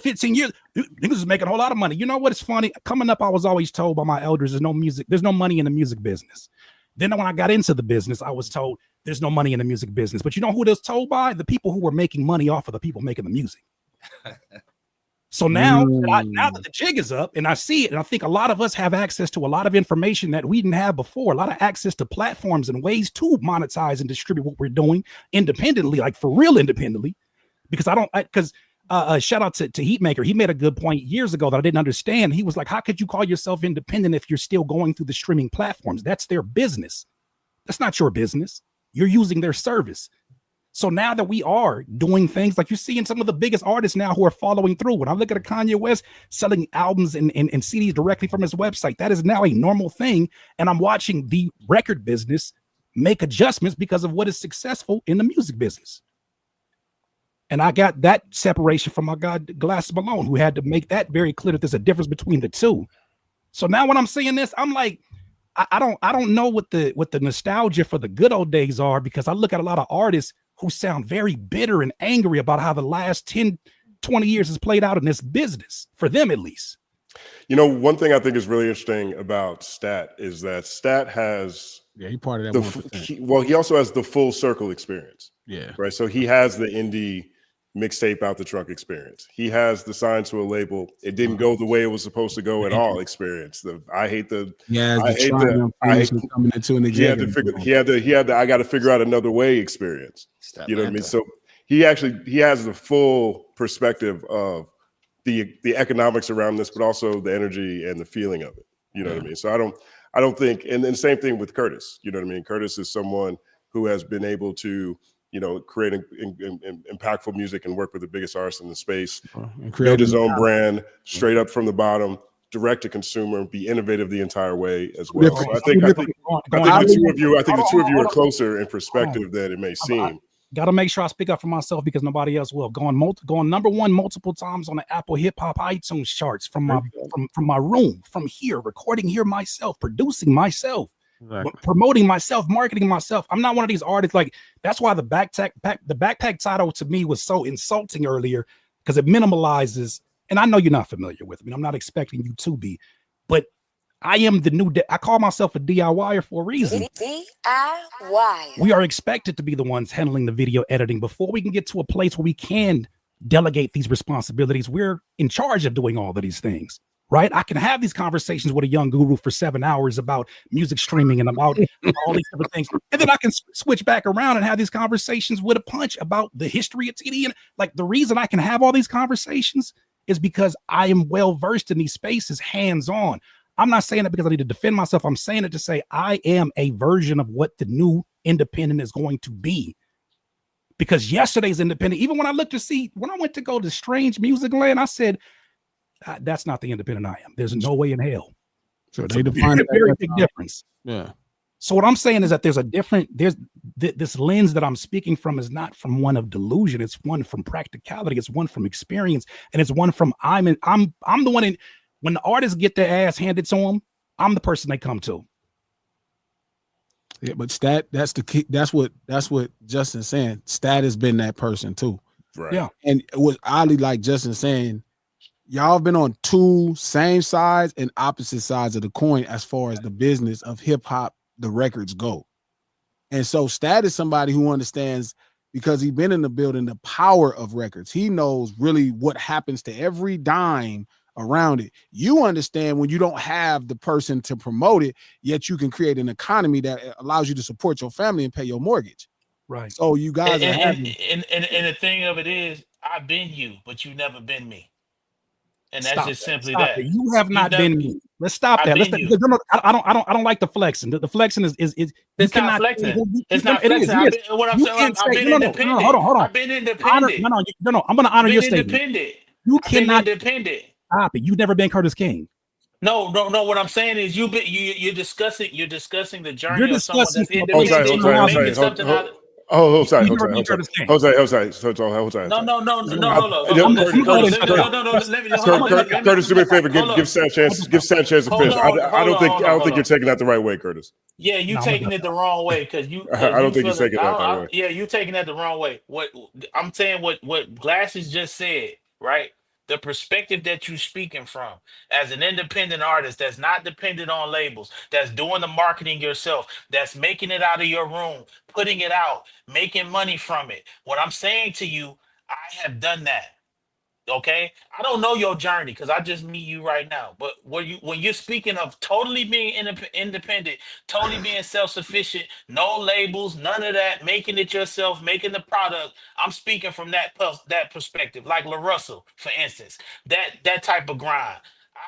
15 years. Niggas is making a whole lot of money. You know what is funny? Coming up, I was always told by my elders, there's no money in the music business. Then when I got into the business, I was told there's no money in the music business. But you know who it was told by? The people who were making money off of the people making the music. So now that the jig is up and I see it, and I think a lot of us have access to a lot of information that we didn't have before, a lot of access to platforms and ways to monetize and distribute what we're doing independently, like for real independently, because shout out to Heatmaker. He made a good point years ago that I didn't understand. He was like, how could you call yourself independent if you're still going through the streaming platforms? That's their business. That's not your business. You're using their service. So now that we are doing things like you're seeing some of the biggest artists now who are following through. When I look at a Kanye West selling albums and CDs directly from his website, that is now a normal thing. And I'm watching the record business make adjustments because of what is successful in the music business. And I got that separation from my guy Glass Malone, who had to make that very clear that there's a difference between the two. So now when I'm seeing this, I'm like, I don't know what the nostalgia for the good old days are, because I look at a lot of artists who sound very bitter and angry about how the last 10 20 years has played out in this business, for them at least. You know, one thing I think is really interesting about Stat is that Stat has he part of that 1%. He also has the full circle experience. Yeah. Right. So he has the indie mixtape out the trunk experience. He has the sign to a label. It didn't go the way it was supposed to go at all experience. I hate coming into an executive. He had the I got to figure out another way experience. You know what I mean? So he has the full perspective of the economics around this, but also the energy and the feeling of it. You know what I mean? So I don't think, and then same thing with Curtis. You know what I mean? Curtis is someone who has been able to, you know, create impactful music and work with the biggest artists in the space, build his own brand straight up from the bottom, direct to consumer, be innovative the entire way as well. So I think the two of you are closer in perspective than it may seem. Got to make sure I speak up for myself because nobody else will. Going number one multiple times on the Apple Hip Hop iTunes charts from my room, from here, recording here myself, producing myself. Exactly. Promoting myself, marketing myself. I'm not one of these artists. Like, that's why the backpack title to me was so insulting earlier, because it minimalizes. And I know you're not familiar with me. I'm not expecting you to be, but I am the new. I call myself a DIYer for a reason. DIY. We are expected to be the ones handling the video editing before we can get to a place where we can delegate these responsibilities. We're in charge of doing all of these things. Right? I can have these conversations with a young guru for 7 hours about music streaming and about all these different things. And then I can switch back around and have these conversations with a punch about the history of TD. And like, the reason I can have all these conversations is because I am well versed in these spaces, hands-on. I'm not saying that because I need to defend myself. I'm saying it to say I am a version of what the new independent is going to be. Because yesterday's independent, even when I looked to see, when I went to go to Strange Music Land, I said, that's not the independent I am. There's no way in hell. So they define a very big difference. Yeah. So what I'm saying is that there's this lens that I'm speaking from is not from one of delusion. It's one from practicality. It's one from experience, and it's one from I'm the one in, when the artists get their ass handed to them, I'm the person they come to. Yeah, but that's the key. That's what Justin's saying. Stat has been that person too. Right. Yeah. And it was oddly like Justin saying, y'all have been on two same sides and opposite sides of the coin as far as the business of hip hop, the records go. And so Stat is somebody who understands, because he's been in the building, the power of records. He knows really what happens to every dime around it. You understand when you don't have the person to promote it, yet you can create an economy that allows you to support your family and pay your mortgage. Right. So you guys and the thing of it is, I've been you, but you've never been me. And that's just simply that. You have not been me. Let's stop that. I don't like the flexing. The flexing is it's not flexing. It's not flexing. What I'm saying, I've been independent. Hold on. I've been independent. No. I'm going to honor your statement. Independent. You cannot independent. Stop it. You've never been Curtis King. No. What I'm saying is you're discussing the journey You're of someone that's discussing- independent. Jose. No. Let me Curtis, do me a favor. Give Stan a chance. Give Stan a chance to finish. I don't think you're taking that the right way, Curtis. Yeah, you taking it the wrong way because you. I don't think you're taking that the right way. Yeah, you taking that the wrong way. What I'm saying, what Glasses just said, right? The perspective that you're speaking from as an independent artist that's not dependent on labels, that's doing the marketing yourself, that's making it out of your room, putting it out, making money from it. What I'm saying to you, I have done that. Okay, I don't know your journey because I just meet you right now. But when you're speaking of totally being independent, totally being self-sufficient, no labels, none of that, making it yourself, making the product, I'm speaking from that perspective. Like La Russell, for instance, that type of grind.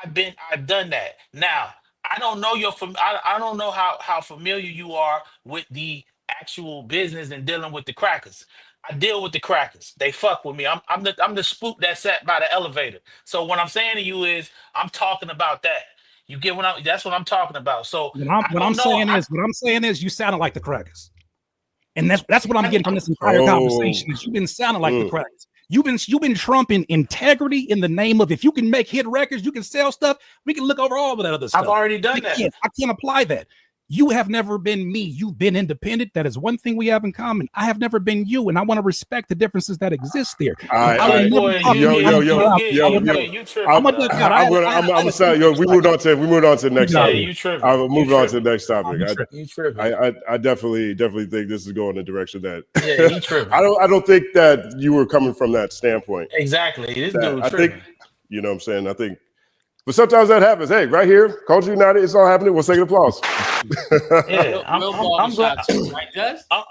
I've done that. Now I don't know I don't know how familiar you are with the actual business and dealing with the crackers. I deal with the crackers. They fuck with me. I'm the spook that sat by the elevator. So what I'm saying to you is, I'm talking about that. You get that's what I'm talking about. So what I'm saying is, you sounded like the crackers, and that's what I'm getting from this entire conversation. Is you've been sounding like the crackers. You've been trumping integrity in the name of, if you can make hit records, you can sell stuff. We can look over all of that other stuff. I've already done that. I can't apply that. You have never been me. You've been independent. That is one thing we have in common. I have never been you, and I want to respect the differences that exist there. And I will Okay, never boy, talk you to yeah, I'm you a get I you will yeah, never. you I'm tripping, gonna dog. duck out. I'm gonna say, yo, we moved on to the next Yeah, topic. you tripping. We You moving on to tripping. the next topic. You tripping. You tripping. I definitely think this is going in the direction that Yeah, he tripping. I don't think that you were coming from that standpoint. Exactly. This That dude I think, tripping. you know what I'm saying? I think, but sometimes that happens. Hey, right here, Culture United, it's all happening. We'll take an applause. Yeah, Real I'm glad. barbershop shit, right, Just? I'm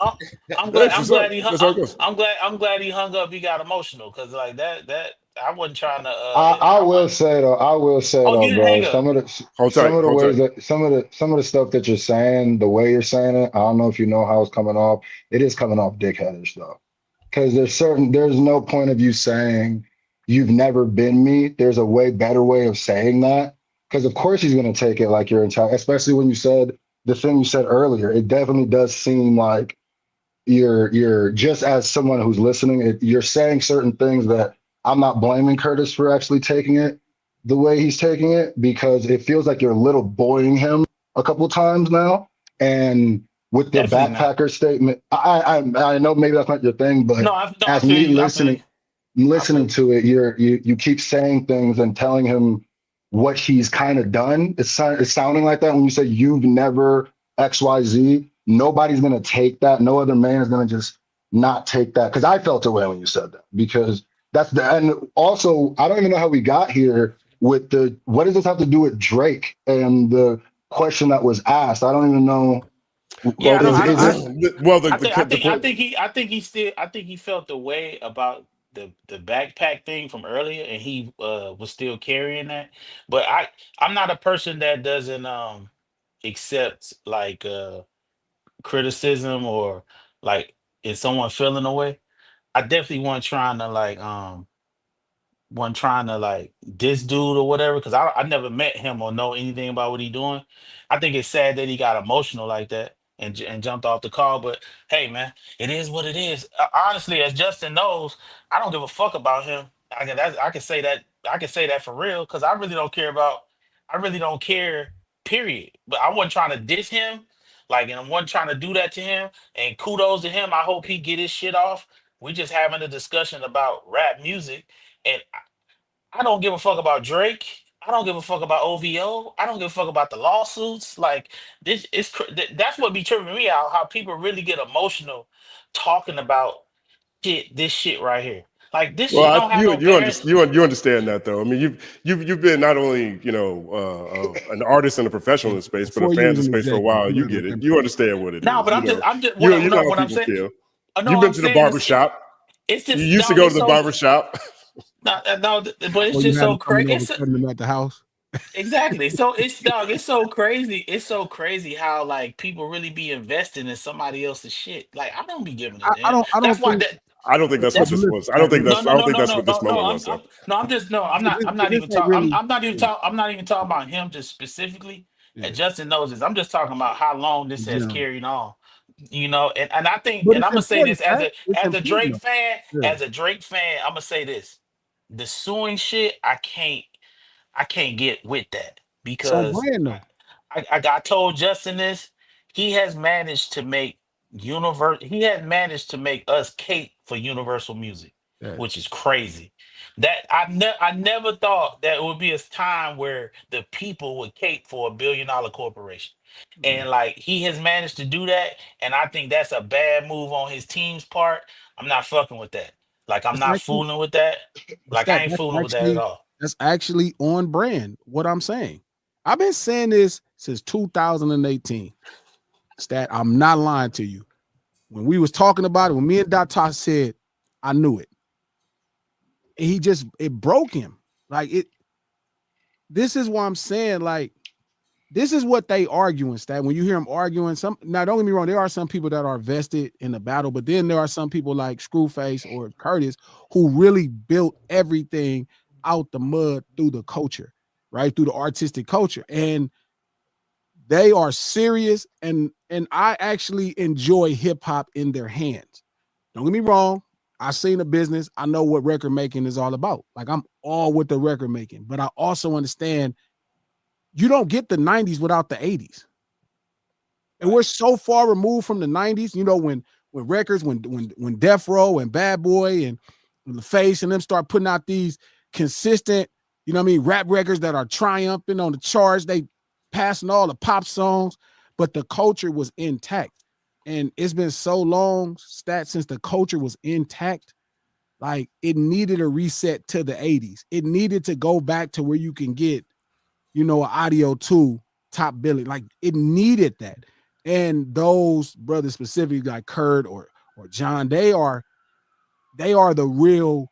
glad. That's I'm what's up. glad he hung. That's how it goes. I'm glad he hung up. He got emotional because like that. I wasn't trying to. I I will want. say though, Oh, you didn't bro, hang up. Hold tight. Hold tight. ways that some of the stuff that you're saying, the way you're saying it, I don't know if you know how it's coming off. It is coming off dickheadish though. Because there's no point of you saying you've never been me. There's a way better way of saying that. Because of course he's gonna take it like your entire, especially when you said the thing you said earlier. It definitely does seem like you're just as someone who's listening, you're saying certain things that I'm not blaming Curtis for actually taking it the way he's taking it because it feels like you're little boying him a couple times now. And with the Definitely not. backpacker statement, I know maybe that's not your thing, but No, I as feel me you. I feel you. I feel listening you. to it, you keep saying things and telling him what he's kind of done. It's sounding like that when you say you've never XYZ. Nobody's gonna take that. No other man is gonna just not take that. Because I felt away when you said that. Because that's the and also I don't even know how we got here with the what does this have to do with Drake and the question that was asked? I don't even know. Yeah, Well, I don't. Is it well, I think he felt the way about the backpack thing from earlier, and he was still carrying that. But I'm not a person that doesn't accept like criticism or like if someone feeling away. I definitely wasn't trying to like this dude or whatever because I never met him or know anything about what he doing. I think it's sad that he got emotional like that and jumped off the call. But hey, man, it is what it is. Honestly, as Justin knows, I don't give a fuck about him. I can say that for real because I really don't care about. I really don't care. Period. But I wasn't trying to diss him. Like, and I wasn't trying to do that to him. And kudos to him. I hope he get his shit off. We just having a discussion about rap music. And I don't give a fuck about Drake. I don't give a fuck about OVO. I don't give a fuck about the lawsuits. Like that's what be tripping me out. How people really get emotional talking about shit. This shit right here. Like this shit don't have no bearing. you understand that though. I mean, you've been not only an artist and a professional in the space, but a Before you fan in was the an space for a executive, while. you You was get a it. member. You understand what it No, is. but You know, I'm just you know no. how What I'm people saying. feel. No, You've I'm been to the saying barber is shop. it's You just used to dog. go to It's the so barber shop. no. But it's Before you just had so him coming crazy. over, cutting them at the house. Exactly. So it's dog. It's so crazy. It's so crazy how like people really be investing in somebody else's shit. Like I don't be giving a I damn. don't I That's don't why think. that. I don't think that's what But That's this listen, was. Pat, no, I no, don't no, think no, that's no, what this no, no. moment was though. I'm just no. I'm not. I'm not this even ain't talking. really. I'm not even talking. I'm not even talking about him just specifically. And Yeah, Justin knows this. I'm just talking about how long this in has general. carried on. And I think, But and it's I'm gonna say important, this Pat. It's as a important. Drake Though. fan, Yeah. I'm gonna say this: the suing shit, I can't get with that It's on because brand though. I told Justin this. He has managed to make He has managed to make us cape for Universal Music, Yeah. which is crazy. That I never thought that it would be a time where the people would cape for $1 billion corporation, Yeah. and like he has managed to do that. And I think that's a bad move on his team's part. I'm not fucking with that. Like I'm That's not actually, fooling with that. but Like I stat. ain't fooling with that at all. That's actually on brand. What I'm saying. I've been saying this since 2018. Stat. I'm not lying to you. When we was talking about it, when me and Dot said, I knew it. And it broke him. Like it. This is what I'm saying. Like this is what they arguing, Stat. When you hear them arguing, now don't get me wrong, there are some people that are vested in the battle, but then there are some people like Screwface or Curtis who really built everything out the mud through the culture, right? Through the artistic culture. And they are serious and I actually enjoy hip hop in their hands. Don't get me wrong. I've seen the business. I know what record making is all about. Like I'm all with the record making, but I also understand you don't get the 90s without the 80s. And we're so far removed from the 90s, you know, when records, when Death Row and Bad Boy and LaFace and them start putting out these consistent, you know what I mean, rap records that are triumphing on the charts, they passing all the pop songs, but the culture was intact. And it's been so long, since the culture was intact, like it needed a reset to the 80s. It needed to go back to where you can get, you know, an Audio 2 top billing. Like it needed that. And those brothers specifically like Kurt or John, they are the real,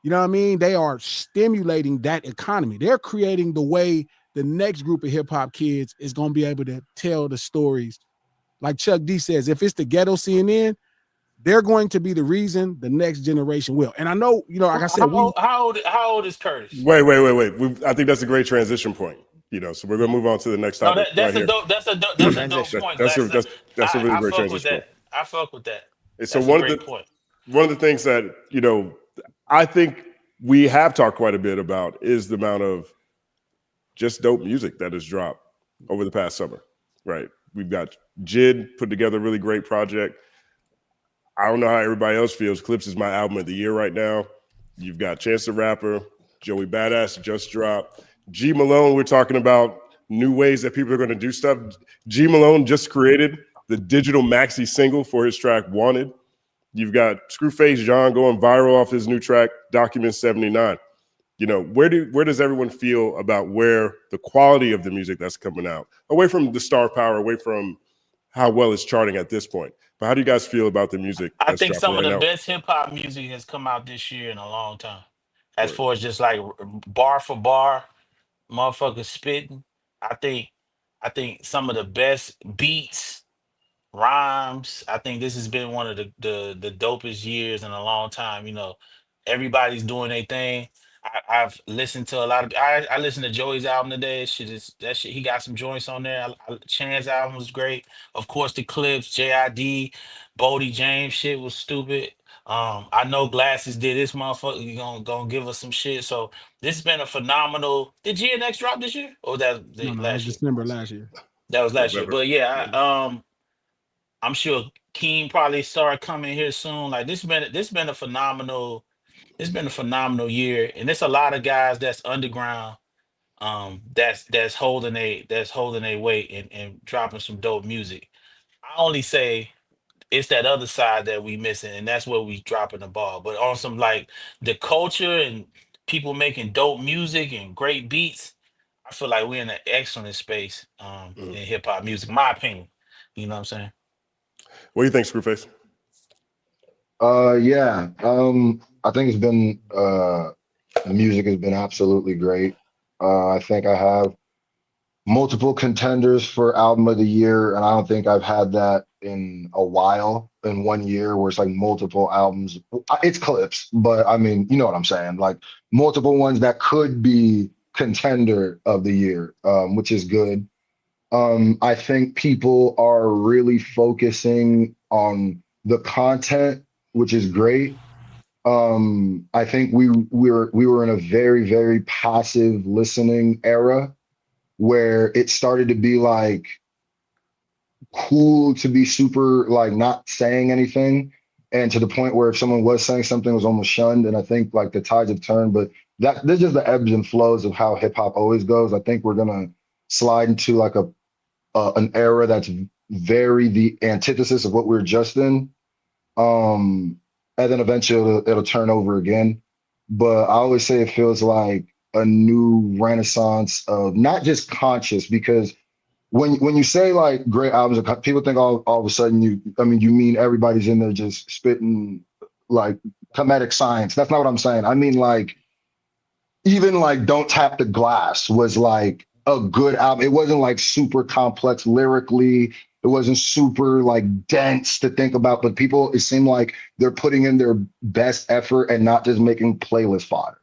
you know what I mean? They are stimulating that economy. They're creating the way the next group of hip hop kids is going to be able to tell the stories. Like Chuck D says, if it's the ghetto CNN, they're going to be the reason the next generation will. And I know, you know, like I said, how old is Curtis? Wait. I think that's a great transition point. You know, so we're gonna move on to the next No, topic. that's right a dope. That's a dope point. That's a really I great fuck with transition that. I fuck with that. point. So That's a great point. one of the things that, you know, I think we have talked quite a bit about is the amount of just dope music that has dropped over the past summer. Right. We've got Jid put together a really great project. I don't know how everybody else feels. Clips is my album of the year right now. You've got Chance the Rapper, Joey Badass just dropped. G Malone, we're talking about new ways that people are going to do stuff. G Malone just created the digital maxi single for his track Wanted. You've got Screwface John going viral off his new track, Document 79. You know, where does everyone feel about where the quality of the music that's coming out, away from the star power, away from how well it's charting at this point? But how do you guys feel about the music? I think some of right the now? best hip hop music has come out this year in a long time. As Right. far as just like bar for bar, motherfuckers spitting. I think some of the best beats, rhymes. I think this has been one of the dopest years in a long time. You know, everybody's doing their thing. I've listened to a lot of. I listened to Joey's album today. That shit. He got some joints on there. Chan's album was great. Of course, the clips, JID, Bodie James shit was stupid. I know Glasses did this motherfucker. You gonna give us some shit. So this has been a phenomenal. Did GNX drop this year or was that no, that was last year? December last year. That was last year. November. But yeah, I'm sure Keem probably start coming here soon. Like this been a phenomenal. It's been a phenomenal year, and there's a lot of guys that's underground. That's holding a weight and dropping some dope music. I only say it's that other side that we missing, and that's where we dropping the ball. But on some like the culture and people making dope music and great beats, I feel like we're in an excellent space in hip hop music. My opinion. You know what I'm saying? What do you think, Screwface? Yeah. I think it's been the music has been absolutely great. I think I have multiple contenders for album of the year, and I don't think I've had that in a while in 1 year where it's like multiple albums. It's Clips, but I mean, you know what I'm saying? Like multiple ones that could be contender of the year, which is good. I think people are really focusing on the content, which is great. I think we were in a very, very passive listening era where it started to be like cool to be super like not saying anything, and to the point where if someone was saying something it was almost shunned. And I think like the tides have turned, but this is just the ebbs and flows of how hip hop always goes. I think we're gonna slide into like an era that's very the antithesis of what we were just in. And then eventually it'll turn over again. But I always say it feels like a new renaissance of not just conscious, because when you say like great albums, people think all of a sudden you mean everybody's in there just spitting like comedic science. That's not what I'm saying. I mean like even like Don't Tap the Glass was like a good album. It wasn't like super complex lyrically. It wasn't super like dense to think about, but people, it seemed like they're putting in their best effort and not just making playlist fodder,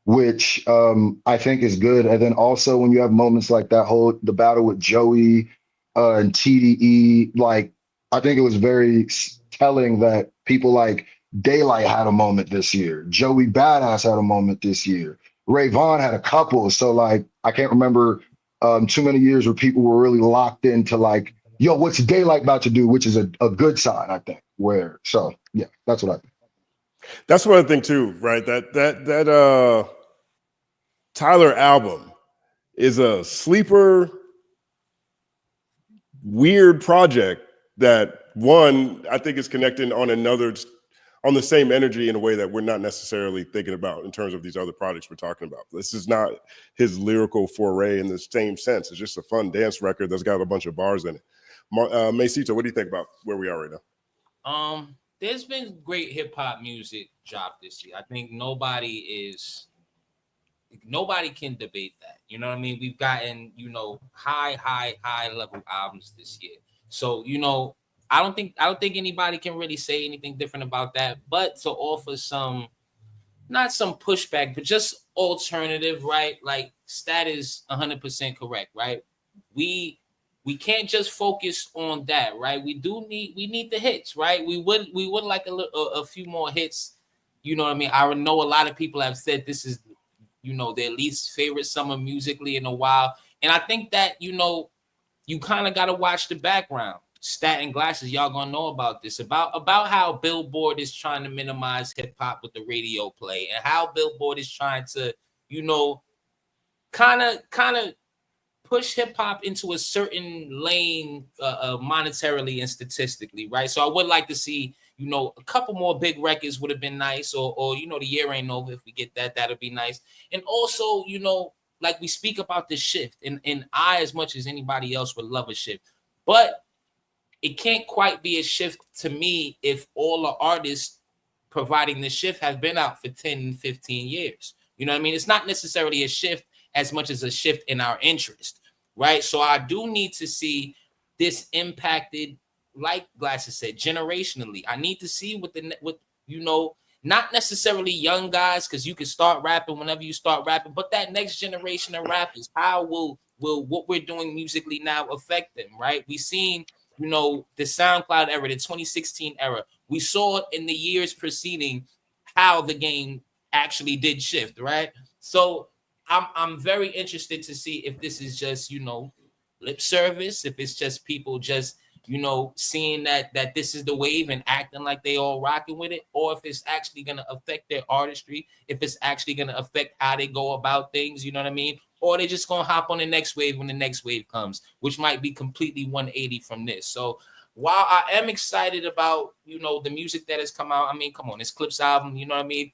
which I think is good. And then also when you have moments like the battle with Joey and TDE, like I think it was very telling that people like Daylight had a moment this year. Joey Badass had a moment this year. Ray Vaughn had a couple. So like I can't remember too many years where people were really locked into like yo, what's Daylight about to do, which is a good sign, I think. So yeah, that's what I think. That's one thing too, right? That Tyler album is a sleeper, weird project that one I think is connecting on on the same energy in a way that we're not necessarily thinking about in terms of these other projects we're talking about. This is not his lyrical foray in the same sense. It's just a fun dance record that's got a bunch of bars in it. Macito, what do you think about where we are right now? There's been great hip hop music dropped this year. I think nobody can debate that. You know what I mean? We've gotten, high level albums this year. So, I don't think anybody can really say anything different about that, but to offer not some pushback, but just alternative, right? Like Stat is 100% correct, right? We can't just focus on that, right? We need the hits, right? We would like a few more hits. You know what I mean? I know a lot of people have said this is, their least favorite summer musically in a while. And I think that, you kind of got to watch the background. Stat and Glasses, y'all gonna know about this, about how Billboard is trying to minimize hip hop with the radio play, and how Billboard is trying to, kind of push hip hop into a certain lane monetarily and statistically, right? So I would like to see, a couple more big records would have been nice, or the year ain't over. If we get that, that'll be nice. And also, like we speak about the shift, and I, as much as anybody else, would love a shift, but it can't quite be a shift to me if all the artists providing the shift have been out for 10, 15 years. You know what I mean? It's not necessarily a shift as much as a shift in our interest, right? So I do need to see this impacted, like Glasses said, generationally. I need to see not necessarily young guys, because you can start rapping whenever you start rapping, but that next generation of rappers, how will what we're doing musically now affect them, right? We seen, the SoundCloud era, the 2016 era. We saw it in the years preceding how the game actually did shift, right? So I'm very interested to see if this is just, lip service, if it's just people just, seeing that this is the wave and acting like they all rocking with it, or if it's actually going to affect their artistry, if it's actually going to affect how they go about things, you know what I mean? Or they just going to hop on the next wave when the next wave comes, which might be completely 180 from this. So while I am excited about, the music that has come out, I mean, come on, this Clips album, you know what I mean?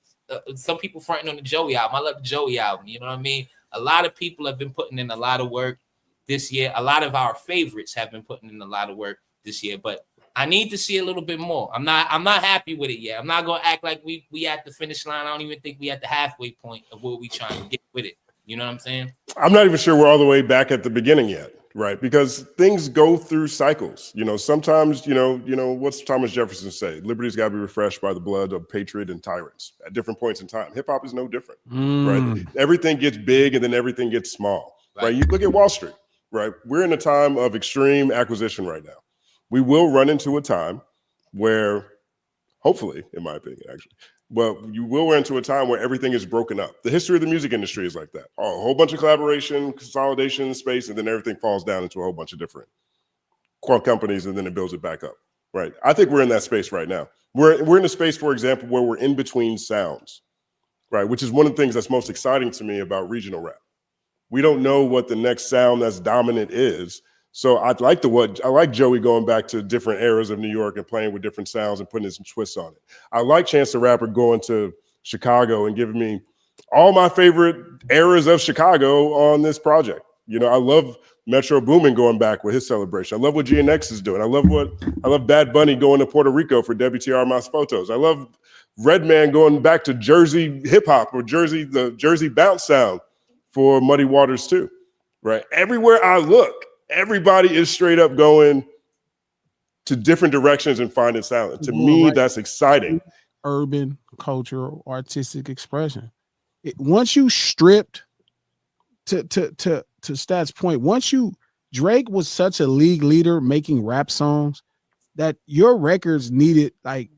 Some people fronting on the Joey album. I love the Joey album, you know what I mean? A lot of people have been putting in a lot of work this year. A lot of our favorites have been putting in a lot of work this year, but I need to see a little bit more. I'm not happy with it yet. I'm not going to act like we at the finish line. I don't even think we at the halfway point of where we trying to get with it. You know what I'm saying? I'm not even sure we're all the way back at the beginning yet, right? Because things go through cycles. Sometimes, what's Thomas Jefferson say? Liberty's got to be refreshed by the blood of patriot and tyrants at different points in time. Hip hop is no different, right? Everything gets big and then everything gets small, right? You look at Wall Street, right? We're in a time of extreme acquisition right now. We will run into a time where, hopefully, in my opinion, actually, well, you will run into a time where everything is broken up. The history of the music industry is like that. A whole bunch of collaboration, consolidation in space, and then everything falls down into a whole bunch of different companies, and then it builds it back up, right? I think we're in that space right now. We're in a space, for example, where we're in between sounds, right? Which is one of the things that's most exciting to me about regional rap. We don't know what the next sound that's dominant is. So I like Joey going back to different eras of New York and playing with different sounds and putting some twists on it. I like Chance the Rapper going to Chicago and giving me all my favorite eras of Chicago on this project. I love Metro Boomin going back with his celebration. I love what GNX is doing. I love Bad Bunny going to Puerto Rico for WTR Mas Photos. I love Redman going back to Jersey hip hop or the Jersey bounce sound for Muddy Waters too, right? Everywhere I look, everybody is straight up going to different directions and finding sound. To me, that's exciting. Urban, cultural, artistic expression. Once you stripped, to Stat's point, Drake was such a league leader making rap songs that your records needed, like,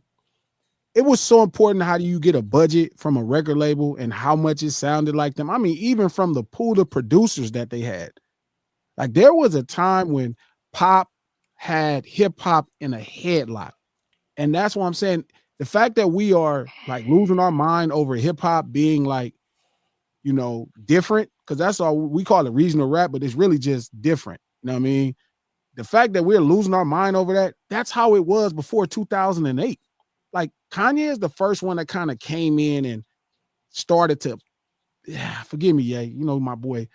it was so important. How do you get a budget from a record label and how much it sounded like them? I mean, even from the pool of producers that they had. Like, there was a time when Pop had hip hop in a headlock. And that's why I'm saying the fact that we are like losing our mind over hip hop being like, you know, different, because that's all we call it, regional rap, but it's really just different. You know what I mean? The fact that we're losing our mind over that, that's how it was before 2008. Like Kanye is the first one that kind of came in and started to, forgive me, yeah, you know, my boy,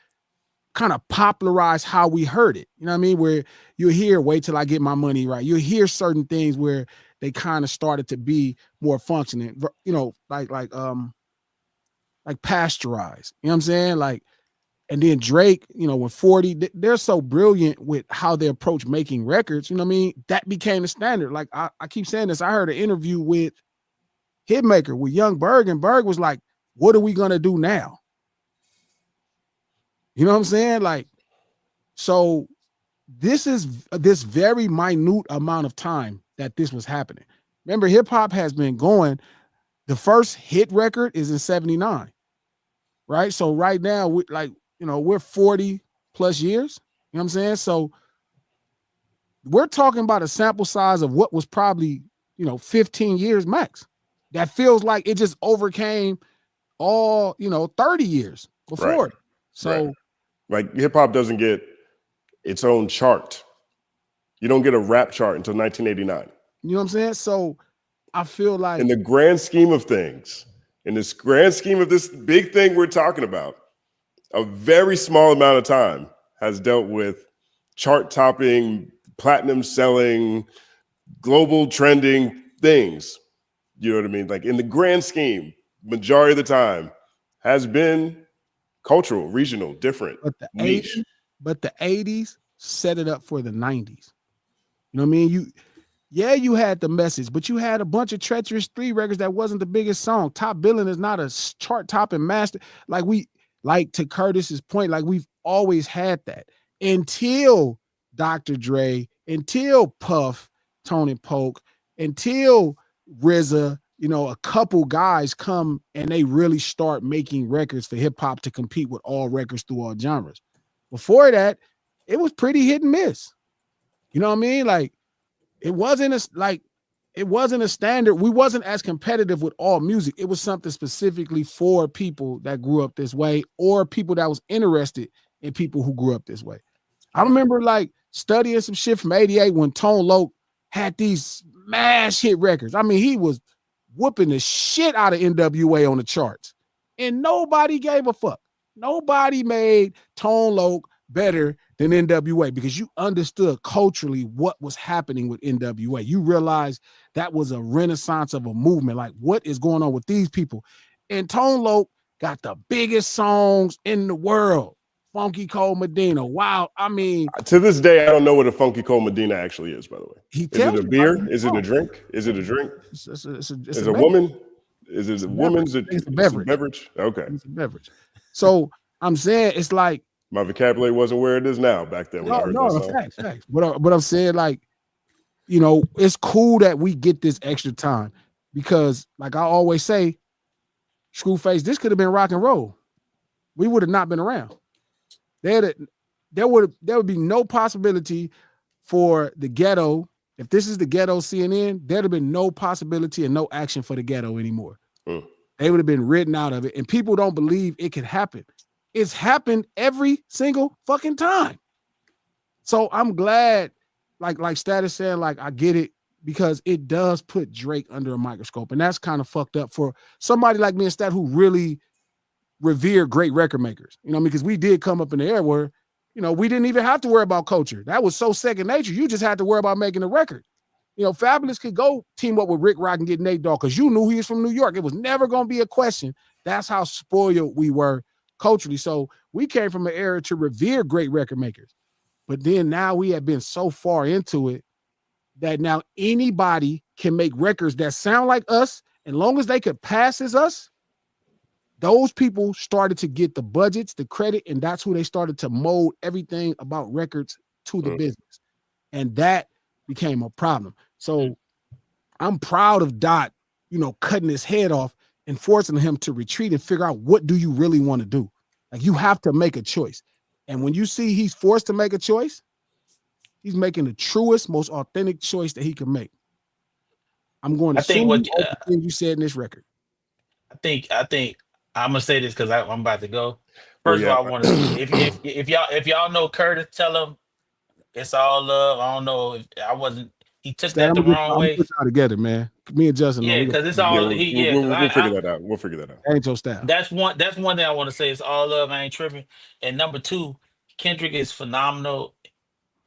kind of popularize how we heard it. You know what I mean? Where you hear, wait till I get my money right. You hear certain things where they kind of started to be more functioning, you know, like pasteurized. You know what I'm saying? Like, and then Drake, you know, with 40, they're so brilliant with how they approach making records. You know what I mean? That became the standard. Like I keep saying this. I heard an interview with Hitmaker with Young Berg, and Berg was like, what are we gonna do now? You know what I'm saying? Like, so this is this very minute amount of time that this was happening. Remember, hip hop has been going. The first hit record is in 79, right? So right now, we like, you know, we're 40 plus years. You know what I'm saying? So we're talking about a sample size of what was probably, you know, 15 years max. That feels like it just overcame all, you know, 30 years before. Right. So Right. Like hip hop doesn't get its own chart. You don't get a rap chart until 1989. you know what I'm saying? So I feel like In the grand scheme of things, in this grand scheme of this big thing we're talking about, a very small amount of time has dealt with chart topping, platinum selling, global trending things. You know what I mean? Like in the grand scheme, majority of the time has been cultural, regional, different, but the niche. 80s, but the 80s set it up for the 90s. You know what I mean? You had the message, but you had a bunch of Treacherous 3 records that wasn't the biggest song. Top Billing is not a chart topping master. Like to Curtis's point, like we've always had that until Dr. Dre, until Puff, Tony Polk, until RZA, you know, a couple guys come and they really start making records for hip hop to compete with all records through all genres. Before that, it was pretty hit and miss. You know what I mean? Like it wasn't a standard. We wasn't as competitive with all music. It was something specifically for people that grew up this way or people that was interested in people who grew up this way. I remember like studying some shit from 88 when Tone Loc had these smash hit records. I mean, he was whooping the shit out of NWA on the charts. And nobody gave a fuck. Nobody made Tone Loc better than NWA because you understood culturally what was happening with NWA. You realized that was a renaissance of a movement. Like, what is going on with these people? And Tone Loc got the biggest songs in the world. Funky Cold Medina. Wow. I mean, To this day, I don't know what a Funky Cold Medina actually is, by the way. he Is tells it a you beer? about it. Is it a drink? Is it a drink? It's Is a it a beverage. woman? Is it a woman? It's a It's a beverage. beverage? Okay. It's a beverage. So I'm saying it's like, My vocabulary wasn't where it is now back then when I heard that song. facts. But I'm saying, like, you know, it's cool that we get this extra time because, like I always say, Screwface, this could have been rock and roll. We would have not been around. There would be no possibility for the ghetto. If this is the ghetto CNN, there'd have been no possibility and no action for the ghetto anymore. They would have been written out of it. And people don't believe it could happen. It's happened every single fucking time. So I'm glad, like Status said, like I get it because it does put Drake under a microscope. And that's kind of fucked up for somebody like me and Stat who really revere great record makers. You know, because we did come up in the era where, you know, we didn't even have to worry about culture. That was so second nature. You just had to worry about making a record. You know, Fabulous could go team up with Rick Rock and get Nate Dogg because you knew he was from New York. It was never going to be a question. That's how spoiled we were culturally. So we came from an era to revere great record makers. But then now we have been so far into it that now anybody can make records that sound like us. And long as they could pass as us, those people started to get the budgets, the credit, and that's who they started to mold everything about records to the business. And that became a problem. So I'm proud of Dot, you know, cutting his head off and forcing him to retreat and figure out what do you really want to do? Like you have to make a choice. And when you see he's forced to make a choice, He's making the truest, most authentic choice that he can make. I'm going to I think sue what you over the thing you said in this record. I think I'm gonna say this because I'm about to go. Well, First of yeah. all, I want to if y'all know Curtis, tell him it's all love. I don't know if I wasn't. He took Stan, that I'm the gonna wrong way. put y'all together, man. Me and Justin, man, Yeah, we gonna because it's Yeah, all we'll, he. we'll, Yeah, because we'll, we'll figure that out. We'll figure that out. that ain't your style. that's one thing I want to say. It's all love. I ain't tripping. And number two, Kendrick is phenomenal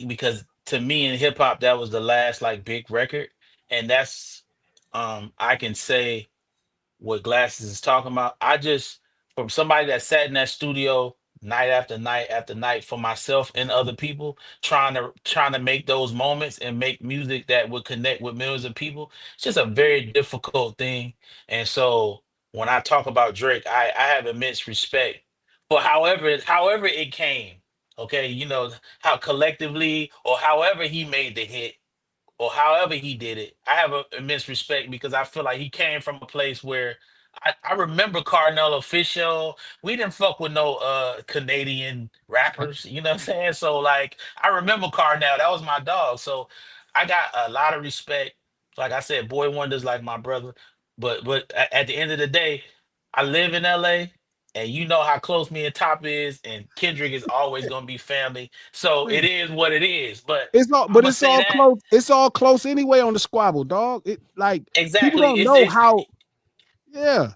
because to me in hip hop that was the last like big record, and that's I can say what Glasses is talking about. I just, from somebody that sat in that studio night after night after night for myself and other people, trying to make those moments and make music that would connect with millions of people. It's just a very difficult thing. And so when I talk about Drake, I have immense respect for however it came. Okay, how collectively or however he made the hit or however he did it, I have a immense respect because I feel like he came from a place where I remember Carnell Official. We didn't fuck with no Canadian rappers, you know what I'm saying? So like I remember Carnell, that was my dog. So I got a lot of respect. Like I said, Boy Wonder's like my brother. But at the end of the day, I live in LA and you know how close me and Top is, and Kendrick is always gonna be family. So it is what it is. But I'm gonna It's say all that close. It's all close anyway on the squabble, dog. It like people exactly. don't know how. Yeah,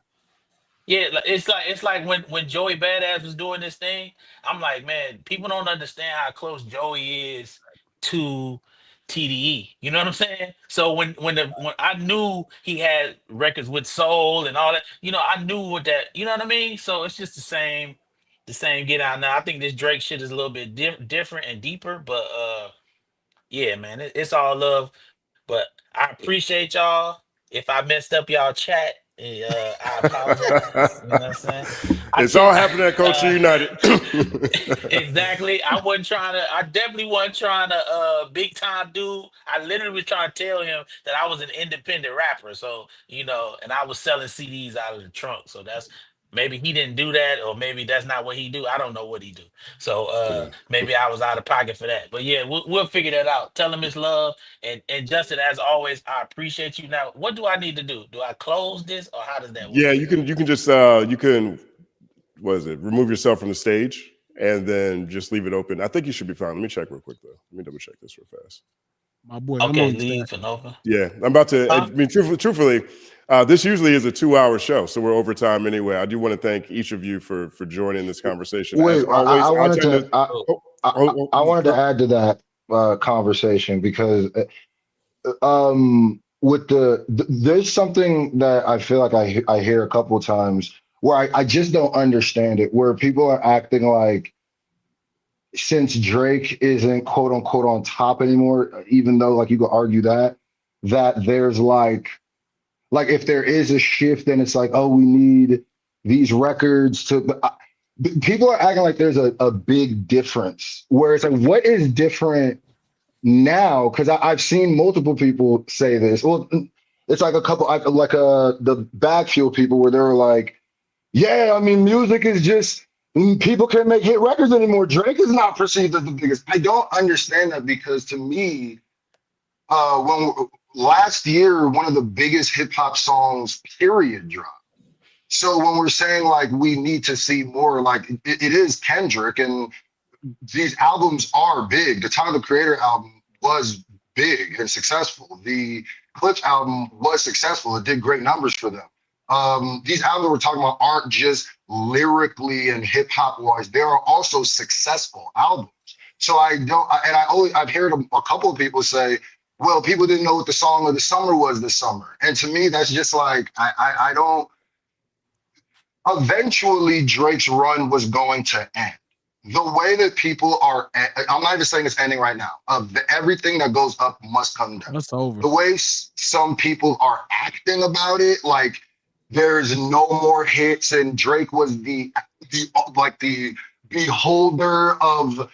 Yeah, it's like when Joey Badass was doing this thing, I'm like, man, people don't understand how close Joey is to TDE. You know what I'm saying? So when I knew he had records with Soul and all that, I knew what that, you know what I mean? So it's just the same get out now. I think this Drake shit is a little bit different and deeper, but yeah, man, it's all love. But I appreciate y'all. If I messed up y'all chat, I apologize. You know what I'm saying? I It's can all happening at Culture uh United. exactly. I definitely wasn't trying to big time dude. I literally was trying to tell him that I was an independent rapper. So, and I was selling CDs out of the trunk. So that's maybe he didn't do that, or maybe that's not what he do. I don't know what he do. So maybe I was out of pocket for that. But yeah, we'll figure that out. Tell him it's love. And Justin, as always, I appreciate you. Now, what do I need to do? Do I close this or how does that Yeah, work? you can just what is it? Remove yourself from the stage and then just leave it open. I think you should be fine. Let me check real quick though. Let me double check this real fast. my boy, I'm Okay, on your side. leave and open. Yeah, I'm about to. I Huh? mean, truthfully, this usually is a 2-hour show, so we're over time anyway. I do want to thank each of you for joining this conversation. As Wait, always, I I wanted tend to to. I, Oh, I wanted to add to that conversation because with there's something that I feel like I hear a couple of times where I just don't understand it, where people are acting like since Drake isn't quote unquote on top anymore, even though like you could argue that there's like if there is a shift, then it's like, oh, we need these records to. People are acting like there's a big difference. Where it's like, what is different now? Because I've seen multiple people say this. Well, it's like a couple, like the backfield people where they were like, yeah, I mean, music is just people can't make hit records anymore. Drake is not perceived as the biggest. I don't understand that because to me, when last year one of the biggest hip hop songs period dropped. So when we're saying like we need to see more, like it is Kendrick, and these albums are big. The Tyler the Creator album was big and successful. The Clips album was successful. It did great numbers for them. These albums we're talking about aren't just lyrically and hip hop wise; they are also successful albums. So I don't, and I've heard a couple of people say, "Well, people didn't know what the song of the summer was this summer," and to me, that's just like I don't. Eventually, Drake's run was going to end. The way that people are, I'm not even saying it's ending right now. Everything that goes up must come down. That's over. The way some people are acting about it, like there's no more hits, and Drake was the beholder of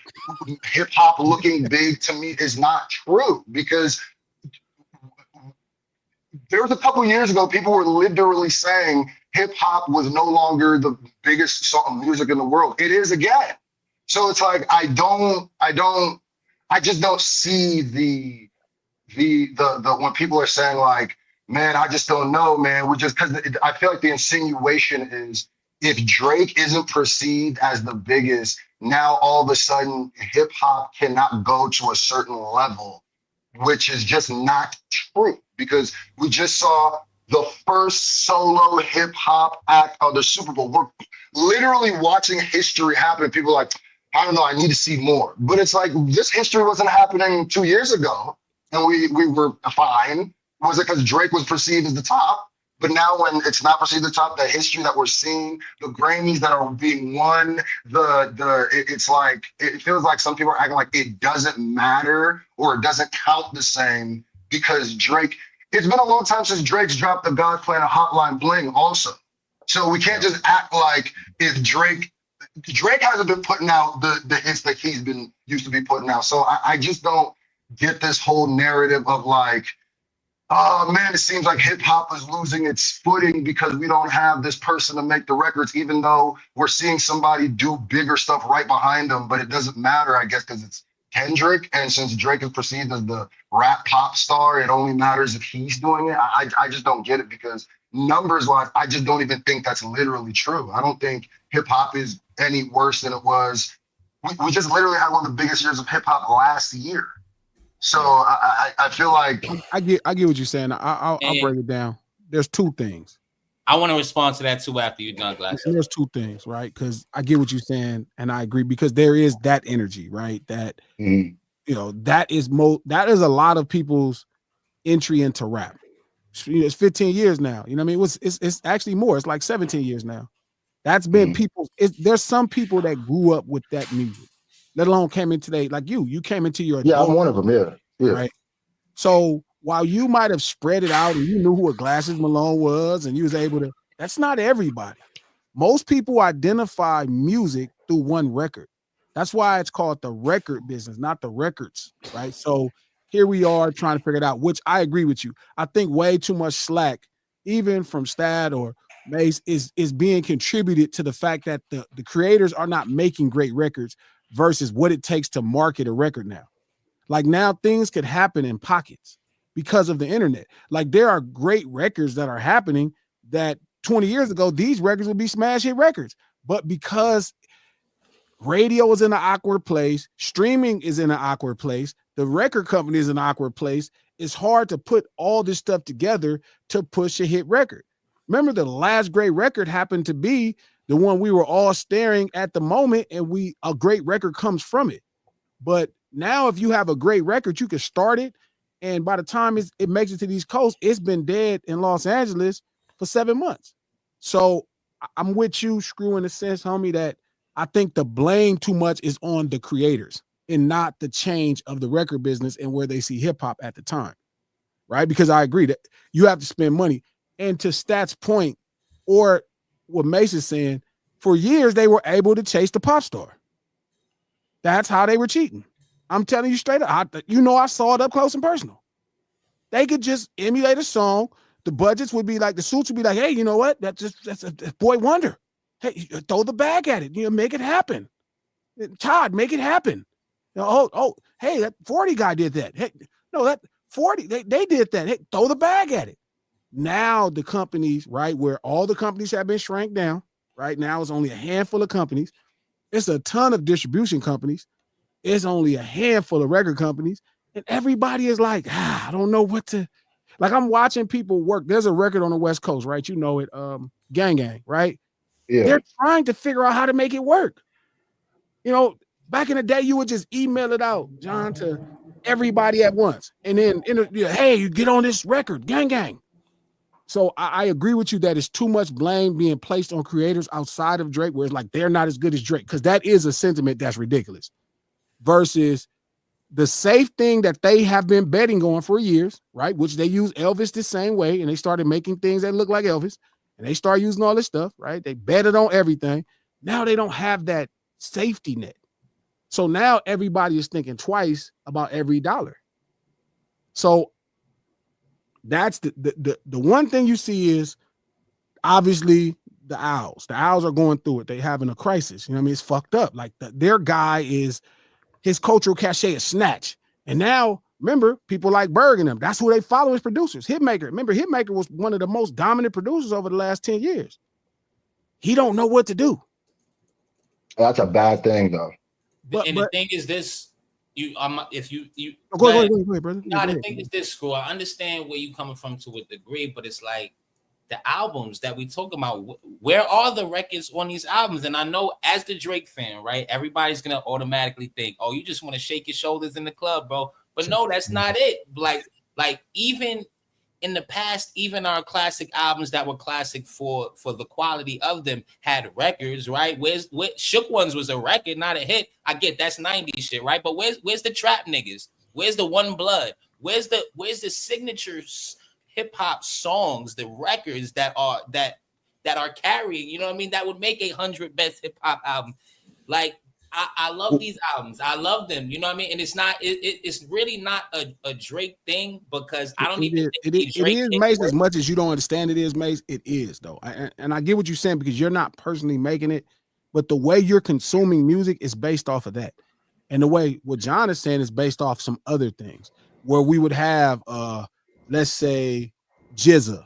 hip hop looking big. To me, is not true because there was a couple years ago, people were literally saying hip hop was no longer the biggest song music in the world. It is again. So it's like I don't I just don't see the when people are saying like, man, I just don't know, man. We just because I feel like the insinuation is if Drake isn't perceived as the biggest, now all of a sudden hip hop cannot go to a certain level, which is just not true because we just saw the first solo hip hop act of the Super Bowl. We're literally watching history happen. People are like, I don't know, I need to see more. But it's like this history wasn't happening 2 years ago and we were fine. Was it because Drake was perceived as the top? But now when it's not perceived as the top, the history that we're seeing, the Grammys that are being won, it's like it feels like some people are acting like it doesn't matter or it doesn't count the same because Drake. It's been a long time since Drake's dropped the God Plan a Hotline Bling also. So we can't just act like if Drake hasn't been putting out the hits that he's been used to be putting out. So I just don't get this whole narrative of like, oh man, it seems like hip hop is losing its footing because we don't have this person to make the records, even though we're seeing somebody do bigger stuff right behind them. But it doesn't matter, I guess, because it's Kendrick. And since Drake is perceived as the rap pop star, it only matters if he's doing it. I just don't get it because numbers wise, I just don't even think that's literally true. I don't think hip hop is any worse than it was. We just literally had one of the biggest years of hip hop last year. So I feel like I get what you're saying. I'll break it down. There's two things. I want to respond to that too after you're done, Glass. There's two things, right? Because I get what you're saying, and I agree because there is that energy, right? That you know, that is a lot of people's entry into rap. It's 15 years now. You know what I mean? It's actually more. It's like 17 years now. That's been people. There's some people that grew up with that music, let alone came in today. Like you came into your I'm one of them. Yeah. Right. So while you might have spread it out and you knew who a Glasses Malone was and you was able to, that's not everybody. Most people identify music through one record. That's why it's called the record business, not the records, right? So here we are trying to figure it out, which I agree with you. I think way too much slack, even from Stad or Mace, is being contributed to the fact that the creators are not making great records versus what it takes to market a record now. Like now things could happen in pockets because of the internet. Like there are great records that are happening that 20 years ago, these records would be smash hit records. But because radio is in an awkward place, streaming is in an awkward place, the record company is in an awkward place, it's hard to put all this stuff together to push a hit record. Remember, the last great record happened to be the one we were all staring at the moment, and a great record comes from it. But now if you have a great record, you can start it, and by the time it makes it to these coasts, it's been dead in Los Angeles for 7 months. So I'm with you, Screw, in the sense, homie, that I think the blame too much is on the creators and not the change of the record business and where they see hip hop at the time, right? Because I agree that you have to spend money. And to Stat's point, or what Mace is saying, for years they were able to chase the pop star. That's how they were cheating. I'm telling you straight up. I saw it up close and personal. They could just emulate a song. The budgets would be like, the suits would be like, hey, you know what? That's a boy wonder. Hey, throw the bag at it. Make it happen. Todd, make it happen. Hey, that 40 guy did that. Hey, no, that 40, they did that. Hey, throw the bag at it. Now the companies, right, where all the companies have been shrank down, right? Now it's only a handful of companies. It's a ton of distribution companies. It's only a handful of record companies. And everybody is like, I don't know what to, like I'm watching people work. There's a record on the West Coast, right? You know it, Gang Gang, right? Yeah. They're trying to figure out how to make it work. Back in the day, you would just email it out, John, to everybody at once. And then, hey, you get on this record, Gang Gang. So I agree with you that it's too much blame being placed on creators outside of Drake, where it's like they're not as good as Drake, because that is a sentiment that's ridiculous. Versus the safe thing that they have been betting on for years, right? Which they use Elvis the same way, and they started making things that look like Elvis, and they start using all this stuff, right? They betted on everything. Now they don't have that safety net. So now everybody is thinking twice about every dollar. So that's the one thing you see is obviously the Owls. The Owls are going through it. They're having a crisis. You know what I mean? It's fucked up. Like their guy is his cultural cachet is snatched. And now, remember, people like Berg and them, that's who they follow as producers. Hitmaker. Remember, Hitmaker was one of the most dominant producers over the last 10 years. He don't know what to do. That's a bad thing, though. And the thing is this, if you go ahead, brother. No, the thing is this, Screw. I understand where you coming from to a degree, but it's like the albums that we talk about, where are the records on these albums? And I know as the Drake fan, right, everybody's gonna automatically think, oh, you just want to shake your shoulders in the club, bro. But no, that's not it. Like even in the past, even our classic albums that were classic for the quality of them had records, right? Where's Shook Ones was a record, not a hit. I get that's 90s shit, right? But where's the trap niggas? Where's the One Blood? Where's the signatures? Hip hop songs, the records that are carrying, you know what I mean? That would make 100 best hip hop album. Like I love these albums. I love them. You know what I mean? And it's really not a Drake thing because I don't even think it is, Mace, as much as you don't understand it is, Mace. It is though. And I get what you're saying because you're not personally making it, but the way you're consuming music is based off of that. And the way what John is saying is based off some other things where we would have let's say Jizza.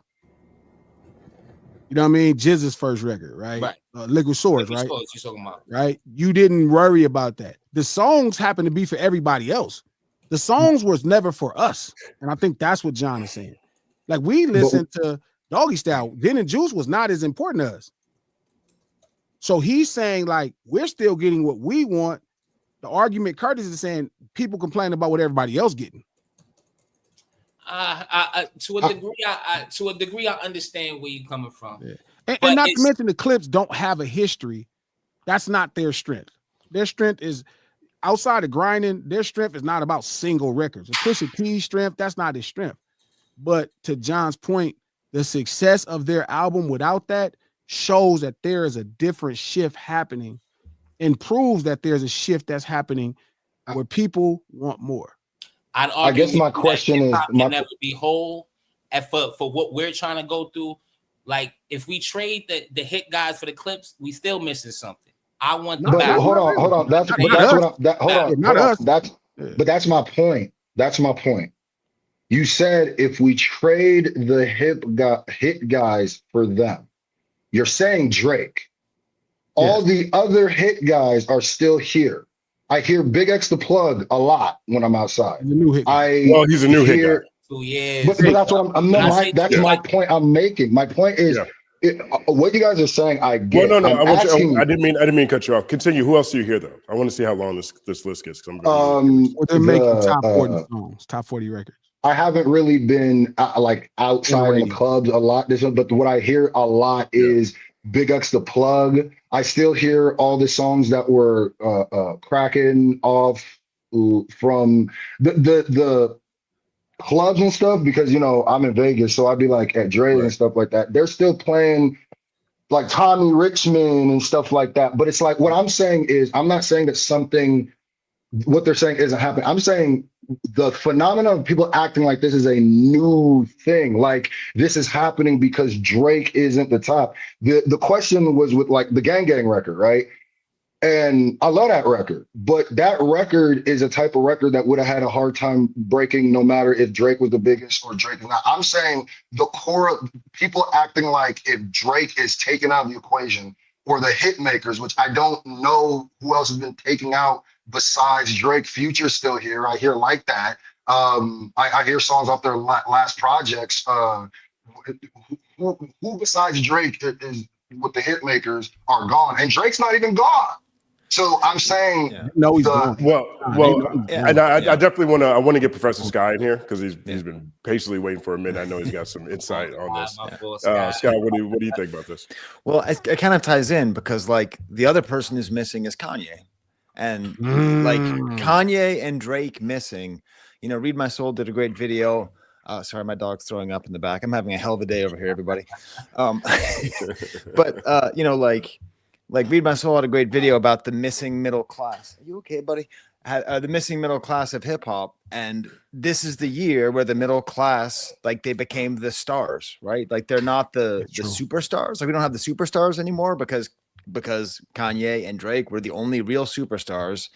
You know what I mean? Jizza's first record, right? Liquid Swords, right? Swords, you're talking about. Right? You didn't worry about that. The songs happen to be for everybody else. The songs was never for us. And I think that's what John is saying. Like we listened to Doggy Style. Gin and Juice was not as important to us. So he's saying like we're still getting what we want. The argument Curtis is saying people complain about what everybody else getting. To a degree, I understand where you're coming from. Yeah. And not to mention the clips don't have a history. That's not their strength. Their strength is outside of grinding. Their strength is not about single records. And Pusha T's strength, that's not his strength. But to John's point, the success of their album without that shows that there is a different shift happening and proves that there's a shift that's happening where people want more. I guess my question is can never be whole and for what we're trying to go through. Like if we trade the hit guys for the clips, we still missing something. I want the battle. Hold on. That's my point. That's my point. You said if we trade the hit guys for them, you're saying Drake. All the other hit guys are still here. I hear Big X the Plug a lot when I'm outside. He's a new hit guy. He's a new hit guy. 2 years. But that's what that's my point I'm making. My point is what you guys are saying, I get. Well, no. I didn't mean to cut you off. Continue. Who else do you hear though? I want to see how long this list gets. They're making top 40 songs, top 40 records. I haven't really been like outside in the clubs a lot. But what I hear a lot is Big X the Plug. I still hear all the songs that were cracking off from the clubs and stuff because I'm in Vegas, so I'd be like at Dre and stuff like that. They're still playing like Tommy Richmond and stuff like that. But it's like what I'm saying is I'm not saying that what they're saying isn't happening. I'm saying the phenomenon of people acting like this is a new thing, like this is happening because Drake isn't the top. The question was with like the Gang Gang record, right? And I love that record, but that record is a type of record that would have had a hard time breaking no matter if Drake was the biggest or Drake is not. I'm saying the core of people acting like if Drake is taken out of the equation or the hit makers, which I don't know who else has been taken out besides Drake. Future's still here. I hear like that. I hear songs off their last projects. Who besides Drake is with the hit makers are gone, and Drake's not even gone. So I'm saying, he's gone. And I definitely want to get Professor Sky in here because he's been patiently waiting for a minute. I know he's got some insight on this. Sky, what do you think about this? Well, it kind of ties in because like the other person who's missing is Kanye. And like Kanye and Drake missing, Read My Soul did a great video. Sorry, my dog's throwing up in the back. I'm having a hell of a day over here, everybody. But like Read My Soul had a great video about the missing middle class. Are you okay, buddy? The missing middle class of hip hop. And this is the year where the middle class, like they became the stars, right? Like they're not the superstars. Like we don't have the superstars anymore because Kanye and Drake were the only real superstars.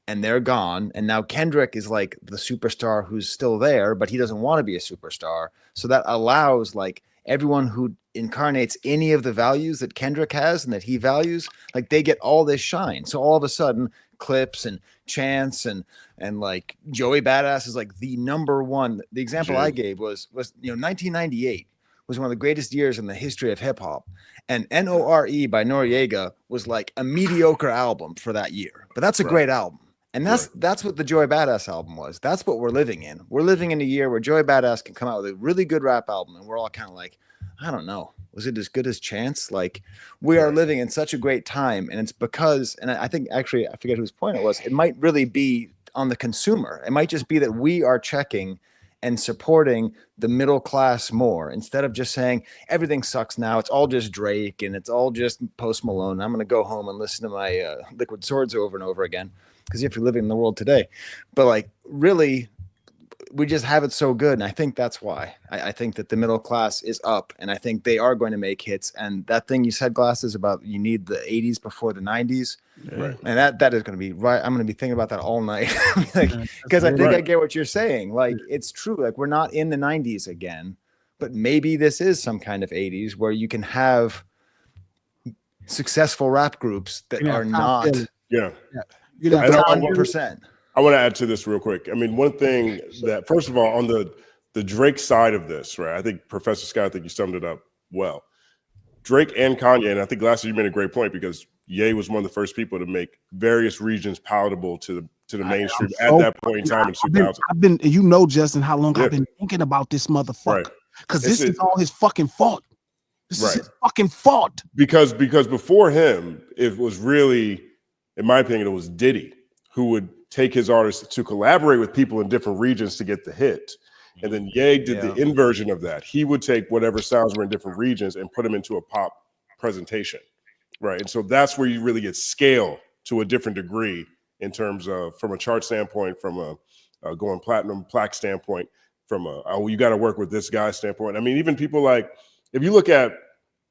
and they're gone. And now Kendrick is like the superstar who's still there, but he doesn't want to be a superstar. So that allows like everyone who incarnates any of the values that Kendrick has and that he values, like they get all this shine. So all of a sudden, Clips and Chance and like Joey Badass is like the number one. The example I gave was 1998 was one of the greatest years in the history of hip hop. And NORE by Noriega was like a mediocre album for that year, but that's a great album. And that's what the Joey Badass album was. That's what we're living in. We're living in a year where Joey Badass can come out with a really good rap album, and we're all kind of like, I don't know, was it as good as Chance? Like, we are living in such a great time, and it's because, and I think actually, I forget whose point it was. It might really be on the consumer. It might just be that we are checking and supporting the middle class more instead of just saying everything sucks now. It's all just Drake and it's all just Post Malone. I'm going to go home and listen to my Liquid Swords over and over again because you have to live in the world today. But like, really, we just have it so good. And I think that's why I think that the middle class is up, and I think they are going to make hits. And that thing you said, Glasses, about you need the 80s before the 90s. Right. And that is going to be right. I'm going to be thinking about that all night. Because I think I get what you're saying. Like, it's true. Like, we're not in the 90s again, but maybe this is some kind of 80s where you can have successful rap groups that are not. Yeah. You know, 1%. I want to add to this real quick. I mean, one thing that, first of all, on the Drake side of this, right? I think Professor Scott, I think you summed it up well. Drake and Kanye, and I think last year you made a great point because Ye was one of the first people to make various regions palatable to the mainstream at that point in time in 2000. I've been, you know, Justin, how long I've been thinking about this motherfucker because this is all his fucking fault. This is his fucking fault. Because before him, it was really, in my opinion, it was Diddy who would take his artists to collaborate with people in different regions to get the hit. And then Ye did the inversion of that. He would take whatever sounds were in different regions and put them into a pop presentation, right? And so that's where you really get scale to a different degree in terms of, from a chart standpoint, from a going platinum plaque standpoint, from a, oh, you got to work with this guy standpoint. I mean, even people like, if you look at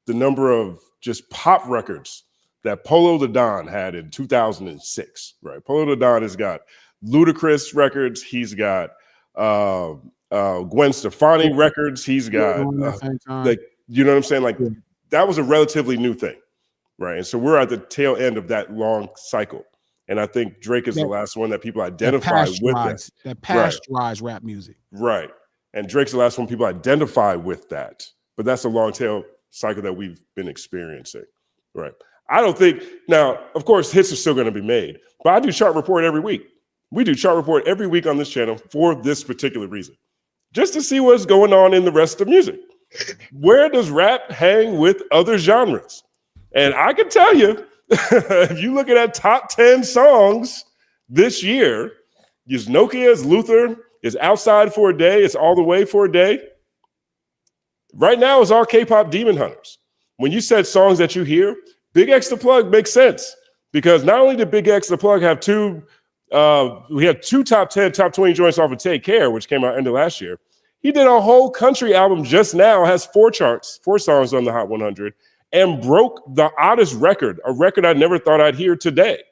the number of just pop records that Polo the Don had in 2006, right? Polo the Don has got Ludacris records. He's got Gwen Stefani records. He's got, like, you know what I'm saying? Like, that was a relatively new thing, right? And so we're at the tail end of that long cycle. And I think Drake is the last one that people identify with that. That pasteurized rap music. Right. And Drake's the last one people identify with that. But that's a long tail cycle that we've been experiencing, right? I don't think, now, of course, hits are still going to be made, but I do chart report every week. We do chart report every week on this channel for this particular reason, just to see what's going on in the rest of music. Where does rap hang with other genres? And I can tell you, if you look at that top 10 songs this year, is Nokia's Luther, is Outside for a Day, it's All the Way for a Day. Right now is our K-pop Demon Hunters. When you said songs that you hear, Big X the Plug makes sense because not only did Big X the Plug have we had two top 10, top 20 joints off of Take Care, which came out end of last year. He did a whole country album just now, has 4 songs on the Hot 100, and broke the oddest record, a record I never thought I'd hear today.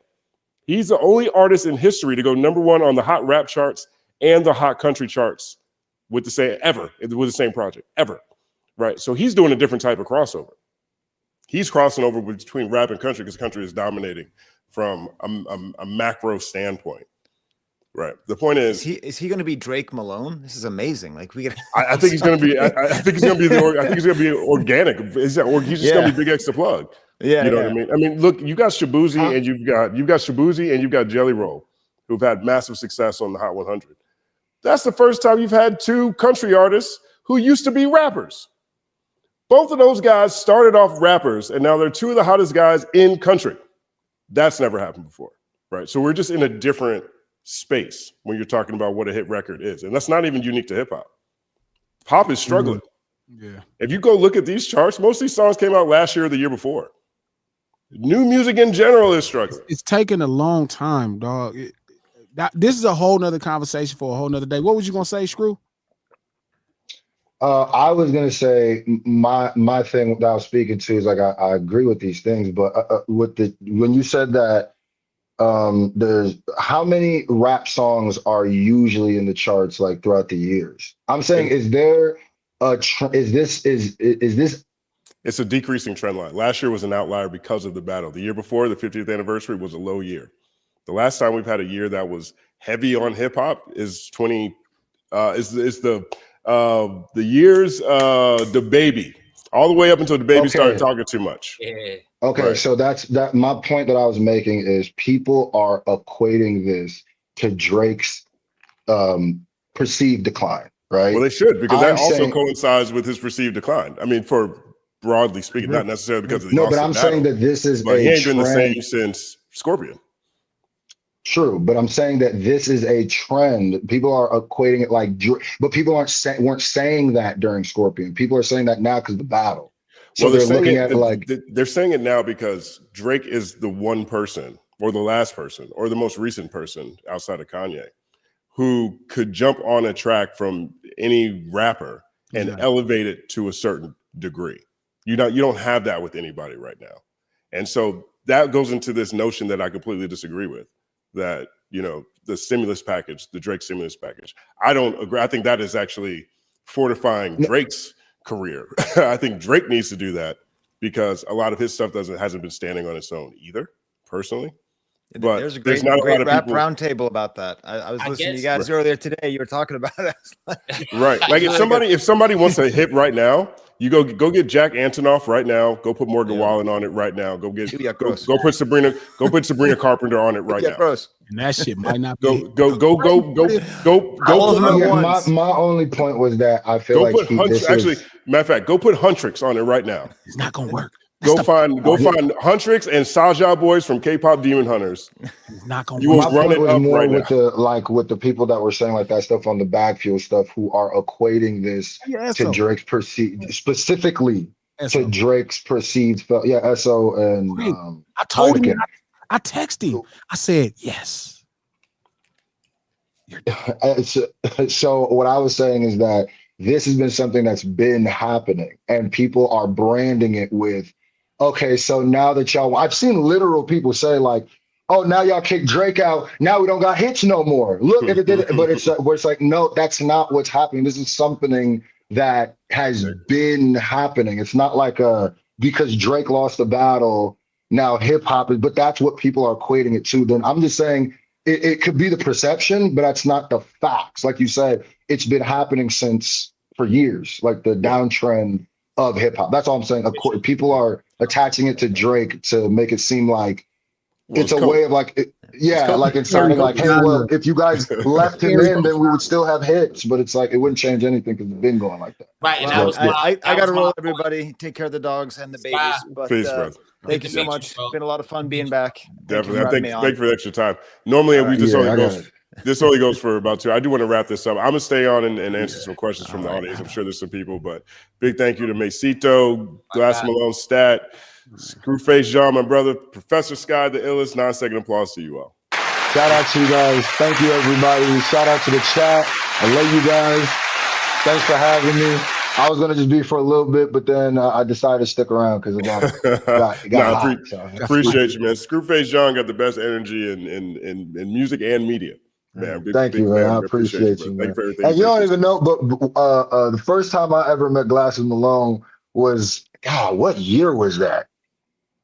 He's the only artist in history to go #1 on the hot rap charts and the hot country charts with the same project, ever. Right. So he's doing a different type of crossover. He's crossing over between rap and country because country is dominating from a macro standpoint. Right. The point is he going to be Drake Malone? This is amazing. Like we get. I think he's going to be. I think he's going to be. I think he's going to be organic. He's just going to be Big X the Plug. Yeah. You know what I mean? I mean, look, you got Shabuzi and you've got Shabuzi and you've got Jelly Roll, who've had massive success on the Hot 100. That's the first time you've had 2 country artists who used to be rappers. Both of those guys started off rappers, and now they're 2 of the hottest guys in country. That's never happened before, right? So we're just in a different space when you're talking about what a hit record is. And that's not even unique to hip hop. Pop is struggling. Yeah. If you go look at these charts, most of these songs came out last year or the year before. New music in general is struggling. It's taken a long time, dog. This is a whole nother conversation for a whole nother day. What was you going to say, Screw? I was gonna say my thing that I was speaking to is like I agree with these things, but when you said that there's how many rap songs are usually in the charts like throughout the years? I'm saying, is there a is this It's a decreasing trend line. Last year was an outlier because of the battle. The year before, the 50th anniversary, was a low year. The last time we've had a year that was heavy on hip hop is the years the baby, all the way up until the baby started talking too much. Yeah. Okay, Right. so that's my point that I was making is people are equating this to Drake's perceived decline, right? Well, they should, because I'm that also saying- coincides with his perceived decline. I mean, for broadly speaking, not necessarily because of the No, but Austin I'm battle, saying that this is but he a ain't been the same trend. since Scorpion. True, but I'm saying that this is a trend. People are equating it like, but people weren't saying that during Scorpion. People are saying that now because of the battle. So Well, they're looking at it like they're saying it now because Drake is the one person, or the last person, or the most recent person outside of Kanye, who could jump on a track from any rapper and elevate it to a certain degree. You don't have that with anybody right now, and so that goes into this notion that I completely disagree with. That, the stimulus package, the Drake stimulus package, I don't agree. I think that is actually fortifying Drake's career. I think Drake needs to do that because a lot of his stuff hasn't been standing on its own either, personally. But there's a great, not a great lot of rap people. roundtable about that. I was listening to you guess- guys earlier today. You were talking about it. Right. Like if somebody wants a hit right now, you go get Jack Antonoff right now. Go put Morgan Wallen on it right now. Go put Sabrina Carpenter on it right now. And that shit might not Go. All of them at once. My only point was that I feel like actually, matter of fact, go put Huntrix on it right now. It's not gonna work. Go find Huntrix and Saja Boys from K-pop Demon Hunters. It's not gonna You work. will My run point it was up more right with now. with the people that were saying like that stuff on the Backfield stuff who are equating this to Drake's perceived, specifically to Drake's perceived. SO and I told him. Hurricane. I texted him. I said yes. So what I was saying is that this has been something that's been happening, and people are branding it with, okay, so now that I've seen literal people say like, oh, now y'all kick Drake out. Now we don't got hits no more. Look if it did it, but it's like, no, that's not what's happening. This is something that has been happening. It's not like because Drake lost the battle, now hip hop is, but that's what people are equating it to. Then I'm just saying it could be the perception, but that's not the facts. Like you said, it's been happening for years, like the downtrend of hip hop. That's all I'm saying. Of course, people are attaching it to Drake to make it seem like it's a way of like, like it's sounding like, hey, well, if you guys left him in, then we would still have hits, but it's like it wouldn't change anything because it's been going like that. Right, and Well, I got to roll, my everybody. Take care of the dogs and the babies. But Please, brother. thank you so much. It's been a lot of fun being back. Definitely. Thank you for the extra time. Normally, this only goes for about 2. I do want to wrap this up. I'm gonna stay on and answer some questions from the audience. I'm sure there's some people, but big thank you to Macito, Glass Malone, Stat, Screwface John, my brother, Professor Sky, the illest. 9-second applause to you all. Shout out to you guys. Thank you, everybody. Shout out to the chat. I love you guys. Thanks for having me. I was gonna just be for a little bit, but then I decided to stick around because it got hot. Appreciate you, man. Screwface John got the best energy in music and media. Man, thank you, man. I appreciate you, man. Thank you for everything. And you don't even know, but the first time I ever met Glasses Malone was, God, what year was that?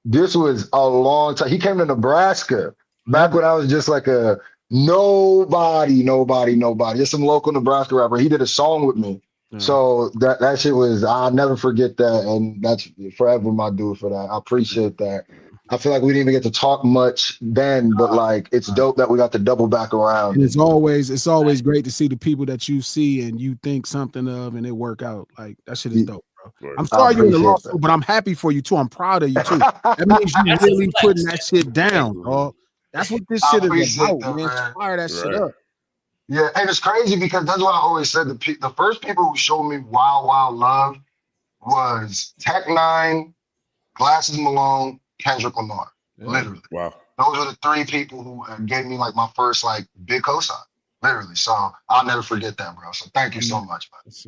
This was a long time. He came to Nebraska back when I was just like a nobody, just some local Nebraska rapper. He did a song with me. So that shit was, I'll never forget that. And that's forever my dude for that. I appreciate that. I feel like we didn't even get to talk much then, but like it's dope that we got to double back around. And it's always great to see the people that you see and you think something of and it work out. Like that shit is dope, bro. I'm sorry you're in the lawsuit, but I'm happy for you too. I'm proud of you too. That means you really putting that shit down, dog. That's what this shit is about, man. Fire that shit up. Yeah, and it's crazy because that's what I always said. The first people who showed me wild love was Tech Nine, Glasses Malone, Kendrick Lamar. Literally. Wow. Those are the 3 people who gave me like my first like big cosign. Literally. So I'll never forget that, bro. So thank you so much, man. Yes,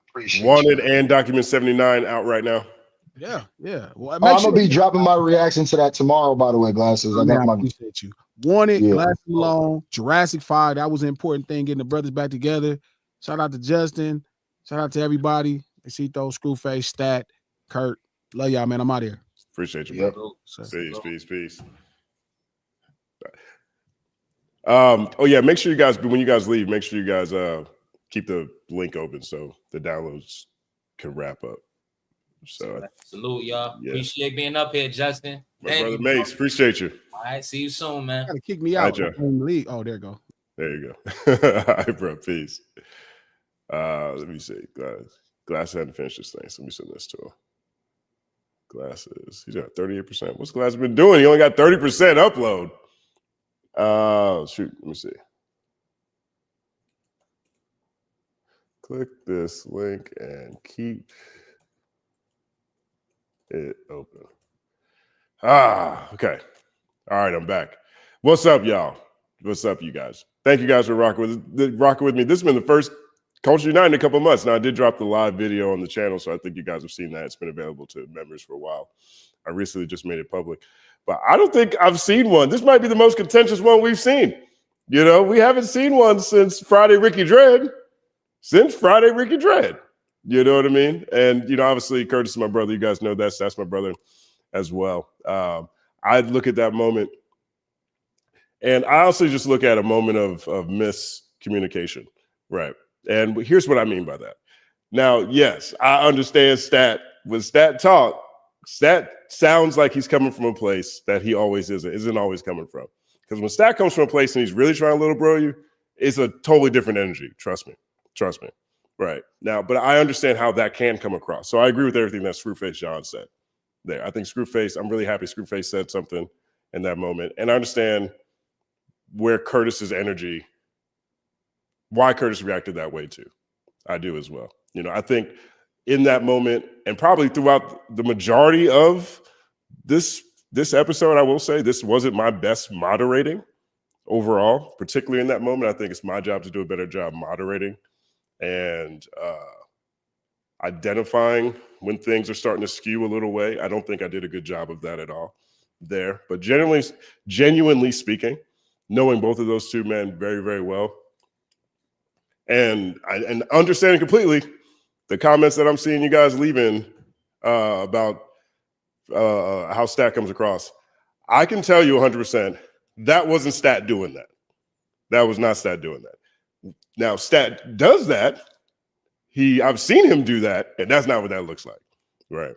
appreciate Wanted you. and Document 79 out right now. Yeah, yeah. Well, Oh, make I'm sure. gonna be dropping my reaction to that tomorrow. By the way, glasses. I Man, got I my appreciate you. Wanted, yeah. Glass Malone, Jurassic 5. That was an important thing, getting the brothers back together. Shout out to Justin. Shout out to everybody. Esito, Screwface, Stat, Kurt. Love y'all, man. I'm out here. Appreciate you, Yep. bro. So, Peace. Oh yeah, make sure you guys, when you guys leave, make sure you guys keep the link open so the downloads can wrap up. So Salute, y'all. Yeah. Appreciate being up here, Justin. My Thank brother you, Mace, appreciate you. All right, see you soon, man. gotta kick me All out. right, Joe. League. Oh, there you go. There you go. All right, bro. Peace. Let me see. Glass hadn't finished this thing, so let me send this to him. Glasses. He's got 38%. What's Glass been doing? He only got 30% upload. Shoot. Let me see. Click this link and keep it open. Okay. All right, I'm back. What's up, y'all? What's up, you guys? Thank you guys for rocking with me. This has been the first Culture United in a couple of months. Now, I did drop the live video on the channel, so I think you guys have seen that. It's been available to members for a while. I recently just made it public. But I don't think I've seen one. This might be the most contentious one we've seen. You know, we haven't seen one since Friday Ricky Dread. You know what I mean? And, you know, obviously, Curtis is my brother. You guys know that's my brother as well. I look at that moment, and I also just look at a moment of miscommunication, right? And here's what I mean by that. Now, yes, I understand Stat. When Stat talk, Stat sounds like he's coming from a place that he always isn't always coming from. Because when Stat comes from a place and he's really trying to little bro you, it's a totally different energy. Trust me. Right. Now, but I understand how that can come across. So I agree with everything that Screwface John said there. I think Screwface, I'm really happy Screwface said something in that moment. And I understand where Curtis's energy, why Curtis reacted that way too. I do as well. You know, I think in that moment, and probably throughout the majority of this episode, I will say this wasn't my best moderating overall, particularly in that moment. I think it's my job to do a better job moderating and identifying when things are starting to skew a little way. I don't think I did a good job of that at all there. But genuinely speaking, knowing both of those two men very, very well, and understanding completely the comments that I'm seeing you guys leaving about how Stat comes across, I can tell you 100% that wasn't Stat doing that. That was not Stat doing that. Now, Stat does that. I've seen him do that, and that's not what that looks like, right?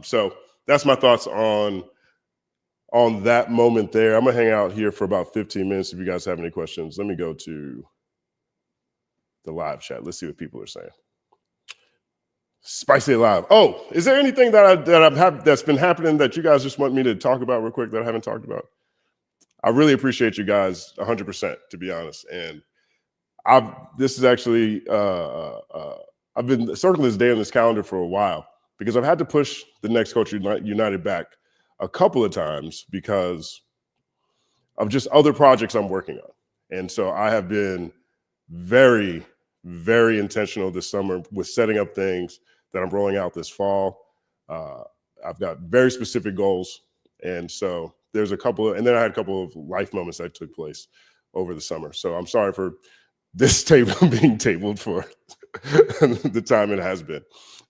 So that's my thoughts on that moment there. I'm gonna hang out here for about 15 minutes. If you guys have any questions, let me go to the live chat. Let's see what people are saying. Spicy Live. Oh, is there anything that's been happening that you guys just want me to talk about real quick that I haven't talked about? I really appreciate you guys 100%, to be honest. And this is actually, I've been circling this day on this calendar for a while because I've had to push the next Culture United back a couple of times because of just other projects I'm working on. And so I have been very, very intentional this summer with setting up things that I'm rolling out this fall. I've got very specific goals. And so there's and then I had a couple of life moments that took place over the summer. So I'm sorry for this table being tabled for the time it has been.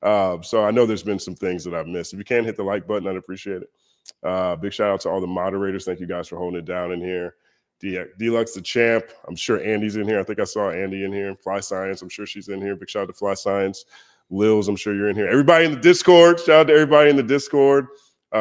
So I know there's been some things that I've missed. If you can hit the like button, I'd appreciate it. Big shout out to all the moderators. Thank you guys for holding it down in here. Deluxe the champ. I'm sure Andy's in here. I think I saw Andy in here. Fly Science. I'm sure she's in here. Big shout out to Fly Science. Lils, I'm sure you're in here. Everybody in the Discord. Shout out to everybody in the Discord.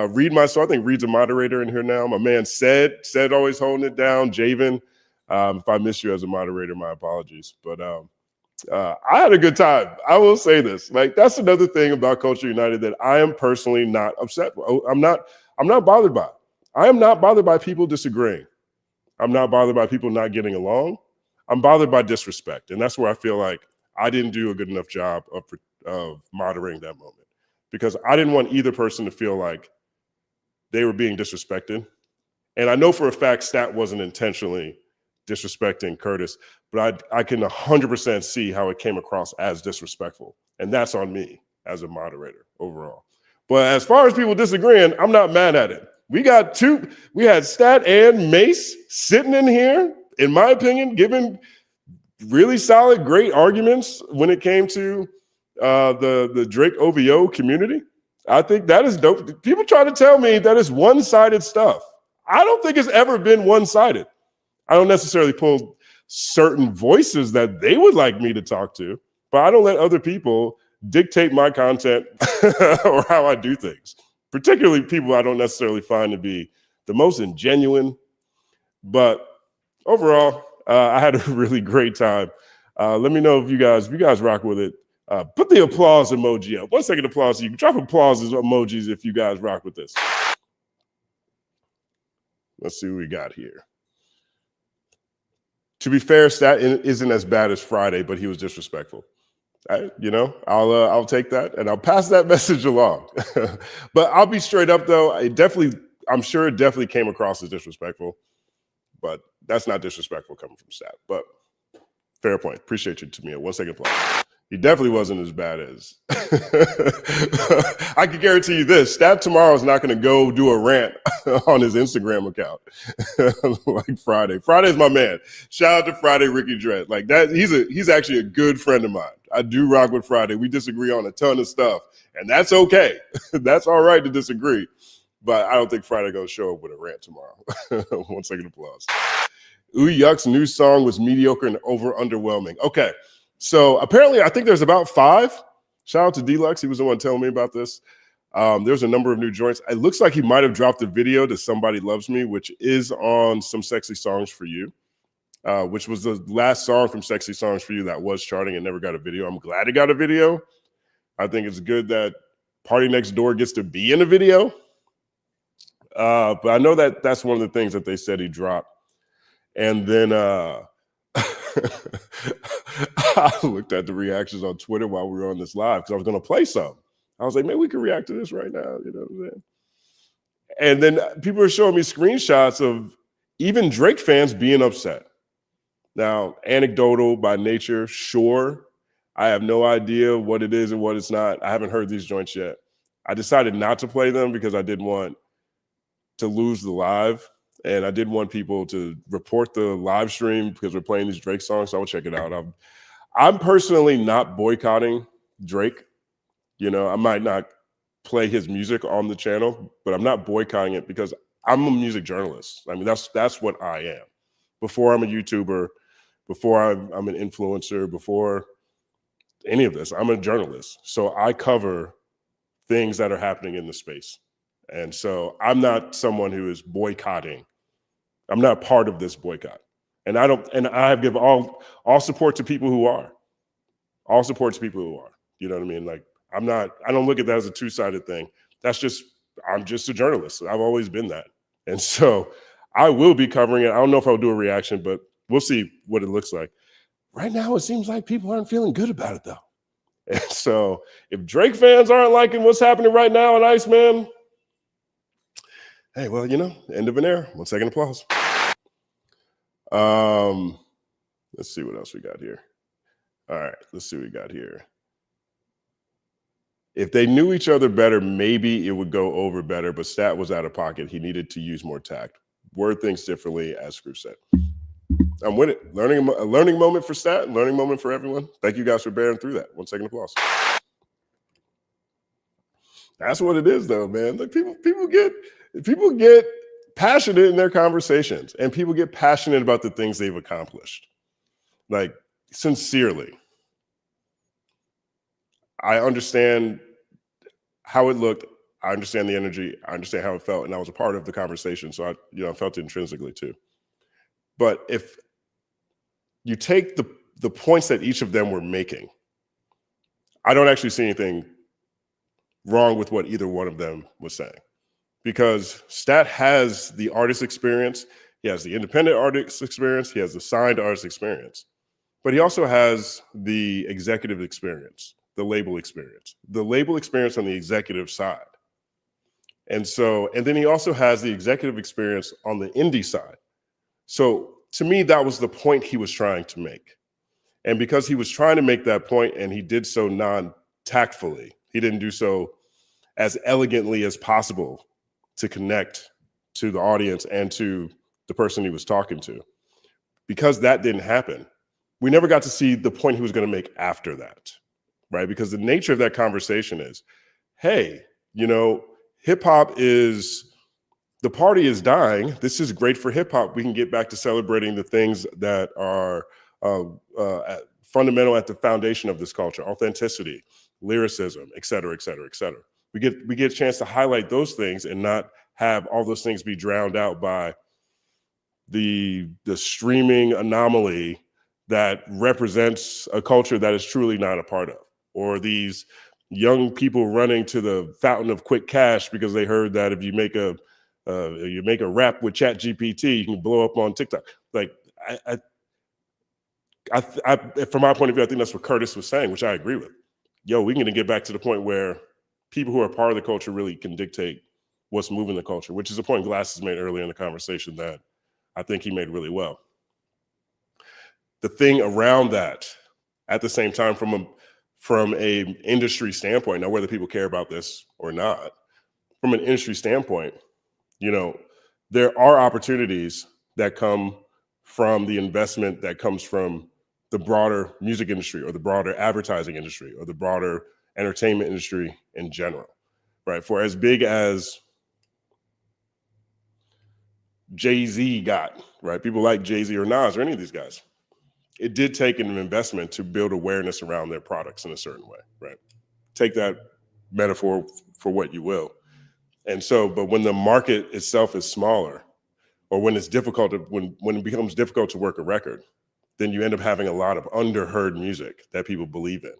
Reed, I think Reed's a moderator in here now. My man said always holding it down. Javen. If I missed you as a moderator, my apologies. But I had a good time. I will say this. Like, that's another thing about Culture United that I am personally not upset with. I'm not bothered by. I am not bothered by people disagreeing. I'm not bothered by people not getting along. I'm bothered by disrespect. And that's where I feel like I didn't do a good enough job of moderating that moment because I didn't want either person to feel like they were being disrespected. And I know for a fact Stat wasn't intentionally disrespecting Curtis, but I can 100% see how it came across as disrespectful. And that's on me as a moderator overall. But as far as people disagreeing, I'm not mad at it. We had Stat and Mace sitting in here, in my opinion, giving really solid, great arguments when it came to the Drake OVO community. I think that is dope. People try to tell me that it's one-sided stuff. I don't think it's ever been one-sided. I don't necessarily pull certain voices that they would like me to talk to, but I don't let other people dictate my content or how I do things, particularly people I don't necessarily find to be the most ingenuine. But overall, I had a really great time. Let me know if you guys rock with it. Put the applause emoji up. 1 second applause. You can drop applause emojis if you guys rock with this. Let's see what we got here. To be fair, Stat isn't as bad as Friday, but he was disrespectful. I'll take that and I'll pass that message along. But I'll be straight up though. I'm sure it definitely came across as disrespectful, but that's not disrespectful coming from Stat. But fair point. Appreciate you, Tamia. 1 second applause. He definitely wasn't as bad as. I can guarantee you this: Stat tomorrow is not going to go do a rant on his Instagram account like Friday. Friday's my man. Shout out to Friday, Ricky Dredd. Like that, he's actually a good friend of mine. I do rock with Friday. We disagree on a ton of stuff, and that's okay. That's all right to disagree. But I don't think Friday going to show up with a rant tomorrow. 1 second applause. Ooh Yuck's new song was mediocre and underwhelming. Okay. So apparently, I think there's about 5. Shout out to Deluxe. He was the one telling me about this. There's a number of new joints. It looks like he might have dropped a video to Somebody Loves Me, which is on Some Sexy Songs for You, which was the last song from Sexy Songs for You that was charting and never got a video. I'm glad it got a video. I think it's good that Party Next Door gets to be in a video. But I know that that's one of the things that they said he dropped. And then I looked at the reactions on Twitter while we were on this live because I was going to play some. I was like, man, we can react to this right now. You know what I'm saying? And then people are showing me screenshots of even Drake fans being upset. Now, anecdotal by nature, sure. I have no idea what it is and what it's not. I haven't heard these joints yet. I decided not to play them because I didn't want to lose the live. And I did want people to report the live stream because we're playing these Drake songs. So I'll check it out. I'm personally not boycotting Drake. You know, I might not play his music on the channel, but I'm not boycotting it because I'm a music journalist. I mean, that's what I am. Before I'm a YouTuber, before I'm an influencer, before any of this, I'm a journalist. So I cover things that are happening in the space. And so I'm not someone who is boycotting. I'm not part of this boycott. And I give all support to people who are. All support to people who are. You know what I mean? Like I don't look at that as a two-sided thing. I'm just a journalist. I've always been that. And so I will be covering it. I don't know if I'll do a reaction, but we'll see what it looks like. Right now, it seems like people aren't feeling good about it though. And so if Drake fans aren't liking what's happening right now in Iceman, hey, well, you know, end of an era. 1 second applause. Let's see what else we got here. All right, let's see what we got here. If they knew each other better, maybe it would go over better, but Stat was out of pocket. He needed to use more tact. Word things differently, as Screw said. I'm with it. A learning moment for Stat, learning moment for everyone. Thank you guys for bearing through that. 1 second applause. That's what it is, though, man. Like people get passionate in their conversations, and people get passionate about the things they've accomplished. Like, sincerely. I understand how it looked. I understand the energy. I understand how it felt, and I was a part of the conversation, so I felt it intrinsically too. But if you take the points that each of them were making, I don't actually see anything wrong with what either one of them was saying, because Stat has the artist experience, he has the independent artist experience, he has the signed artist experience, but he also has the executive experience, the label experience on the executive side. And then he also has the executive experience on the indie side. So to me, that was the point he was trying to make. And because he was trying to make that point and he did so non-tactfully, he didn't do so as elegantly as possible to connect to the audience and to the person he was talking to. Because that didn't happen, we never got to see the point he was going to make after that, right? Because the nature of that conversation is, hey, hip hop is, the party is dying. This is great for hip hop. We can get back to celebrating the things that are fundamental at the foundation of this culture: authenticity, lyricism, et cetera, et cetera, et cetera. We get a chance to highlight those things and not have all those things be drowned out by the streaming anomaly that represents a culture that is truly not a part of, or these young people running to the fountain of quick cash because they heard that if you make a rap with Chat GPT, you can blow up on TikTok. Like, I from my point of view, I think that's what Curtis was saying, which I agree with. We're going to get back to the point where people who are part of the culture really can dictate what's moving the culture, which is a point Glasses made earlier in the conversation that I think he made really well. The thing around that, at the same time, from a industry standpoint, now whether people care about this or not, from an industry standpoint, there are opportunities that come from the investment that comes from the broader music industry or the broader advertising industry or the broader entertainment industry in general, right? For as big as Jay-Z got, right? People like Jay-Z or Nas or any of these guys. It did take an investment to build awareness around their products in a certain way, right? Take that metaphor for what you will. And so, but when the market itself is smaller, or when it's difficult when it becomes difficult to work a record, then you end up having a lot of underheard music that people believe in.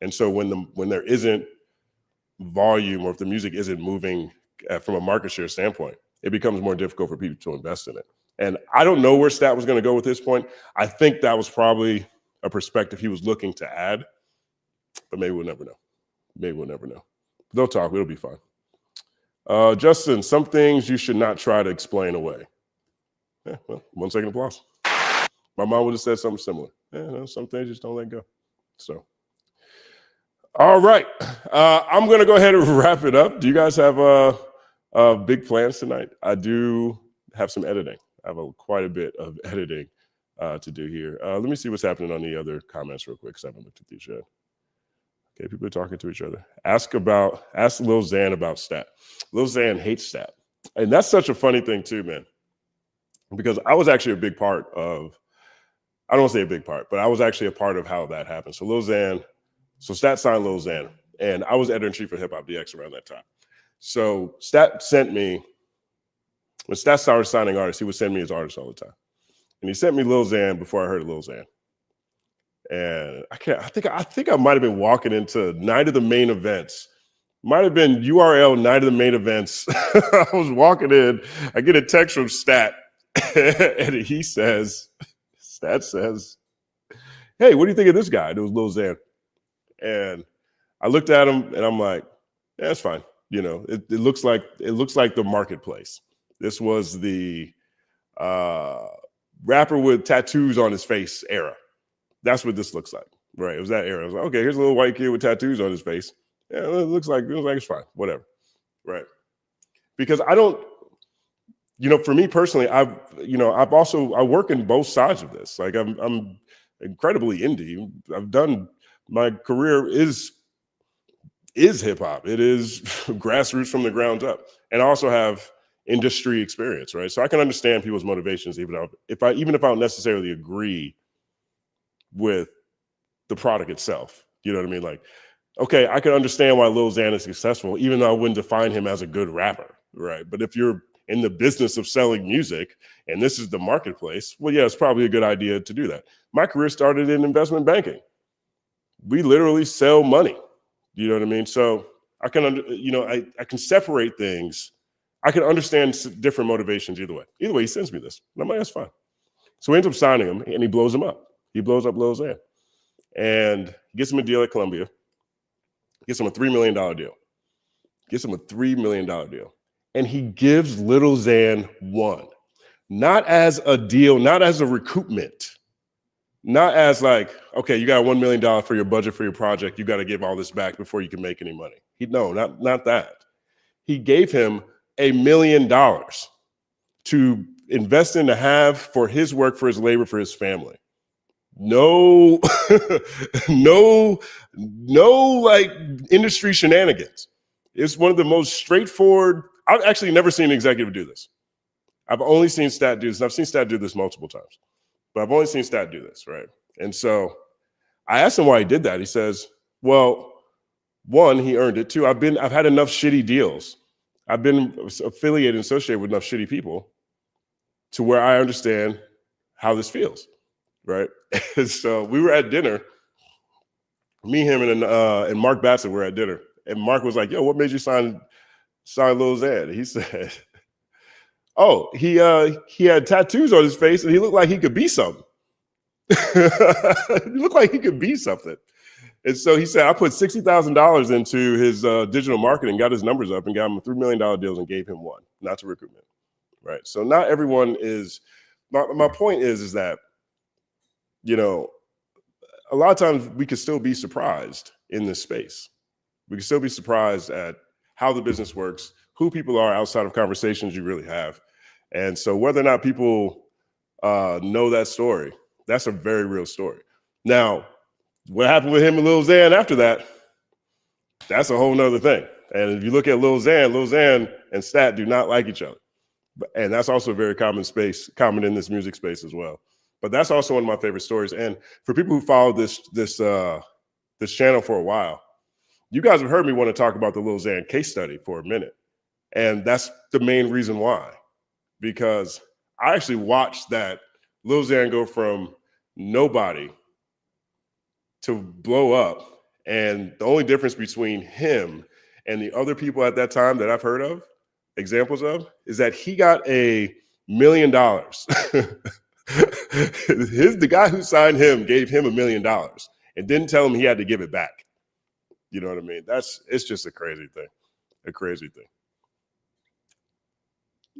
And so when there isn't volume, or if the music isn't moving from a market share standpoint, it becomes more difficult for people to invest in it. And I don't know where Stat was going to go with this point. I think that was probably a perspective he was looking to add, but maybe we'll never know. Maybe we'll never know. They'll talk. It'll be fine. Justin, some things you should not try to explain away. Yeah, well, 1 second applause. My mom would have said something similar. Some things just don't let go. So, all right. I'm going to go ahead and wrap it up. Do you guys have big plans tonight? I do have some editing. I have quite a bit of editing to do here. Let me see what's happening on the other comments real quick, because I haven't looked at these yet. Okay, people are talking to each other. Ask Lil Xan about Stat. Lil Xan hates Stat. And that's such a funny thing too, man. Because I was actually a big part of, I don't want to say a big part, but I was actually a part of how that happened. So Stat signed Lil Xan, and I was editor-in-chief of Hip Hop DX around that time. So Stat sent me, when Stat started signing artists, he would send me his artists all the time. And he sent me Lil Xan before I heard of Lil Xan. And I think I might have been walking into night of the main events. Might have been URL night of the main events. I was walking in, I get a text from Stat, and Stat says, "Hey, what do you think of this guy?" It was Lil Xan. And I looked at him and I'm like, yeah, that's fine. It looks like the marketplace. This was the rapper with tattoos on his face era. That's what this looks like, right? It was that era. I was like, okay, here's a little white kid with tattoos on his face. Yeah, it looks like it's fine, whatever, right? Because I don't, for me personally, I work in both sides of this. Like I'm incredibly indie. My career is hip hop. It is grassroots from the ground up, and I also have industry experience, right? So I can understand people's motivations, even if I don't necessarily agree with the product itself. You know what I mean? Like, okay, I can understand why Lil Xan is successful, even though I wouldn't define him as a good rapper, right? But if you're in the business of selling music and this is the marketplace, well, yeah, it's probably a good idea to do that. My career started in investment banking. We literally sell money. You know what I mean? So I can, I can separate things. I can understand different motivations either way. Either way, he sends me this. And I'm like, that's fine. So he ends up signing him, and he blows him up. He blows up Lil Xan. And gets him a deal at Columbia. Gets him a $3 million deal. And he gives Lil Xan one. Not as a deal, not as a recoupment, Not as like, okay, you got $1 million for your budget for your project. You got to give all this back before you can make any money. Not that. He gave him $1 million to invest in, to have for his work, for his labor, for his family. No, no like industry shenanigans. It's one of the most straightforward. I've actually never seen an executive do this. I've only seen Stat do this. I've seen Stat do this multiple times, but I've only seen Stat do this, right? And so I asked him why he did that. He says, well, one, he earned it. Two, I've had enough shitty deals. I've been affiliated and associated with enough shitty people to where I understand how this feels, right? And so we were at dinner. Me, him, and Mark Batson were at dinner. And Mark was like, yo, what made you sign Lil Xan? He said, oh, he had tattoos on his face and he looked like he could be something. He looked like he could be something. And so he said, I put $60,000 into his digital marketing, got his numbers up and got him $3 million deals and gave him one, not to recruitment, right? So not everyone is, my point is that, you know, a lot of times we could still be surprised in this space. We can still be surprised at how the business works, who people are outside of conversations you really have. And so whether or not people know that story, that's a very real story. Now, what happened with him and Lil Xan after that, that's a whole nother thing. And if you look at Lil Xan and Stat do not like each other. And that's also a very common in this music space as well. But that's also one of my favorite stories. And for people who follow this channel for a while, you guys have heard me want to talk about the Lil Xan case study for a minute. And that's the main reason why. Because I actually watched that Lil Xan go from nobody to blow up. And the only difference between him and the other people at that time that I've heard of, examples of, is that he got $1 million. The guy who signed him gave him $1 million and didn't tell him he had to give it back. You know what I mean? It's just a crazy thing.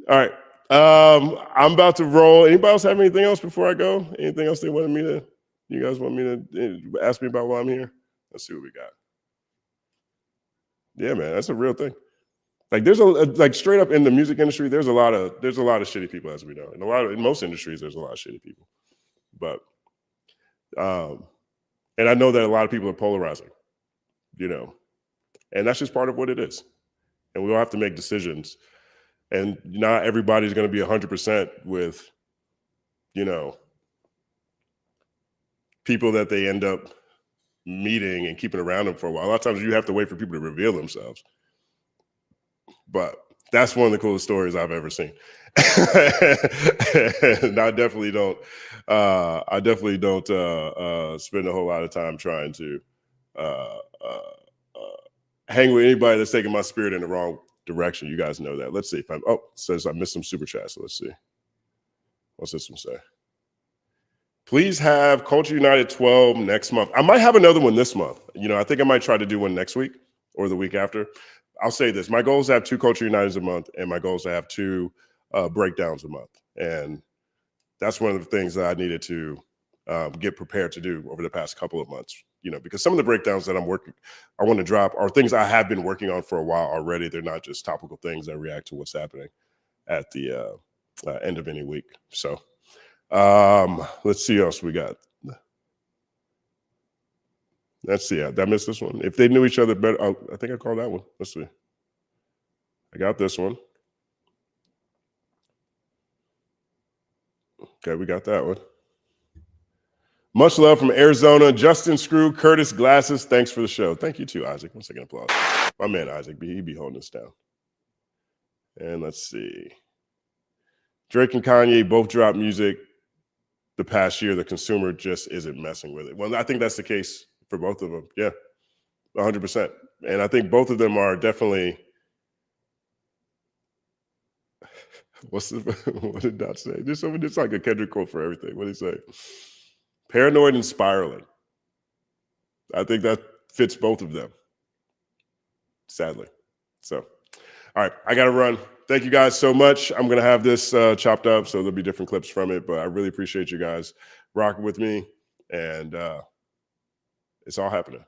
All right. I'm about to roll. Anybody else have anything else before I go? Anything else you guys want me to ask me about while I'm here? Let's see what we got. Yeah, man, that's a real thing. Like like straight up in the music industry, there's a lot of shitty people, as we know. In most industries, there's a lot of shitty people. But and I know that a lot of people are polarizing, you know, and that's just part of what it is. And we all have to make decisions. And not everybody's going to be 100% with, you know, people that they end up meeting and keeping around them for a while. A lot of times you have to wait for people to reveal themselves. But that's one of the coolest stories I've ever seen. And I definitely don't spend a whole lot of time trying to hang with anybody that's taking my spirit in the wrong direction. You guys know that. Let's see if it says I missed some super chats. So let's see. What's this one say? Please have Culture United 12 next month. I might have another one this month. You know, I think I might try to do one next week or the week after. I'll say this. My goal is to have 2 Culture Uniteds a month, and my goal is to have 2 breakdowns a month. And that's one of the things that I needed to get prepared to do over the past couple of months. You know, because some of the breakdowns that I want to drop are things I have been working on for a while already. They're not just topical things that react to what's happening at the end of any week. So let's see what else we got. Let's see. Did I miss this one? If they knew each other better, I think I called that one. Let's see. I got this one. Okay, we got that one. Much love from Arizona. Justin Screw, Curtis Glasses. Thanks for the show. Thank you too, Isaac. 1 second applause. My man Isaac, he be holding us down. And let's see. Drake and Kanye both dropped music the past year. The consumer just isn't messing with it. Well, I think that's the case for both of them. Yeah, 100%. And I think both of them are definitely. What did Dot say? There's like a Kendrick quote for everything. What did he say? Paranoid and spiraling. I think that fits both of them, sadly. So, all right, I got to run. Thank you guys so much. I'm going to have this chopped up, so there'll be different clips from it, but I really appreciate you guys rocking with me. and it's all happening.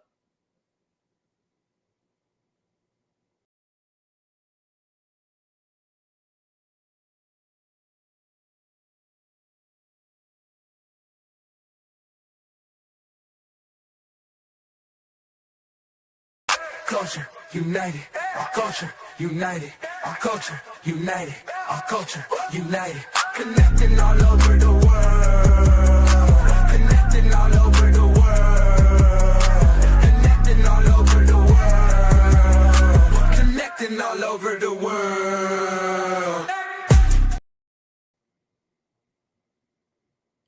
Culture, united. Our culture, united. Our culture, united. Our culture, united. Connecting all over the world. Connecting all over the world. Connecting all over the world. Connecting all over the world.